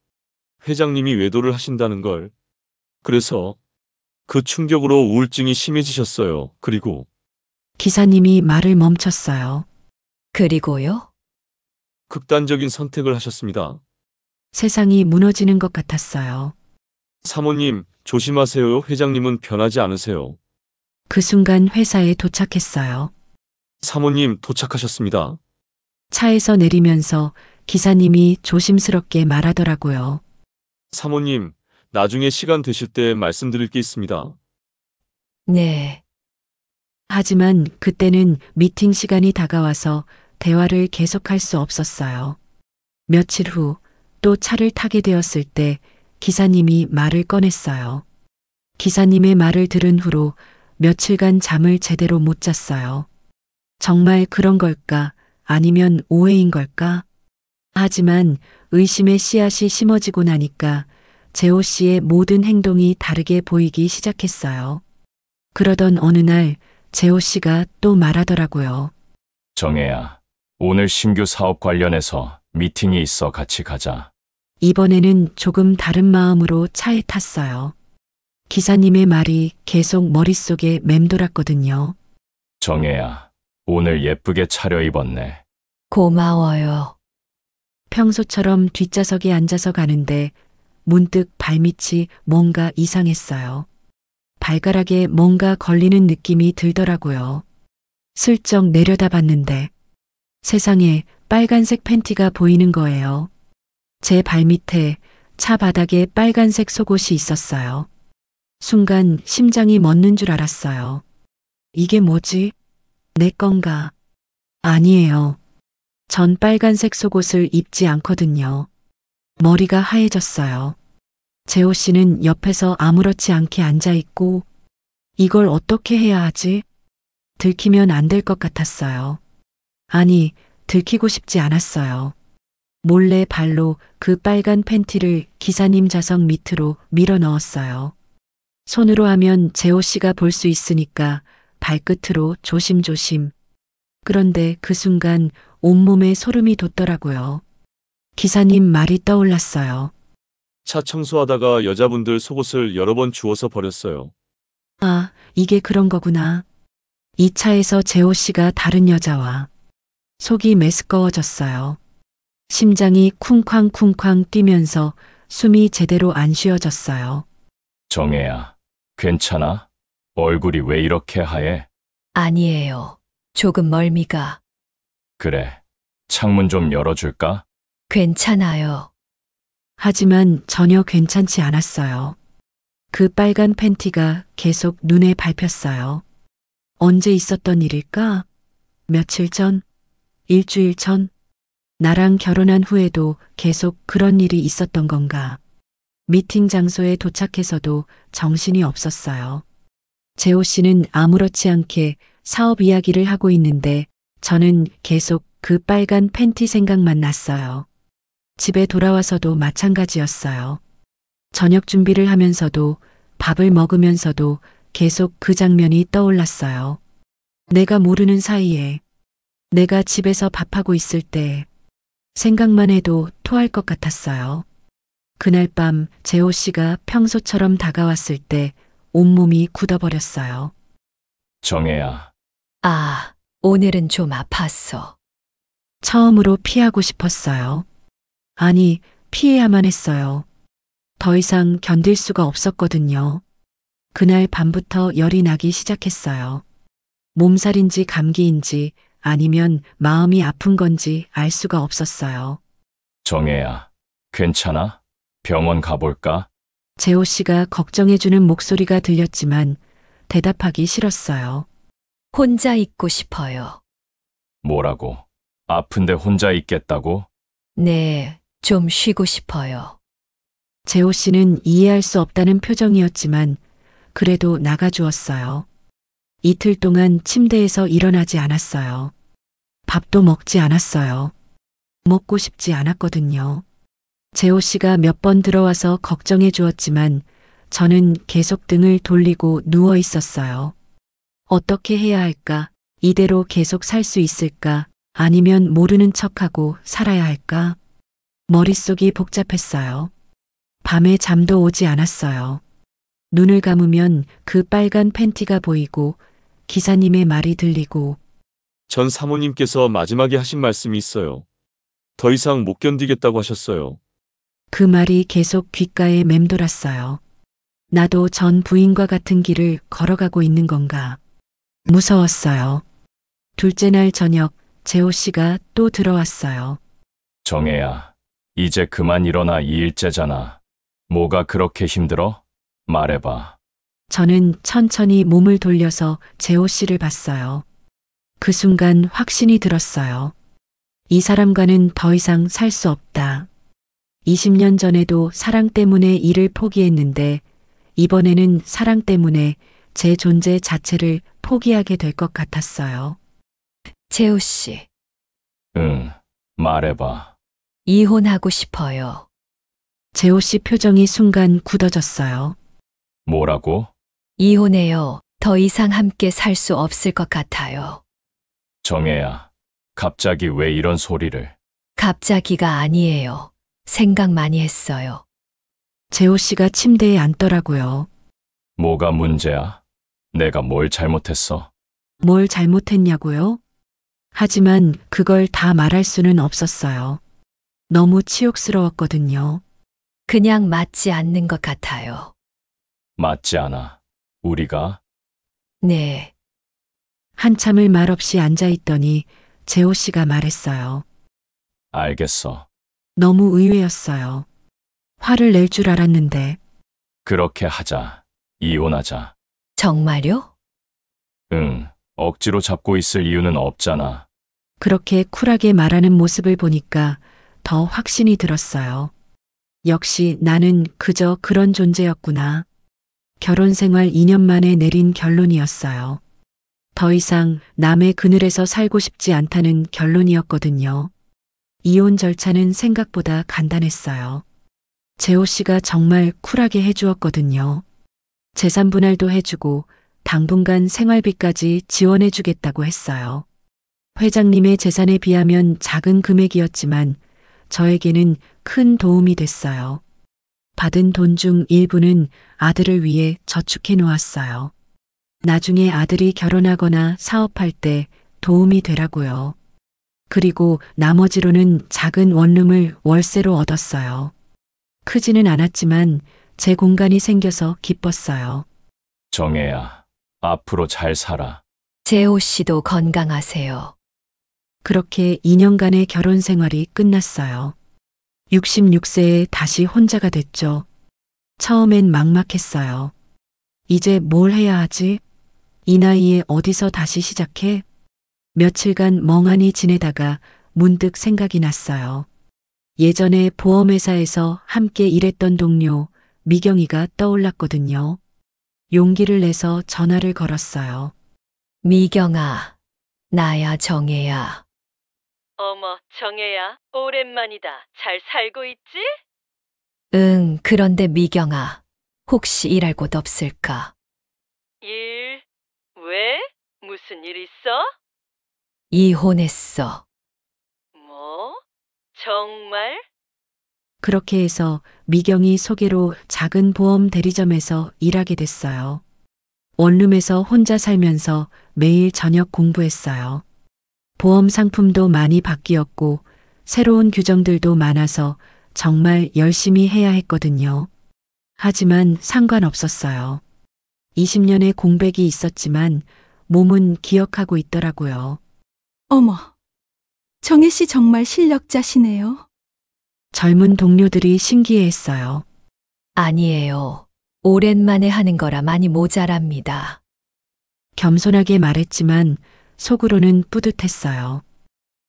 회장님이 외도를 하신다는 걸. 그래서 그 충격으로 우울증이 심해지셨어요. 그리고 기사님이 말을 멈췄어요. 그리고요? 극단적인 선택을 하셨습니다. 세상이 무너지는 것 같았어요. 사모님, 조심하세요. 회장님은 변하지 않으세요. 그 순간 회사에 도착했어요. 사모님, 도착하셨습니다. 차에서 내리면서 기사님이 조심스럽게 말하더라고요. 사모님, 나중에 시간 되실 때 말씀드릴 게 있습니다. 네. 하지만 그때는 미팅 시간이 다가와서 대화를 계속할 수 없었어요. 며칠 후 또 차를 타게 되었을 때 기사님이 말을 꺼냈어요. 기사님의 말을 들은 후로 며칠간 잠을 제대로 못 잤어요. 정말 그런 걸까? 아니면 오해인 걸까? 하지만 의심의 씨앗이 심어지고 나니까 재호 씨의 모든 행동이 다르게 보이기 시작했어요. 그러던 어느 날 재호 씨가 또 말하더라고요. 정혜야, 오늘 신규 사업 관련해서 미팅이 있어 같이 가자. 이번에는 조금 다른 마음으로 차에 탔어요. 기사님의 말이 계속 머릿속에 맴돌았거든요. 정혜야, 오늘 예쁘게 차려입었네. 고마워요. 평소처럼 뒷좌석에 앉아서 가는데 문득 발밑이 뭔가 이상했어요. 발가락에 뭔가 걸리는 느낌이 들더라고요. 슬쩍 내려다봤는데 세상에 빨간색 팬티가 보이는 거예요. 제 발밑에 차 바닥에 빨간색 속옷이 있었어요. 순간 심장이 멎는 줄 알았어요. 이게 뭐지? 내 건가? 아니에요. 전 빨간색 속옷을 입지 않거든요. 머리가 하얘졌어요. 재호 씨는 옆에서 아무렇지 않게 앉아있고 이걸 어떻게 해야 하지? 들키면 안 될 것 같았어요. 아니, 들키고 싶지 않았어요. 몰래 발로 그 빨간 팬티를 기사님 좌석 밑으로 밀어 넣었어요. 손으로 하면 재호 씨가 볼 수 있으니까 발끝으로 조심조심. 그런데 그 순간 온몸에 소름이 돋더라고요. 기사님 말이 떠올랐어요. 차 청소하다가 여자분들 속옷을 여러 번 주워서 버렸어요. 아, 이게 그런 거구나. 이 차에서 재호 씨가 다른 여자와 속이 메스꺼워졌어요. 심장이 쿵쾅쿵쾅 뛰면서 숨이 제대로 안 쉬어졌어요. 정혜야, 괜찮아? 얼굴이 왜 이렇게 하얘? 아니에요. 조금 멀미가. 그래, 창문 좀 열어줄까? 괜찮아요. 하지만 전혀 괜찮지 않았어요. 그 빨간 팬티가 계속 눈에 밟혔어요. 언제 있었던 일일까? 며칠 전? 일주일 전? 나랑 결혼한 후에도 계속 그런 일이 있었던 건가? 미팅 장소에 도착해서도 정신이 없었어요. 재호 씨는 아무렇지 않게 사업 이야기를 하고 있는데 저는 계속 그 빨간 팬티 생각만 났어요. 집에 돌아와서도 마찬가지였어요. 저녁 준비를 하면서도 밥을 먹으면서도 계속 그 장면이 떠올랐어요. 내가 모르는 사이에 내가 집에서 밥하고 있을 때 생각만 해도 토할 것 같았어요. 그날 밤 재호 씨가 평소처럼 다가왔을 때 온몸이 굳어버렸어요. 정혜야. 아, 오늘은 좀 아팠어. 처음으로 피하고 싶었어요. 아니, 피해야만 했어요. 더 이상 견딜 수가 없었거든요. 그날 밤부터 열이 나기 시작했어요. 몸살인지 감기인지 아니면 마음이 아픈 건지 알 수가 없었어요. 정혜야, 괜찮아? 병원 가볼까? 재호 씨가 걱정해주는 목소리가 들렸지만 대답하기 싫었어요. 혼자 있고 싶어요. 뭐라고? 아픈데 혼자 있겠다고? 네, 좀 쉬고 싶어요. 재호 씨는 이해할 수 없다는 표정이었지만 그래도 나가주었어요. 이틀 동안 침대에서 일어나지 않았어요. 밥도 먹지 않았어요. 먹고 싶지 않았거든요. 재호 씨가 몇 번 들어와서 걱정해 주었지만 저는 계속 등을 돌리고 누워 있었어요. 어떻게 해야 할까? 이대로 계속 살 수 있을까? 아니면 모르는 척하고 살아야 할까? 머릿속이 복잡했어요. 밤에 잠도 오지 않았어요. 눈을 감으면 그 빨간 팬티가 보이고 기사님의 말이 들리고 전 사모님께서 마지막에 하신 말씀이 있어요. 더 이상 못 견디겠다고 하셨어요. 그 말이 계속 귓가에 맴돌았어요. 나도 전 부인과 같은 길을 걸어가고 있는 건가? 무서웠어요. 둘째 날 저녁 재호 씨가 또 들어왔어요. 정혜야, 이제 그만 일어나. 2일째잖아. 뭐가 그렇게 힘들어? 말해봐. 저는 천천히 몸을 돌려서 재호 씨를 봤어요. 그 순간 확신이 들었어요. 이 사람과는 더 이상 살 수 없다. 20년 전에도 사랑 때문에 일을 포기했는데 이번에는 사랑 때문에 제 존재 자체를 포기하게 될 것 같았어요. 재호 씨, 응, 말해봐. 이혼하고 싶어요. 재호 씨 표정이 순간 굳어졌어요. 뭐라고? 이혼해요. 더 이상 함께 살 수 없을 것 같아요. 정혜야, 갑자기 왜 이런 소리를? 갑자기가 아니에요. 생각 많이 했어요. 재호 씨가 침대에 앉더라고요. 뭐가 문제야? 내가 뭘 잘못했어? 뭘 잘못했냐고요? 하지만 그걸 다 말할 수는 없었어요. 너무 치욕스러웠거든요. 그냥 맞지 않는 것 같아요. 맞지 않아. 우리가? 네. 한참을 말없이 앉아있더니 재호 씨가 말했어요. 알겠어. 너무 의외였어요. 화를 낼 줄 알았는데. 그렇게 하자. 이혼하자. 정말요? 응, 억지로 잡고 있을 이유는 없잖아. 그렇게 쿨하게 말하는 모습을 보니까 더 확신이 들었어요. 역시 나는 그저 그런 존재였구나. 결혼 생활 2년 만에 내린 결론이었어요. 더 이상 남의 그늘에서 살고 싶지 않다는 결론이었거든요. 이혼 절차는 생각보다 간단했어요. 재호 씨가 정말 쿨하게 해주었거든요. 재산 분할도 해주고 당분간 생활비까지 지원해주겠다고 했어요. 회장님의 재산에 비하면 작은 금액이었지만 저에게는 큰 도움이 됐어요. 받은 돈 중 일부는 아들을 위해 저축해 놓았어요. 나중에 아들이 결혼하거나 사업할 때 도움이 되라고요. 그리고 나머지로는 작은 원룸을 월세로 얻었어요. 크지는 않았지만 제 공간이 생겨서 기뻤어요. 정혜야, 앞으로 잘 살아. 재호 씨도 건강하세요. 그렇게 2년간의 결혼 생활이 끝났어요. 66세에 다시 혼자가 됐죠. 처음엔 막막했어요. 이제 뭘 해야 하지? 이 나이에 어디서 다시 시작해? 며칠간 멍하니 지내다가 문득 생각이 났어요. 예전에 보험회사에서 함께 일했던 동료 미경이가 떠올랐거든요. 용기를 내서 전화를 걸었어요. 미경아, 나야 정혜야. 어머, 정혜야, 오랜만이다. 잘 살고 있지? 응, 그런데 미경아, 혹시 일할 곳 없을까? 일? 왜? 무슨 일 있어? 이혼했어. 뭐? 정말? 그렇게 해서 미경이 소개로 작은 보험 대리점에서 일하게 됐어요. 원룸에서 혼자 살면서 매일 저녁 공부했어요. 보험 상품도 많이 바뀌었고 새로운 규정들도 많아서 정말 열심히 해야 했거든요. 하지만 상관없었어요. 20년의 공백이 있었지만 몸은 기억하고 있더라고요. 어머, 정혜 씨 정말 실력자시네요. 젊은 동료들이 신기해했어요. 아니에요. 오랜만에 하는 거라 많이 모자랍니다. 겸손하게 말했지만 속으로는 뿌듯했어요.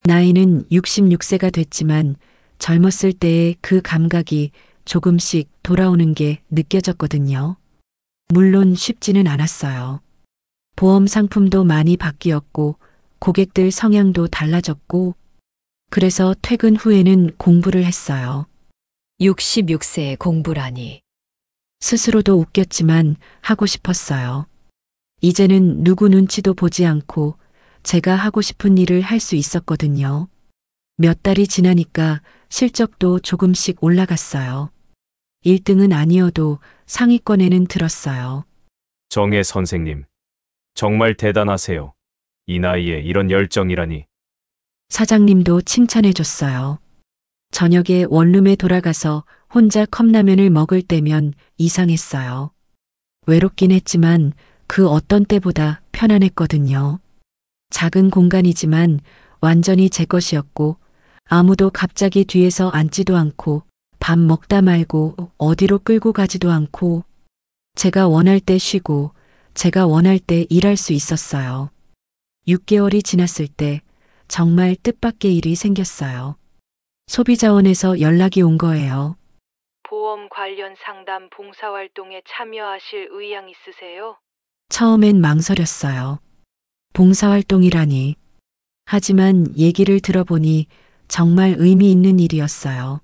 나이는 66세가 됐지만 젊었을 때의 그 감각이 조금씩 돌아오는 게 느껴졌거든요. 물론 쉽지는 않았어요. 보험 상품도 많이 바뀌었고 고객들 성향도 달라졌고 그래서 퇴근 후에는 공부를 했어요. 66세에 공부라니. 스스로도 웃겼지만 하고 싶었어요. 이제는 누구 눈치도 보지 않고 제가 하고 싶은 일을 할 수 있었거든요. 몇 달이 지나니까 실적도 조금씩 올라갔어요. 1등은 아니어도 상위권에는 들었어요. 정혜 선생님, 정말 대단하세요. 이 나이에 이런 열정이라니. 사장님도 칭찬해 줬어요. 저녁에 원룸에 돌아가서 혼자 컵라면을 먹을 때면 이상했어요. 외롭긴 했지만 그 어떤 때보다 편안했거든요. 작은 공간이지만 완전히 제 것이었고 아무도 갑자기 뒤에서 앉지도 않고 밥 먹다 말고 어디로 끌고 가지도 않고 제가 원할 때 쉬고 제가 원할 때 일할 수 있었어요. 6개월이 지났을 때 정말 뜻밖의 일이 생겼어요. 소비자원에서 연락이 온 거예요. 보험 관련 상담 봉사활동에 참여하실 의향 있으세요? 처음엔 망설였어요. 봉사활동이라니. 하지만 얘기를 들어보니 정말 의미 있는 일이었어요.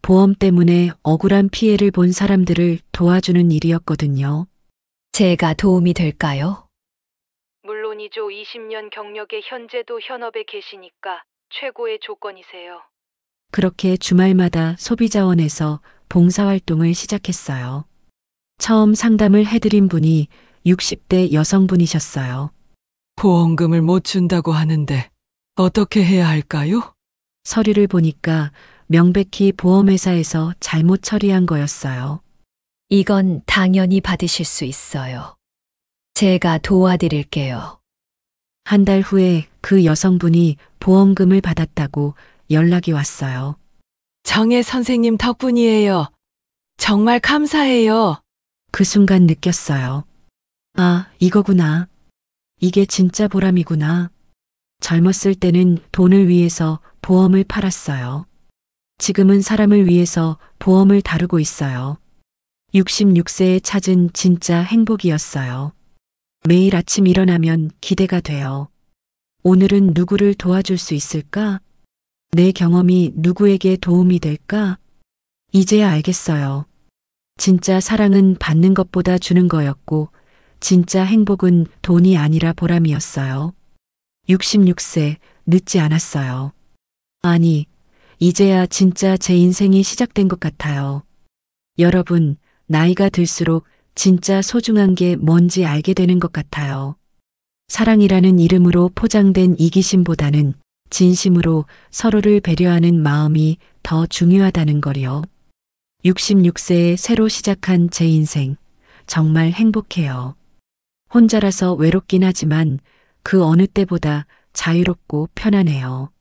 보험 때문에 억울한 피해를 본 사람들을 도와주는 일이었거든요. 제가 도움이 될까요? 물론이죠. 20년 경력의 현재도 현업에 계시니까 최고의 조건이세요. 그렇게 주말마다 소비자원에서 봉사활동을 시작했어요. 처음 상담을 해드린 분이 60대 여성분이셨어요. 보험금을 못 준다고 하는데 어떻게 해야 할까요? 서류를 보니까 명백히 보험회사에서 잘못 처리한 거였어요. 이건 당연히 받으실 수 있어요. 제가 도와드릴게요. 한 달 후에 그 여성분이 보험금을 받았다고 연락이 왔어요. 정혜 선생님 덕분이에요. 정말 감사해요. 그 순간 느꼈어요. 아, 이거구나. 이게 진짜 보람이구나. 젊었을 때는 돈을 위해서 보험을 팔았어요. 지금은 사람을 위해서 보험을 다루고 있어요. 66세에 찾은 진짜 행복이었어요. 매일 아침 일어나면 기대가 돼요. 오늘은 누구를 도와줄 수 있을까? 내 경험이 누구에게 도움이 될까? 이제야 알겠어요. 진짜 사랑은 받는 것보다 주는 거였고, 진짜 행복은 돈이 아니라 보람이었어요. 66세, 늦지 않았어요. 아니, 이제야 진짜 제 인생이 시작된 것 같아요. 여러분, 나이가 들수록 진짜 소중한 게 뭔지 알게 되는 것 같아요. 사랑이라는 이름으로 포장된 이기심보다는 진심으로 서로를 배려하는 마음이 더 중요하다는 거요. 66세에 새로 시작한 제 인생, 정말 행복해요. 혼자라서 외롭긴 하지만 그 어느 때보다 자유롭고 편안해요.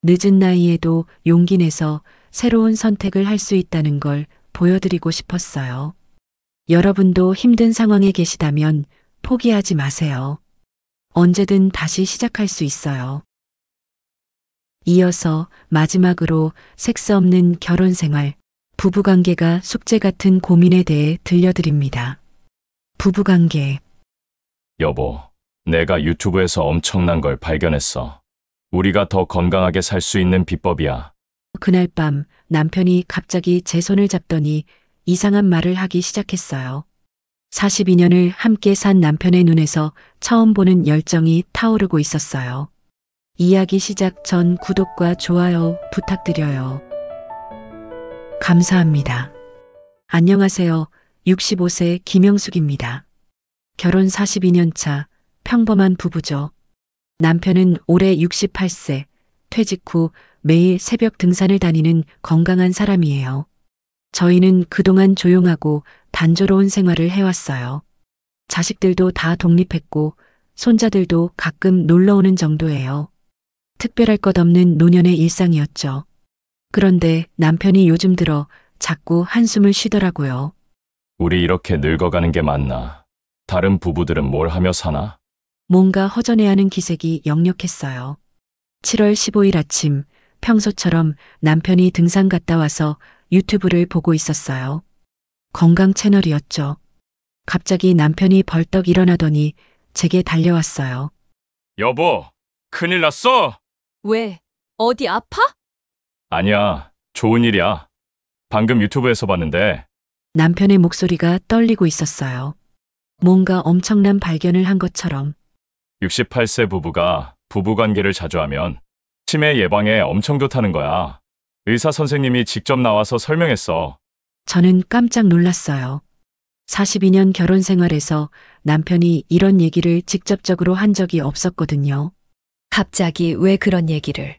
늦은 나이에도 용기 내서 새로운 선택을 할 수 있다는 걸 보여드리고 싶었어요. 여러분도 힘든 상황에 계시다면 포기하지 마세요. 언제든 다시 시작할 수 있어요. 이어서 마지막으로 섹스 없는 결혼 생활, 부부관계가 숙제 같은 고민에 대해 들려드립니다. 부부관계. 여보, 내가 유튜브에서 엄청난 걸 발견했어. 우리가 더 건강하게 살 수 있는 비법이야. 그날 밤 남편이 갑자기 제 손을 잡더니 이상한 말을 하기 시작했어요. 42년을 함께 산 남편의 눈에서 처음 보는 열정이 타오르고 있었어요. 이야기 시작 전 구독과 좋아요 부탁드려요. 감사합니다. 안녕하세요. 65세 김영숙입니다. 결혼 42년 차 평범한 부부죠. 남편은 올해 68세, 퇴직 후 매일 새벽 등산을 다니는 건강한 사람이에요. 저희는 그동안 조용하고 단조로운 생활을 해왔어요. 자식들도 다 독립했고 손자들도 가끔 놀러 오는 정도예요. 특별할 것 없는 노년의 일상이었죠. 그런데 남편이 요즘 들어 자꾸 한숨을 쉬더라고요. 우리 이렇게 늙어가는 게 맞나? 다른 부부들은 뭘 하며 사나? 뭔가 허전해하는 기색이 역력했어요. 7월 15일 아침 평소처럼 남편이 등산 갔다 와서 유튜브를 보고 있었어요. 건강 채널이었죠. 갑자기 남편이 벌떡 일어나더니 제게 달려왔어요. 여보, 큰일 났어? 왜? 어디 아파? 아니야, 좋은 일이야. 방금 유튜브에서 봤는데 남편의 목소리가 떨리고 있었어요. 뭔가 엄청난 발견을 한 것처럼. 68세 부부가 부부관계를 자주 하면 치매 예방에 엄청 좋다는 거야. 의사 선생님이 직접 나와서 설명했어. 저는 깜짝 놀랐어요. 42년 결혼 생활에서 남편이 이런 얘기를 직접적으로 한 적이 없었거든요. 갑자기 왜 그런 얘기를?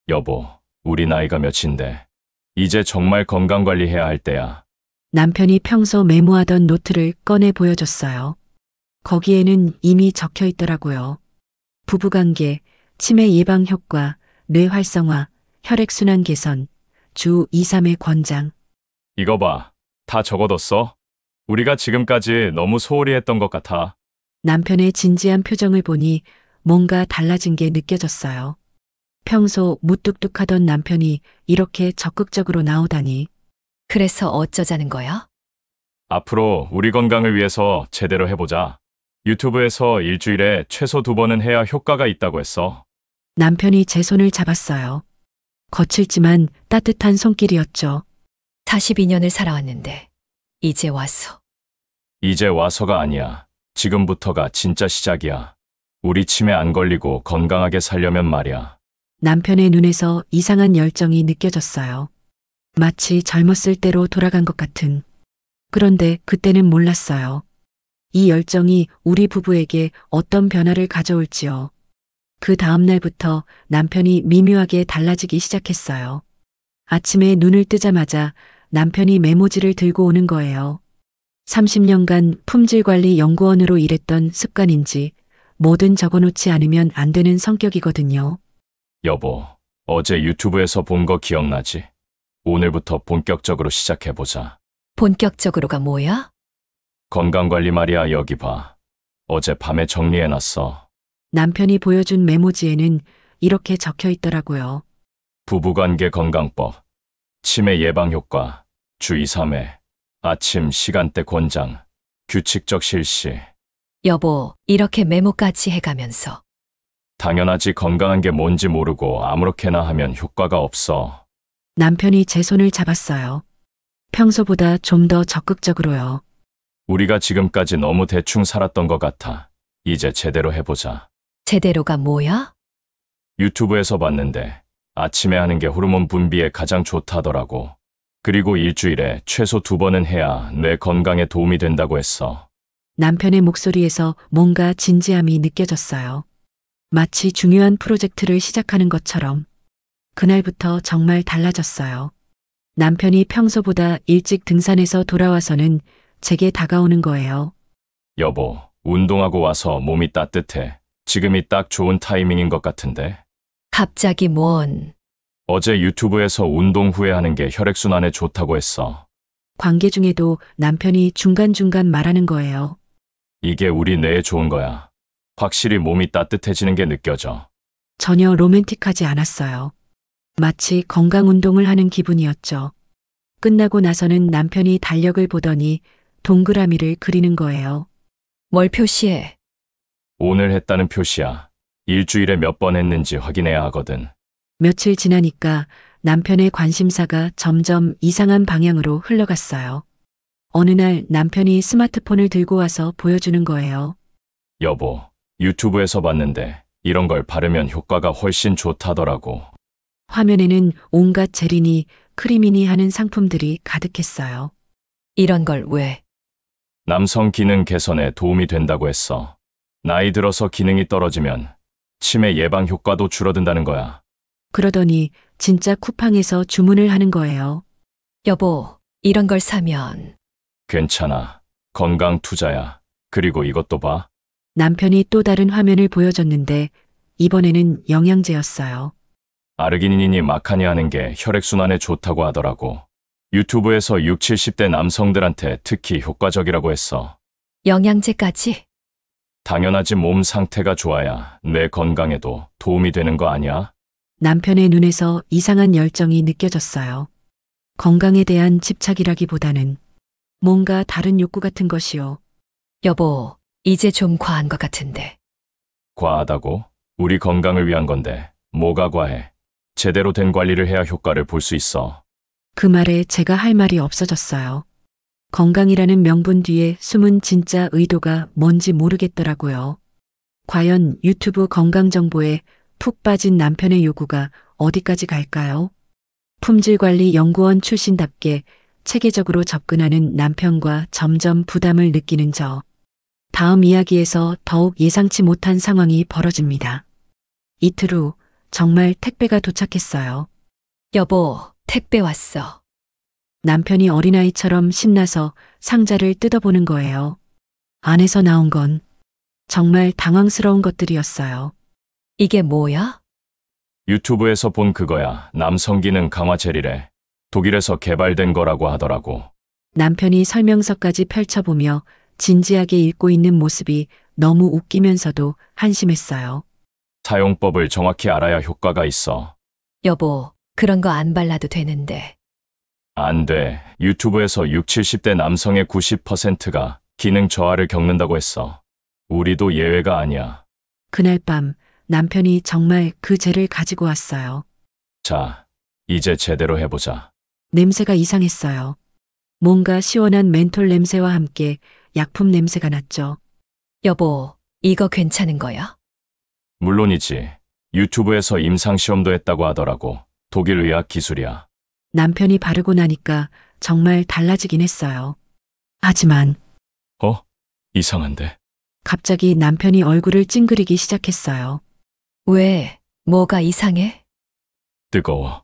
여보, 우리 나이가 몇인데 이제 정말 건강관리해야 할 때야. 남편이 평소 메모하던 노트를 꺼내 보여줬어요. 거기에는 이미 적혀 있더라고요. 부부관계, 치매 예방 효과, 뇌 활성화, 혈액순환 개선, 주 2, 3회 권장. 이거 봐, 다 적어뒀어? 우리가 지금까지 너무 소홀히 했던 것 같아. 남편의 진지한 표정을 보니 뭔가 달라진 게 느껴졌어요. 평소 무뚝뚝하던 남편이 이렇게 적극적으로 나오다니. 그래서 어쩌자는 거야? 앞으로 우리 건강을 위해서 제대로 해보자. 유튜브에서 일주일에 최소 2번은 해야 효과가 있다고 했어. 남편이 제 손을 잡았어요. 거칠지만 따뜻한 손길이었죠. 42년을 살아왔는데 이제 와서. 이제 와서가 아니야. 지금부터가 진짜 시작이야. 우리 치매 안 걸리고 건강하게 살려면 말이야. 남편의 눈에서 이상한 열정이 느껴졌어요. 마치 젊었을 때로 돌아간 것 같은. 그런데 그때는 몰랐어요. 이 열정이 우리 부부에게 어떤 변화를 가져올지요. 그 다음 날부터 남편이 미묘하게 달라지기 시작했어요. 아침에 눈을 뜨자마자 남편이 메모지를 들고 오는 거예요. 30년간 품질관리 연구원으로 일했던 습관인지 뭐든 적어놓지 않으면 안 되는 성격이거든요. 여보, 어제 유튜브에서 본 거 기억나지? 오늘부터 본격적으로 시작해보자. 본격적으로가 뭐야? 건강관리 말이야. 여기 봐. 어제 밤에 정리해놨어. 남편이 보여준 메모지에는 이렇게 적혀 있더라고요. 부부관계 건강법, 치매 예방 효과, 주 2, 3회, 아침 시간대 권장, 규칙적 실시. 여보, 이렇게 메모까지 해가면서. 당연하지. 건강한 게 뭔지 모르고 아무렇게나 하면 효과가 없어. 남편이 제 손을 잡았어요. 평소보다 좀 더 적극적으로요. 우리가 지금까지 너무 대충 살았던 것 같아. 이제 제대로 해보자. 제대로가 뭐야? 유튜브에서 봤는데 아침에 하는 게 호르몬 분비에 가장 좋다더라고. 그리고 일주일에 최소 2번은 해야 뇌 건강에 도움이 된다고 했어. 남편의 목소리에서 뭔가 진지함이 느껴졌어요. 마치 중요한 프로젝트를 시작하는 것처럼. 그날부터 정말 달라졌어요. 남편이 평소보다 일찍 등산해서 돌아와서는 제게 다가오는 거예요. 여보, 운동하고 와서 몸이 따뜻해. 지금이 딱 좋은 타이밍인 것 같은데. 갑자기 뭔? 어제 유튜브에서 운동 후에 하는 게 혈액순환에 좋다고 했어. 관계 중에도 남편이 중간중간 말하는 거예요. 이게 우리 뇌에 좋은 거야. 확실히 몸이 따뜻해지는 게 느껴져. 전혀 로맨틱하지 않았어요. 마치 건강 운동을 하는 기분이었죠. 끝나고 나서는 남편이 달력을 보더니 동그라미를 그리는 거예요. 뭘 표시해? 오늘 했다는 표시야. 일주일에 몇 번 했는지 확인해야 하거든. 며칠 지나니까 남편의 관심사가 점점 이상한 방향으로 흘러갔어요. 어느 날 남편이 스마트폰을 들고 와서 보여주는 거예요. 여보, 유튜브에서 봤는데 이런 걸 바르면 효과가 훨씬 좋다더라고. 화면에는 온갖 젤이니 크림이니 하는 상품들이 가득했어요. 이런 걸 왜? 남성 기능 개선에 도움이 된다고 했어. 나이 들어서 기능이 떨어지면 치매 예방 효과도 줄어든다는 거야. 그러더니 진짜 쿠팡에서 주문을 하는 거예요. 여보, 이런 걸 사면. 괜찮아. 건강 투자야. 그리고 이것도 봐. 남편이 또 다른 화면을 보여줬는데 이번에는 영양제였어요. 아르기닌이 마카니 하는 게 혈액순환에 좋다고 하더라고. 유튜브에서 60, 70대 남성들한테 특히 효과적이라고 했어. 영양제까지? 당연하지 몸 상태가 좋아야 내 건강에도 도움이 되는 거 아니야? 남편의 눈에서 이상한 열정이 느껴졌어요. 건강에 대한 집착이라기보다는 뭔가 다른 욕구 같은 것이요. 여보, 이제 좀 과한 것 같은데. 과하다고? 우리 건강을 위한 건데 뭐가 과해? 제대로 된 관리를 해야 효과를 볼 수 있어. 그 말에 제가 할 말이 없어졌어요. 건강이라는 명분 뒤에 숨은 진짜 의도가 뭔지 모르겠더라고요. 과연 유튜브 건강 정보에 푹 빠진 남편의 요구가 어디까지 갈까요? 품질관리연구원 출신답게 체계적으로 접근하는 남편과 점점 부담을 느끼는 저. 다음 이야기에서 더욱 예상치 못한 상황이 벌어집니다. 이틀 후 정말 택배가 도착했어요. 여보, 택배 왔어. 남편이 어린아이처럼 신나서 상자를 뜯어보는 거예요. 안에서 나온 건 정말 당황스러운 것들이었어요. 이게 뭐야? 유튜브에서 본 그거야. 남성 기능 강화 젤이래. 독일에서 개발된 거라고 하더라고. 남편이 설명서까지 펼쳐보며 진지하게 읽고 있는 모습이 너무 웃기면서도 한심했어요. 사용법을 정확히 알아야 효과가 있어. 여보, 그런 거 안 발라도 되는데. 안 돼. 유튜브에서 60, 70대 남성의 90%가 기능 저하를 겪는다고 했어. 우리도 예외가 아니야. 그날 밤 남편이 정말 그 젤을 가지고 왔어요. 자, 이제 제대로 해보자. 냄새가 이상했어요. 뭔가 시원한 멘톨 냄새와 함께 약품 냄새가 났죠. 여보, 이거 괜찮은 거야? 물론이지. 유튜브에서 임상시험도 했다고 하더라고. 독일 의학 기술이야. 남편이 바르고 나니까 정말 달라지긴 했어요. 하지만 이상한데? 갑자기 남편이 얼굴을 찡그리기 시작했어요. 왜? 뭐가 이상해? 뜨거워.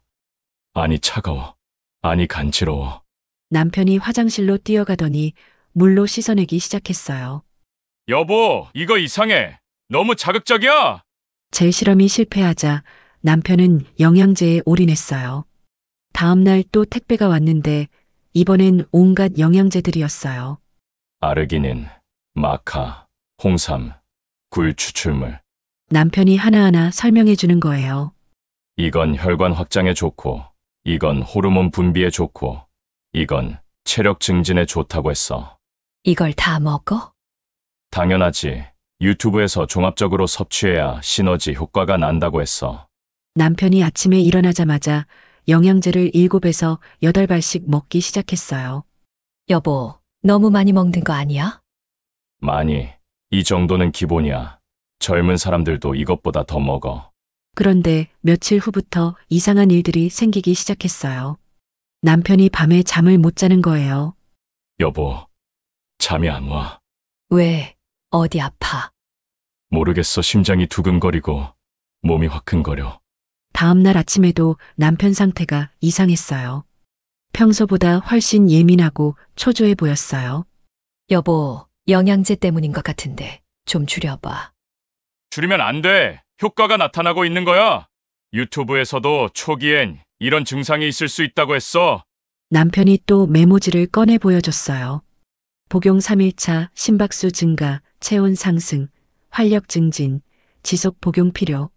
아니 차가워. 아니 간지러워. 남편이 화장실로 뛰어가더니 물로 씻어내기 시작했어요. 여보, 이거 이상해. 너무 자극적이야. 제 실험이 실패하자 남편은 영양제에 올인했어요. 다음 날 또 택배가 왔는데 이번엔 온갖 영양제들이었어요. 아르기닌, 마카, 홍삼, 굴 추출물. 남편이 하나하나 설명해 주는 거예요. 이건 혈관 확장에 좋고, 이건 호르몬 분비에 좋고, 이건 체력 증진에 좋다고 했어. 이걸 다 먹어? 당연하지. 유튜브에서 종합적으로 섭취해야 시너지 효과가 난다고 했어. 남편이 아침에 일어나자마자 영양제를 7에서 8발씩 먹기 시작했어요. 여보, 너무 많이 먹는 거 아니야? 많이. 이 정도는 기본이야. 젊은 사람들도 이것보다 더 먹어. 그런데 며칠 후부터 이상한 일들이 생기기 시작했어요. 남편이 밤에 잠을 못 자는 거예요. 여보, 잠이 안 와. 왜? 어디 아파? 모르겠어. 심장이 두근거리고 몸이 화끈거려. 다음 날 아침에도 남편 상태가 이상했어요. 평소보다 훨씬 예민하고 초조해 보였어요. 여보, 영양제 때문인 것 같은데 좀 줄여봐. 줄이면 안 돼. 효과가 나타나고 있는 거야. 유튜브에서도 초기엔 이런 증상이 있을 수 있다고 했어. 남편이 또 메모지를 꺼내 보여줬어요. 복용 3일차 심박수 증가, 체온 상승, 활력 증진, 지속 복용 필요.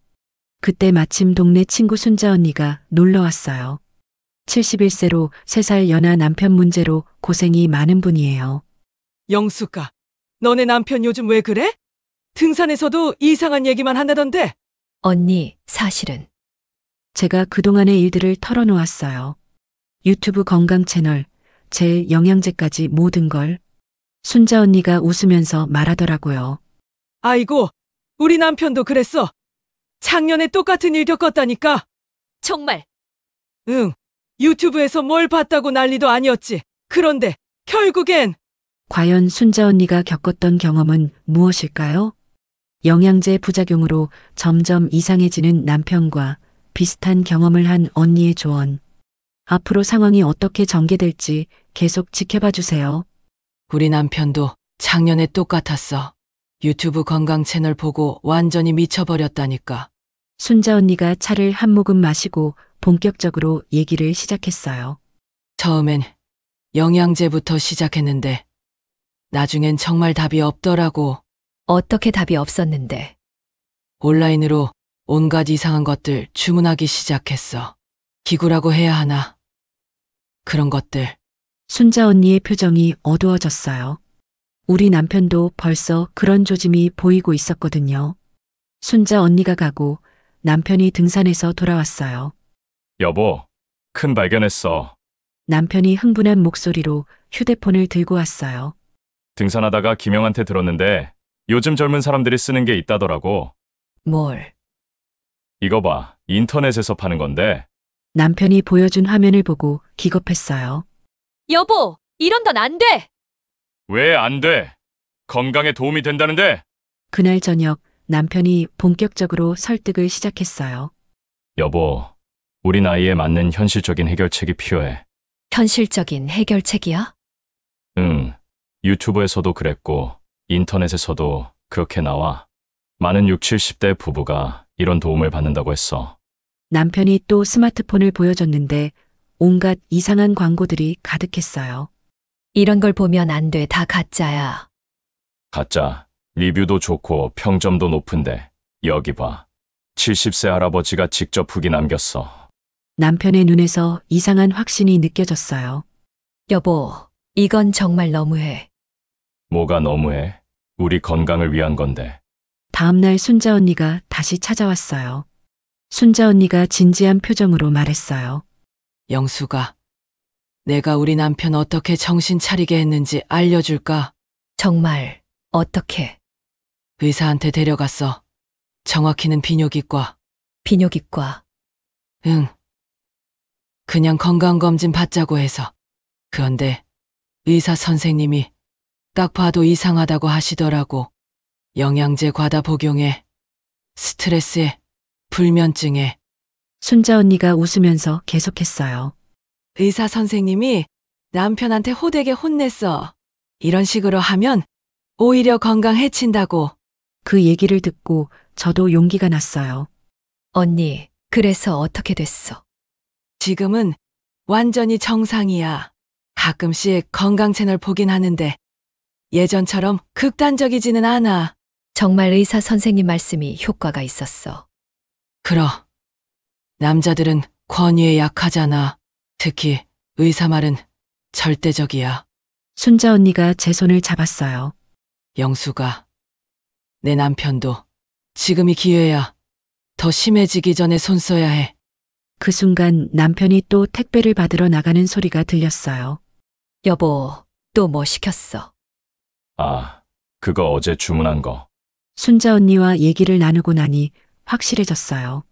그때 마침 동네 친구 순자 언니가 놀러 왔어요. 71세로 3살 연하 남편 문제로 고생이 많은 분이에요. 영숙아, 너네 남편 요즘 왜 그래? 등산에서도 이상한 얘기만 한다던데. 언니, 사실은. 제가 그동안의 일들을 털어놓았어요. 유튜브 건강 채널, 젤 영양제까지 모든 걸. 순자 언니가 웃으면서 말하더라고요. 아이고, 우리 남편도 그랬어. 작년에 똑같은 일 겪었다니까. 정말? 응, 유튜브에서 뭘 봤다고 난리도 아니었지. 그런데 결국엔. 과연 순자 언니가 겪었던 경험은 무엇일까요? 영양제 부작용으로 점점 이상해지는 남편과 비슷한 경험을 한 언니의 조언. 앞으로 상황이 어떻게 전개될지 계속 지켜봐 주세요. 우리 남편도 작년에 똑같았어. 유튜브 건강 채널 보고 완전히 미쳐버렸다니까. 순자 언니가 차를 한 모금 마시고 본격적으로 얘기를 시작했어요. 처음엔 영양제부터 시작했는데 나중엔 정말 답이 없더라고. 어떻게 답이 없었는데. 온라인으로 온갖 이상한 것들 주문하기 시작했어. 기구라고 해야 하나? 그런 것들. 순자 언니의 표정이 어두워졌어요. 우리 남편도 벌써 그런 조짐이 보이고 있었거든요. 순자 언니가 가고 남편이 등산해서 돌아왔어요. 여보, 큰 발견했어. 남편이 흥분한 목소리로 휴대폰을 들고 왔어요. 등산하다가 김영한테 들었는데 요즘 젊은 사람들이 쓰는 게 있다더라고. 뭘? 이거 봐, 인터넷에서 파는 건데. 남편이 보여준 화면을 보고 기겁했어요. 여보, 이런 건 안 돼! 왜 안 돼? 건강에 도움이 된다는데? 그날 저녁 남편이 본격적으로 설득을 시작했어요. 여보, 우리 나이에 맞는 현실적인 해결책이 필요해. 현실적인 해결책이야? 응, 유튜브에서도 그랬고 인터넷에서도 그렇게 나와. 많은 60, 70대 부부가 이런 도움을 받는다고 했어. 남편이 또 스마트폰을 보여줬는데 온갖 이상한 광고들이 가득했어요. 이런 걸 보면 안 돼. 다 가짜야. 가짜, 리뷰도 좋고 평점도 높은데 여기 봐. 70세 할아버지가 직접 후기 남겼어. 남편의 눈에서 이상한 확신이 느껴졌어요. 여보, 이건 정말 너무해. 뭐가 너무해? 우리 건강을 위한 건데. 다음날 순자 언니가 다시 찾아왔어요. 순자 언니가 진지한 표정으로 말했어요. 영수가 내가 우리 남편 어떻게 정신 차리게 했는지 알려줄까? 정말 어떻게? 의사한테 데려갔어. 정확히는 비뇨기과. 비뇨기과. 응. 그냥 건강검진 받자고 해서. 그런데 의사 선생님이 딱 봐도 이상하다고 하시더라고. 영양제 과다 복용에, 스트레스에, 불면증에. 순자 언니가 웃으면서 계속했어요. 의사 선생님이 남편한테 호되게 혼냈어. 이런 식으로 하면 오히려 건강 해친다고. 그 얘기를 듣고 저도 용기가 났어요. 언니, 그래서 어떻게 됐어? 지금은 완전히 정상이야. 가끔씩 건강 채널 보긴 하는데 예전처럼 극단적이지는 않아. 정말 의사 선생님 말씀이 효과가 있었어. 그럼. 남자들은 권위에 약하잖아. 특히 의사 말은 절대적이야. 순자 언니가 제 손을 잡았어요. 영수가, 내 남편도 지금이 기회야. 더 심해지기 전에 손 써야 해. 그 순간 남편이 또 택배를 받으러 나가는 소리가 들렸어요. 여보, 또 뭐 시켰어? 아, 그거 어제 주문한 거. 순자 언니와 얘기를 나누고 나니 확실해졌어요.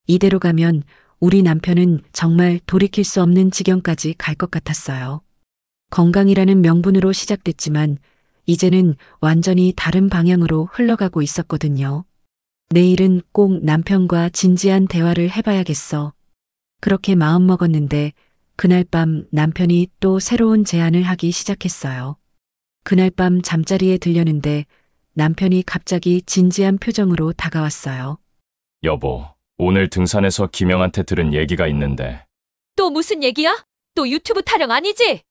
이대로 가면 우리 남편은 정말 돌이킬 수 없는 지경까지 갈 것 같았어요. 건강이라는 명분으로 시작됐지만 이제는 완전히 다른 방향으로 흘러가고 있었거든요. 내일은 꼭 남편과 진지한 대화를 해봐야겠어. 그렇게 마음먹었는데 그날 밤 남편이 또 새로운 제안을 하기 시작했어요. 그날 밤 잠자리에 들려는데 남편이 갑자기 진지한 표정으로 다가왔어요. 여보, 오늘 등산에서 김영한테 들은 얘기가 있는데. 또 무슨 얘기야? 또 유튜브 타령 아니지?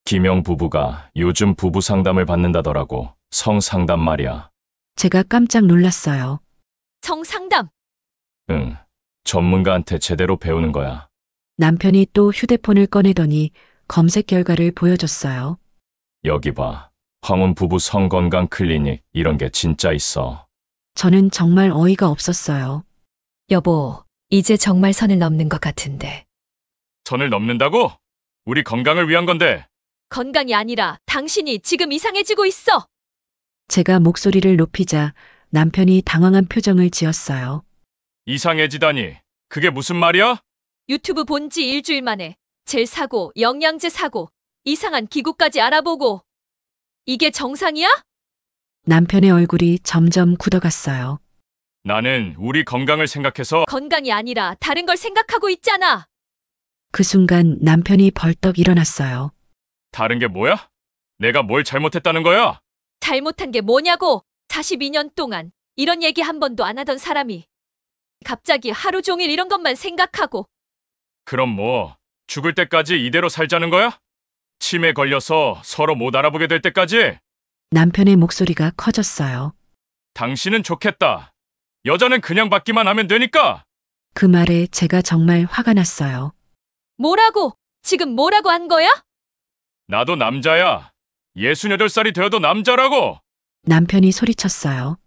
김영 부부가 요즘 부부 상담을 받는다더라고. 성상담 말이야. 제가 깜짝 놀랐어요. 성상담. 응, 전문가한테 제대로 배우는 거야. 남편이 또 휴대폰을 꺼내더니 검색 결과를 보여줬어요. 여기 봐. 황혼 부부 성건강 클리닉 이런 게 진짜 있어. 저는 정말 어이가 없었어요. 여보, 이제 정말 선을 넘는 것 같은데. 선을 넘는다고? 우리 건강을 위한 건데. 건강이 아니라 당신이 지금 이상해지고 있어. 제가 목소리를 높이자 남편이 당황한 표정을 지었어요. 이상해지다니. 그게 무슨 말이야? 유튜브 본 지 일주일 만에 젤 사고, 영양제 사고, 이상한 기구까지 알아보고. 이게 정상이야? 남편의 얼굴이 점점 굳어갔어요. 나는 우리 건강을 생각해서. 건강이 아니라 다른 걸 생각하고 있잖아. 그 순간 남편이 벌떡 일어났어요. 다른 게 뭐야? 내가 뭘 잘못했다는 거야? 잘못한 게 뭐냐고. 42년 동안 이런 얘기 한 번도 안 하던 사람이 갑자기 하루 종일 이런 것만 생각하고. 그럼 뭐 죽을 때까지 이대로 살자는 거야? 치매 걸려서 서로 못 알아보게 될 때까지? 남편의 목소리가 커졌어요. 당신은 좋겠다. 여자는 그냥 받기만 하면 되니까. 그 말에 제가 정말 화가 났어요. 뭐라고? 지금 뭐라고 한 거야? 나도 남자야. 68살이 되어도 남자라고. 남편이 소리쳤어요.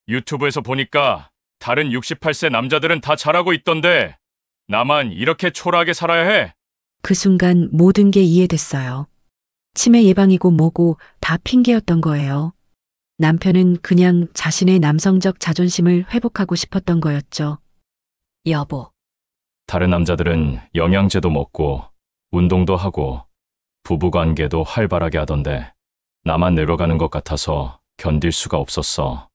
유튜브에서 보니까 다른 68세 남자들은 다 잘하고 있던데 나만 이렇게 초라하게 살아야 해. 그 순간 모든 게 이해됐어요. 치매 예방이고 뭐고 다 핑계였던 거예요. 남편은 그냥 자신의 남성적 자존심을 회복하고 싶었던 거였죠. 여보, 다른 남자들은 영양제도 먹고 운동도 하고 부부관계도 활발하게 하던데 나만 늙어가는 것 같아서 견딜 수가 없었어.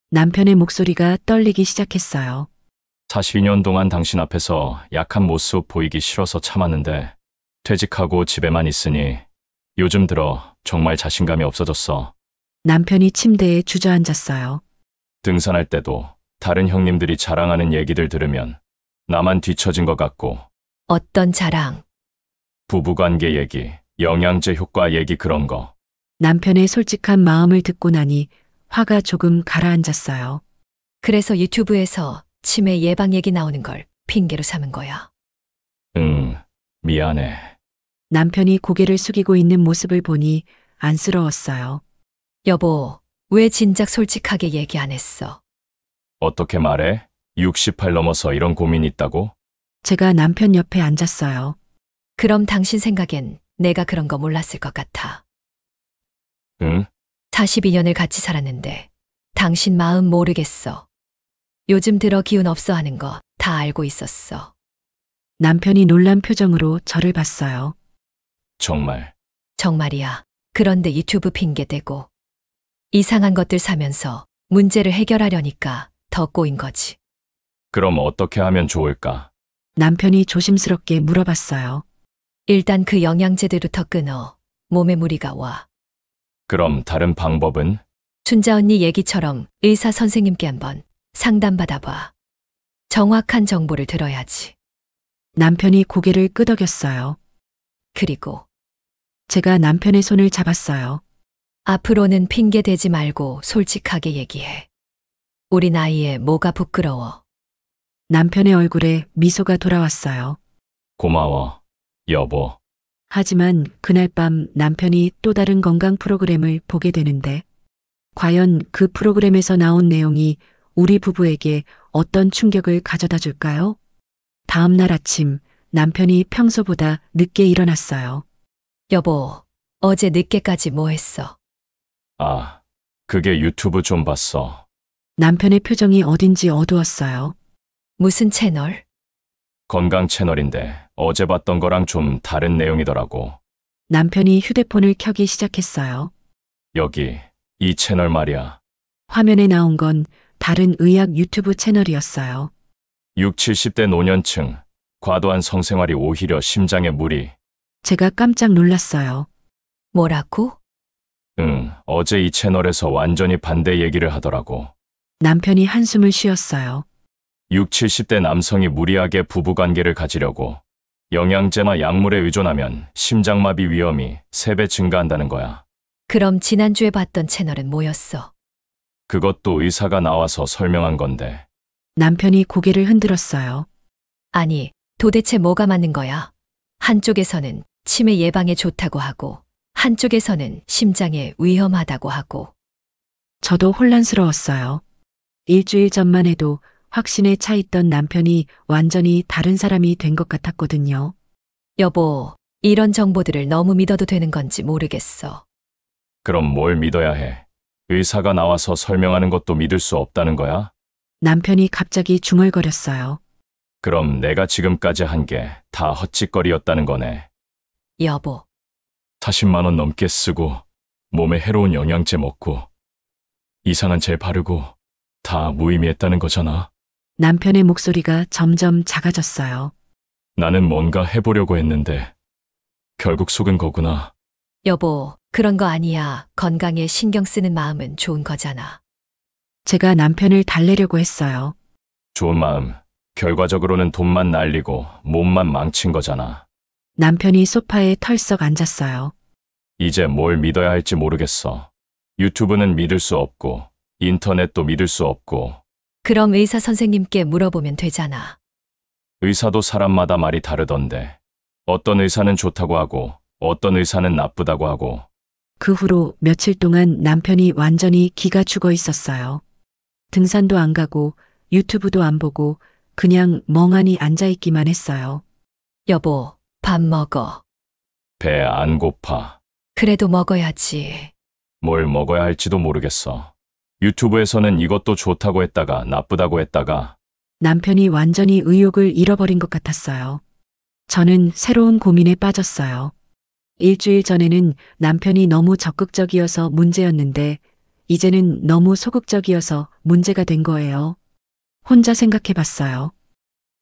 남편의 목소리가 떨리기 시작했어요. 42년 동안 당신 앞에서 약한 모습 보이기 싫어서 참았는데 퇴직하고 집에만 있으니 요즘 들어 정말 자신감이 없어졌어. 남편이 침대에 주저앉았어요. 등산할 때도 다른 형님들이 자랑하는 얘기들 들으면 나만 뒤처진 것 같고. 어떤 자랑? 부부관계 얘기, 영양제 효과 얘기 그런 거. 남편의 솔직한 마음을 듣고 나니 화가 조금 가라앉았어요. 그래서 유튜브에서 치매 예방 얘기 나오는 걸 핑계로 삼은 거야. 응, 미안해. 남편이 고개를 숙이고 있는 모습을 보니 안쓰러웠어요. 여보, 왜 진작 솔직하게 얘기 안 했어? 어떻게 말해? 68 넘어서 이런 고민이 있다고? 제가 남편 옆에 앉았어요. 그럼 당신 생각엔 내가 그런 거 몰랐을 것 같아. 응? 42년을 같이 살았는데 당신 마음 모르겠어. 요즘 들어 기운 없어 하는 거 다 알고 있었어. 남편이 놀란 표정으로 저를 봤어요. 정말. 정말이야. 그런데 유튜브 핑계 대고 이상한 것들 사면서 문제를 해결하려니까 더 꼬인 거지. 그럼 어떻게 하면 좋을까? 남편이 조심스럽게 물어봤어요. 일단 그 영양제들부터 끊어. 몸에 무리가 와. 그럼 다른 방법은? 춘자 언니 얘기처럼 의사 선생님께 한번 상담받아봐. 정확한 정보를 들어야지. 남편이 고개를 끄덕였어요. 그리고 제가 남편의 손을 잡았어요. 앞으로는 핑계 대지 말고 솔직하게 얘기해. 우리 나이에 뭐가 부끄러워. 남편의 얼굴에 미소가 돌아왔어요. 고마워, 여보. 하지만 그날 밤 남편이 또 다른 건강 프로그램을 보게 되는데 과연 그 프로그램에서 나온 내용이 우리 부부에게 어떤 충격을 가져다 줄까요? 다음 날 아침 남편이 평소보다 늦게 일어났어요. 여보, 어제 늦게까지 뭐 했어? 아, 그게 유튜브 좀 봤어. 남편의 표정이 어딘지 어두웠어요. 무슨 채널? 건강 채널인데 어제 봤던 거랑 좀 다른 내용이더라고. 남편이 휴대폰을 켜기 시작했어요. 여기, 이 채널 말이야. 화면에 나온 건 다른 의학 유튜브 채널이었어요. 60, 70대 노년층, 과도한 성생활이 오히려 심장에 무리. 제가 깜짝 놀랐어요. 뭐라고? 응, 어제 이 채널에서 완전히 반대 얘기를 하더라고. 남편이 한숨을 쉬었어요. 60, 70대 남성이 무리하게 부부관계를 가지려고 영양제나 약물에 의존하면 심장마비 위험이 3배 증가한다는 거야. 그럼 지난주에 봤던 채널은 뭐였어? 그것도 의사가 나와서 설명한 건데. 남편이 고개를 흔들었어요. 아니, 도대체 뭐가 맞는 거야? 한쪽에서는 치매 예방에 좋다고 하고 한쪽에서는 심장에 위험하다고 하고. 저도 혼란스러웠어요. 일주일 전만 해도 확신에 차 있던 남편이 완전히 다른 사람이 된 것 같았거든요. 여보, 이런 정보들을 너무 믿어도 되는 건지 모르겠어. 그럼 뭘 믿어야 해? 의사가 나와서 설명하는 것도 믿을 수 없다는 거야? 남편이 갑자기 중얼거렸어요. 그럼 내가 지금까지 한 게 다 헛짓거리였다는 거네. 여보. 40만 원 넘게 쓰고 몸에 해로운 영양제 먹고 이상한 젤 바르고 다 무의미했다는 거잖아. 남편의 목소리가 점점 작아졌어요. 나는 뭔가 해보려고 했는데 결국 속은 거구나. 여보, 그런 거 아니야. 건강에 신경 쓰는 마음은 좋은 거잖아. 제가 남편을 달래려고 했어요. 좋은 마음, 결과적으로는 돈만 날리고 몸만 망친 거잖아. 남편이 소파에 털썩 앉았어요. 이제 뭘 믿어야 할지 모르겠어. 유튜브는 믿을 수 없고 인터넷도 믿을 수 없고 그럼 의사 선생님께 물어보면 되잖아. 의사도 사람마다 말이 다르던데 어떤 의사는 좋다고 하고 어떤 의사는 나쁘다고 하고 그 후로 며칠 동안 남편이 완전히 기가 죽어 있었어요. 등산도 안 가고 유튜브도 안 보고 그냥 멍하니 앉아 있기만 했어요. 여보, 밥 먹어. 배 안 고파. 그래도 먹어야지. 뭘 먹어야 할지도 모르겠어. 유튜브에서는 이것도 좋다고 했다가 나쁘다고 했다가 남편이 완전히 의욕을 잃어버린 것 같았어요. 저는 새로운 고민에 빠졌어요. 일주일 전에는 남편이 너무 적극적이어서 문제였는데 이제는 너무 소극적이어서 문제가 된 거예요. 혼자 생각해 봤어요.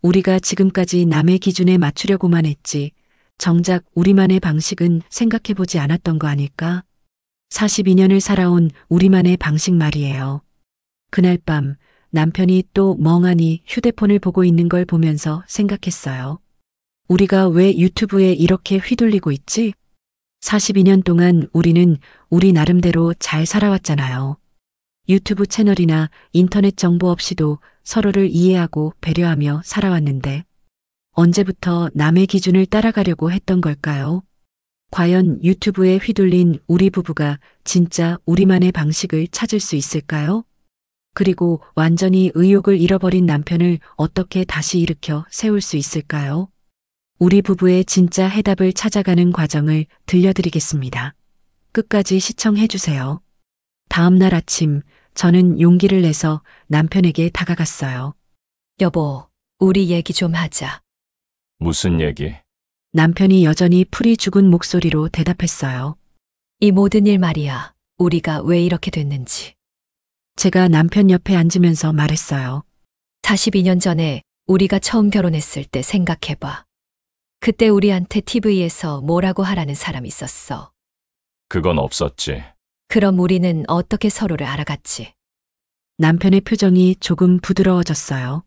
우리가 지금까지 남의 기준에 맞추려고만 했지 정작 우리만의 방식은 생각해 보지 않았던 거 아닐까? 42년을 살아온 우리만의 방식 말이에요. 그날 밤 남편이 또 멍하니 휴대폰을 보고 있는 걸 보면서 생각했어요. 우리가 왜 유튜브에 이렇게 휘둘리고 있지? 42년 동안 우리는 우리 나름대로 잘 살아왔잖아요. 유튜브 채널이나 인터넷 정보 없이도 서로를 이해하고 배려하며 살아왔는데 언제부터 남의 기준을 따라가려고 했던 걸까요? 과연 유튜브에 휘둘린 우리 부부가 진짜 우리만의 방식을 찾을 수 있을까요? 그리고 완전히 의욕을 잃어버린 남편을 어떻게 다시 일으켜 세울 수 있을까요? 우리 부부의 진짜 해답을 찾아가는 과정을 들려드리겠습니다. 끝까지 시청해 주세요. 다음 날 아침 저는 용기를 내서 남편에게 다가갔어요. 여보, 우리 얘기 좀 하자. 무슨 얘기? 남편이 여전히 풀이 죽은 목소리로 대답했어요. 이 모든 일 말이야. 우리가 왜 이렇게 됐는지. 제가 남편 옆에 앉으면서 말했어요. 42년 전에 우리가 처음 결혼했을 때 생각해봐. 그때 우리한테 TV에서 뭐라고 하라는 사람이 있었어. 그건 없었지. 그럼 우리는 어떻게 서로를 알아갔지? 남편의 표정이 조금 부드러워졌어요.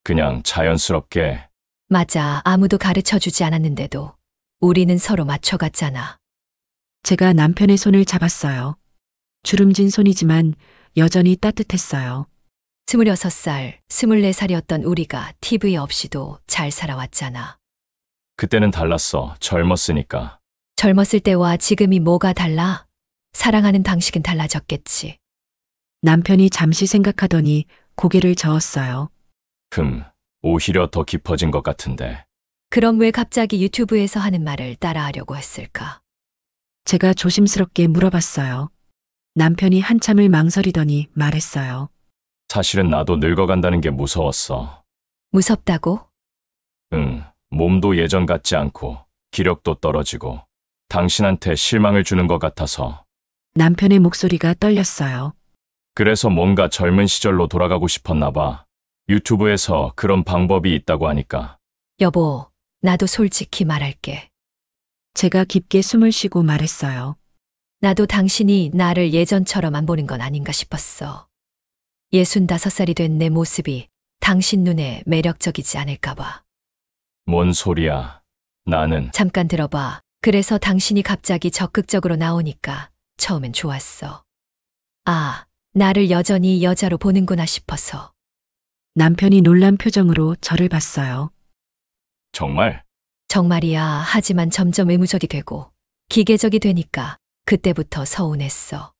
그냥 자연스럽게. 맞아. 아무도 가르쳐 주지 않았는데도 우리는 서로 맞춰갔잖아. 제가 남편의 손을 잡았어요. 주름진 손이지만 여전히 따뜻했어요. 26살, 24살이었던 우리가 TV 없이도 잘 살아왔잖아. 그때는 달랐어. 젊었으니까. 젊었을 때와 지금이 뭐가 달라? 사랑하는 방식은 달라졌겠지. 남편이 잠시 생각하더니 고개를 저었어요. 오히려 더 깊어진 것 같은데. 그럼 왜 갑자기 유튜브에서 하는 말을 따라하려고 했을까? 제가 조심스럽게 물어봤어요. 남편이 한참을 망설이더니 말했어요. 사실은 나도 늙어간다는 게 무서웠어. 무섭다고? 응, 몸도 예전 같지 않고 기력도 떨어지고 당신한테 실망을 주는 것 같아서. 남편의 목소리가 떨렸어요. 그래서 뭔가 젊은 시절로 돌아가고 싶었나 봐. 유튜브에서 그런 방법이 있다고 하니까. 여보, 나도 솔직히 말할게. 제가 깊게 숨을 쉬고 말했어요. 나도 당신이 나를 예전처럼 안 보는 건 아닌가 싶었어. 65살이 된 내 모습이 당신 눈에 매력적이지 않을까 봐. 뭔 소리야. 나는. 잠깐 들어봐. 그래서 당신이 갑자기 적극적으로 나오니까 처음엔 좋았어. 아, 나를 여전히 여자로 보는구나 싶어서. 남편이 놀란 표정으로 저를 봤어요. 정말? 정말이야. 하지만 점점 의무적이 되고 기계적이 되니까 그때부터 서운했어.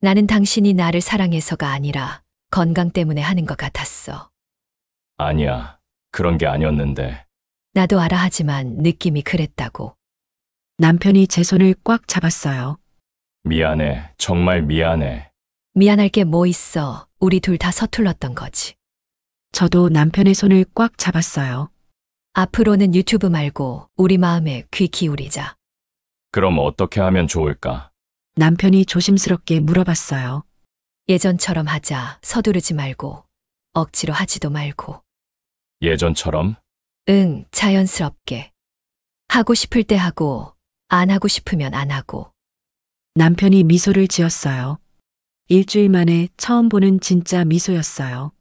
나는 당신이 나를 사랑해서가 아니라 건강 때문에 하는 것 같았어. 아니야. 그런 게 아니었는데. 나도 알아. 하지만 느낌이 그랬다고. 남편이 제 손을 꽉 잡았어요. 미안해. 정말 미안해. 미안할 게 뭐 있어. 우리 둘 다 서툴렀던 거지. 저도 남편의 손을 꽉 잡았어요. 앞으로는 유튜브 말고 우리 마음에 귀 기울이자. 그럼 어떻게 하면 좋을까? 남편이 조심스럽게 물어봤어요. 예전처럼 하자. 서두르지 말고. 억지로 하지도 말고. 예전처럼? 응, 자연스럽게. 하고 싶을 때 하고, 안 하고 싶으면 안 하고. 남편이 미소를 지었어요. 일주일 만에 처음 보는 진짜 미소였어요.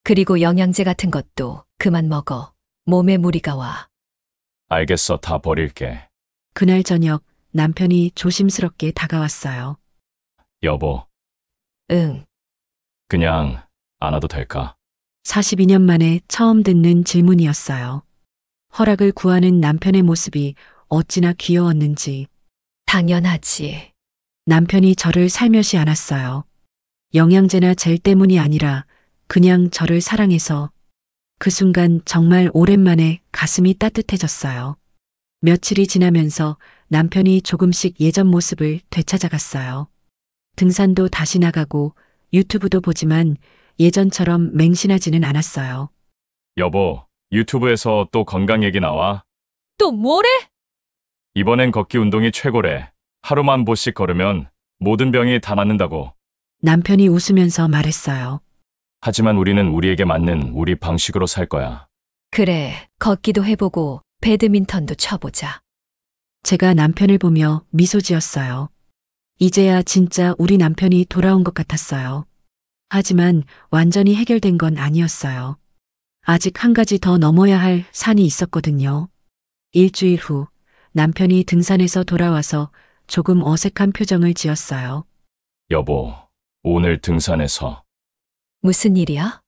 그리고 영양제 같은 것도 그만 먹어. 몸에 무리가 와. 알겠어. 다 버릴게. 그날 저녁 남편이 조심스럽게 다가왔어요. 여보. 응. 그냥 안 와도 될까? 42년 만에 처음 듣는 질문이었어요. 허락을 구하는 남편의 모습이 어찌나 귀여웠는지. 당연하지. 남편이 저를 살며시 안았어요. 영양제나 젤 때문이 아니라 그냥 저를 사랑해서. 그 순간 정말 오랜만에 가슴이 따뜻해졌어요. 며칠이 지나면서 남편이 조금씩 예전 모습을 되찾아갔어요. 등산도 다시 나가고 유튜브도 보지만 예전처럼 맹신하지는 않았어요. 여보, 유튜브에서 또 건강 얘기 나와. 또 뭐래? 이번엔 걷기 운동이 최고래. 하루만 보씩 걸으면 모든 병이 다 낫는다고. 남편이 웃으면서 말했어요. 하지만 우리는 우리에게 맞는 우리 방식으로 살 거야. 그래, 걷기도 해보고 배드민턴도 쳐보자. 제가 남편을 보며 미소 지었어요. 이제야 진짜 우리 남편이 돌아온 것 같았어요. 하지만 완전히 해결된 건 아니었어요. 아직 한 가지 더 넘어야 할 산이 있었거든요. 일주일 후 남편이 등산에서 돌아와서 조금 어색한 표정을 지었어요. 여보, 오늘 등산에서 무슨 일이야?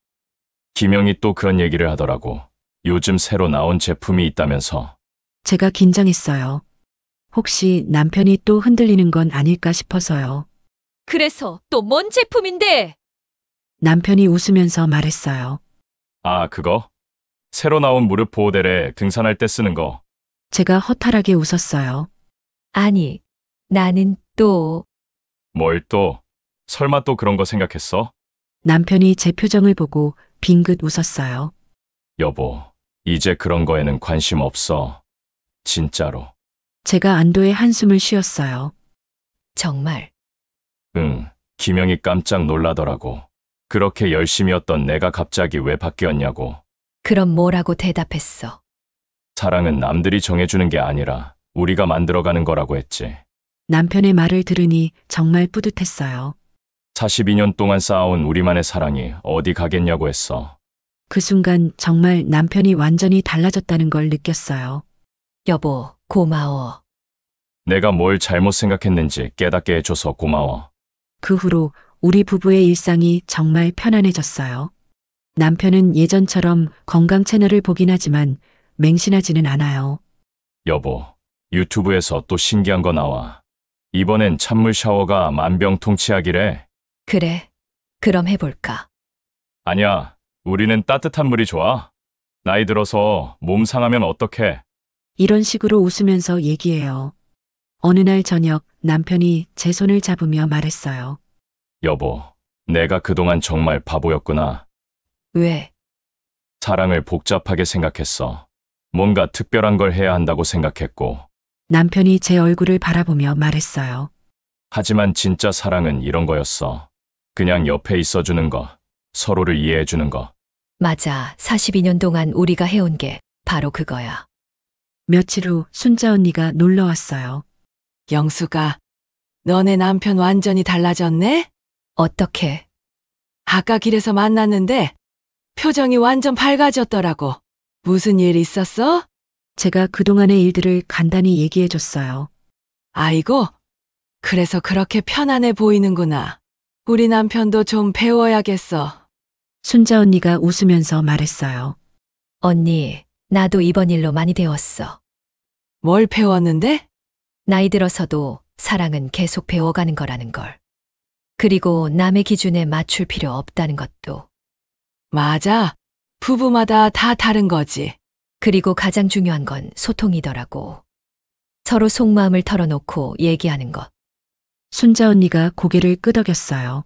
김영이 또 그런 얘기를 하더라고. 요즘 새로 나온 제품이 있다면서. 제가 긴장했어요. 혹시 남편이 또 흔들리는 건 아닐까 싶어서요. 그래서 또 뭔 제품인데? 남편이 웃으면서 말했어요. 아, 그거? 새로 나온 무릎 보호대래 등산할 때 쓰는 거. 제가 허탈하게 웃었어요. 아니, 나는 또... 뭘 또? 설마 또 그런 거 생각했어? 남편이 제 표정을 보고 빙긋 웃었어요. 여보, 이제 그런 거에는 관심 없어. 진짜로. 제가 안도의 한숨을 쉬었어요. 정말? 응, 김영이 깜짝 놀라더라고. 그렇게 열심히 했던 내가 갑자기 왜 바뀌었냐고. 그럼 뭐라고 대답했어? 사랑은 남들이 정해주는 게 아니라 우리가 만들어가는 거라고 했지. 남편의 말을 들으니 정말 뿌듯했어요. 42년 동안 쌓아온 우리만의 사랑이 어디 가겠냐고 했어. 그 순간 정말 남편이 완전히 달라졌다는 걸 느꼈어요. 여보, 고마워. 내가 뭘 잘못 생각했는지 깨닫게 해줘서 고마워. 그 후로 우리 부부의 일상이 정말 편안해졌어요. 남편은 예전처럼 건강 채널을 보긴 하지만 맹신하지는 않아요. 여보, 유튜브에서 또 신기한 거 나와. 이번엔 찬물 샤워가 만병통치약이래. 그래, 그럼 해볼까? 아니야, 우리는 따뜻한 물이 좋아. 나이 들어서 몸 상하면 어떡해. 이런 식으로 웃으면서 얘기해요. 어느 날 저녁 남편이 제 손을 잡으며 말했어요. 여보, 내가 그동안 정말 바보였구나. 왜? 사랑을 복잡하게 생각했어. 뭔가 특별한 걸 해야 한다고 생각했고. 남편이 제 얼굴을 바라보며 말했어요. 하지만 진짜 사랑은 이런 거였어. 그냥 옆에 있어주는 거, 서로를 이해해주는 거. 맞아, 42년 동안 우리가 해온 게 바로 그거야. 며칠 후 순자 언니가 놀러 왔어요. 영수가, 너네 남편 완전히 달라졌네? 어떻게? 아까 길에서 만났는데 표정이 완전 밝아졌더라고. 무슨 일 있었어? 제가 그동안의 일들을 간단히 얘기해줬어요. 아이고, 그래서 그렇게 편안해 보이는구나. 우리 남편도 좀 배워야겠어. 순자 언니가 웃으면서 말했어요. 언니, 나도 이번 일로 많이 배웠어. 뭘 배웠는데? 나이 들어서도 사랑은 계속 배워가는 거라는 걸. 그리고 남의 기준에 맞출 필요 없다는 것도. 맞아. 부부마다 다 다른 거지. 그리고 가장 중요한 건 소통이더라고. 서로 속마음을 털어놓고 얘기하는 것. 순자 언니가 고개를 끄덕였어요.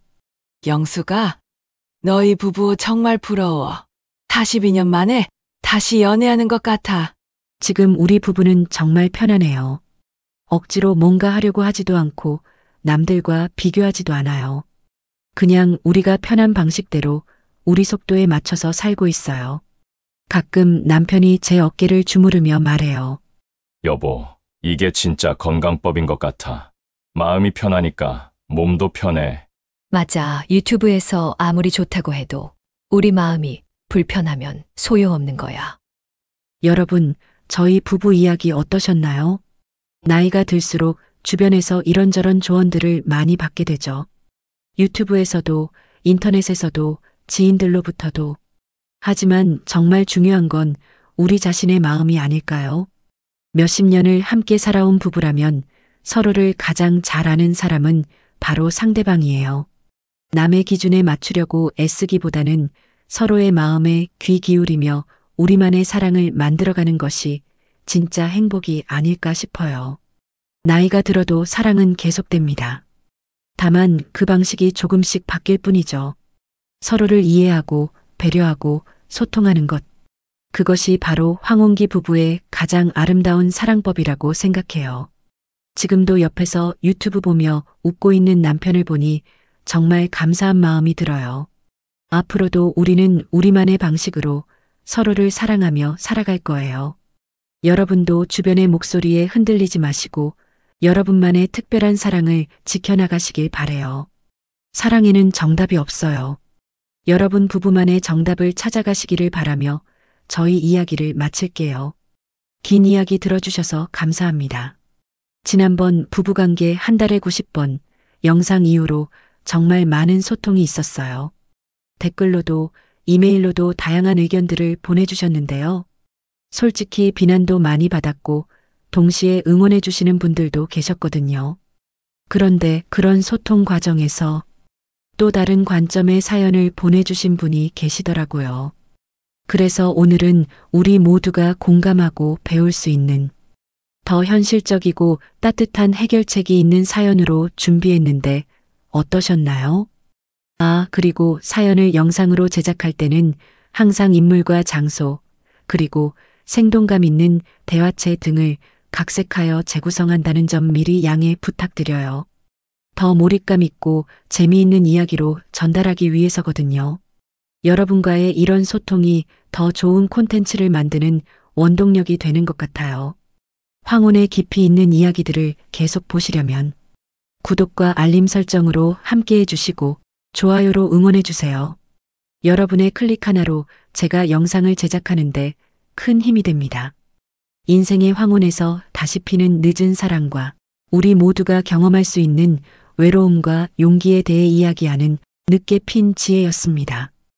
영수가, 너희 부부 정말 부러워. 42년 만에 다시 연애하는 것 같아. 지금 우리 부부는 정말 편안해요. 억지로 뭔가 하려고 하지도 않고 남들과 비교하지도 않아요. 그냥 우리가 편한 방식대로 우리 속도에 맞춰서 살고 있어요. 가끔 남편이 제 어깨를 주무르며 말해요. 여보, 이게 진짜 건강법인 것 같아. 마음이 편하니까 몸도 편해. 맞아, 유튜브에서 아무리 좋다고 해도 우리 마음이 불편하면 소용없는 거야. 여러분, 저희 부부 이야기 어떠셨나요? 나이가 들수록 주변에서 이런저런 조언들을 많이 받게 되죠. 유튜브에서도 인터넷에서도 지인들로부터도. 하지만 정말 중요한 건 우리 자신의 마음이 아닐까요? 몇십 년을 함께 살아온 부부라면 서로를 가장 잘 아는 사람은 바로 상대방이에요. 남의 기준에 맞추려고 애쓰기보다는 서로의 마음에 귀 기울이며 우리만의 사랑을 만들어가는 것이 진짜 행복이 아닐까 싶어요. 나이가 들어도 사랑은 계속됩니다. 다만 그 방식이 조금씩 바뀔 뿐이죠. 서로를 이해하고 배려하고 소통하는 것. 그것이 바로 황혼기 부부의 가장 아름다운 사랑법이라고 생각해요. 지금도 옆에서 유튜브 보며 웃고 있는 남편을 보니 정말 감사한 마음이 들어요. 앞으로도 우리는 우리만의 방식으로 서로를 사랑하며 살아갈 거예요. 여러분도 주변의 목소리에 흔들리지 마시고 여러분만의 특별한 사랑을 지켜나가시길 바래요. 사랑에는 정답이 없어요. 여러분 부부만의 정답을 찾아가시기를 바라며 저희 이야기를 마칠게요. 긴 이야기 들어주셔서 감사합니다. 지난번 부부관계 한 달에 90번 영상 이후로 정말 많은 소통이 있었어요. 댓글로도 이메일로도 다양한 의견들을 보내주셨는데요. 솔직히 비난도 많이 받았고 동시에 응원해 주시는 분들도 계셨거든요. 그런데 그런 소통 과정에서 또 다른 관점의 사연을 보내주신 분이 계시더라고요. 그래서 오늘은 우리 모두가 공감하고 배울 수 있는 더 현실적이고 따뜻한 해결책이 있는 사연으로 준비했는데 어떠셨나요? 그리고 사연을 영상으로 제작할 때는 항상 인물과 장소, 그리고 생동감 있는 대화체 등을 각색하여 재구성한다는 점 미리 양해 부탁드려요. 더 몰입감 있고 재미있는 이야기로 전달하기 위해서거든요. 여러분과의 이런 소통이 더 좋은 콘텐츠를 만드는 원동력이 되는 것 같아요. 황혼의 깊이 있는 이야기들을 계속 보시려면 구독과 알림 설정으로 함께 해주시고 좋아요로 응원해주세요. 여러분의 클릭 하나로 제가 영상을 제작하는데 큰 힘이 됩니다. 인생의 황혼에서 다시 피는 늦은 사랑과 우리 모두가 경험할 수 있는 외로움과 용기에 대해 이야기하는 늦게 핀 지혜였습니다.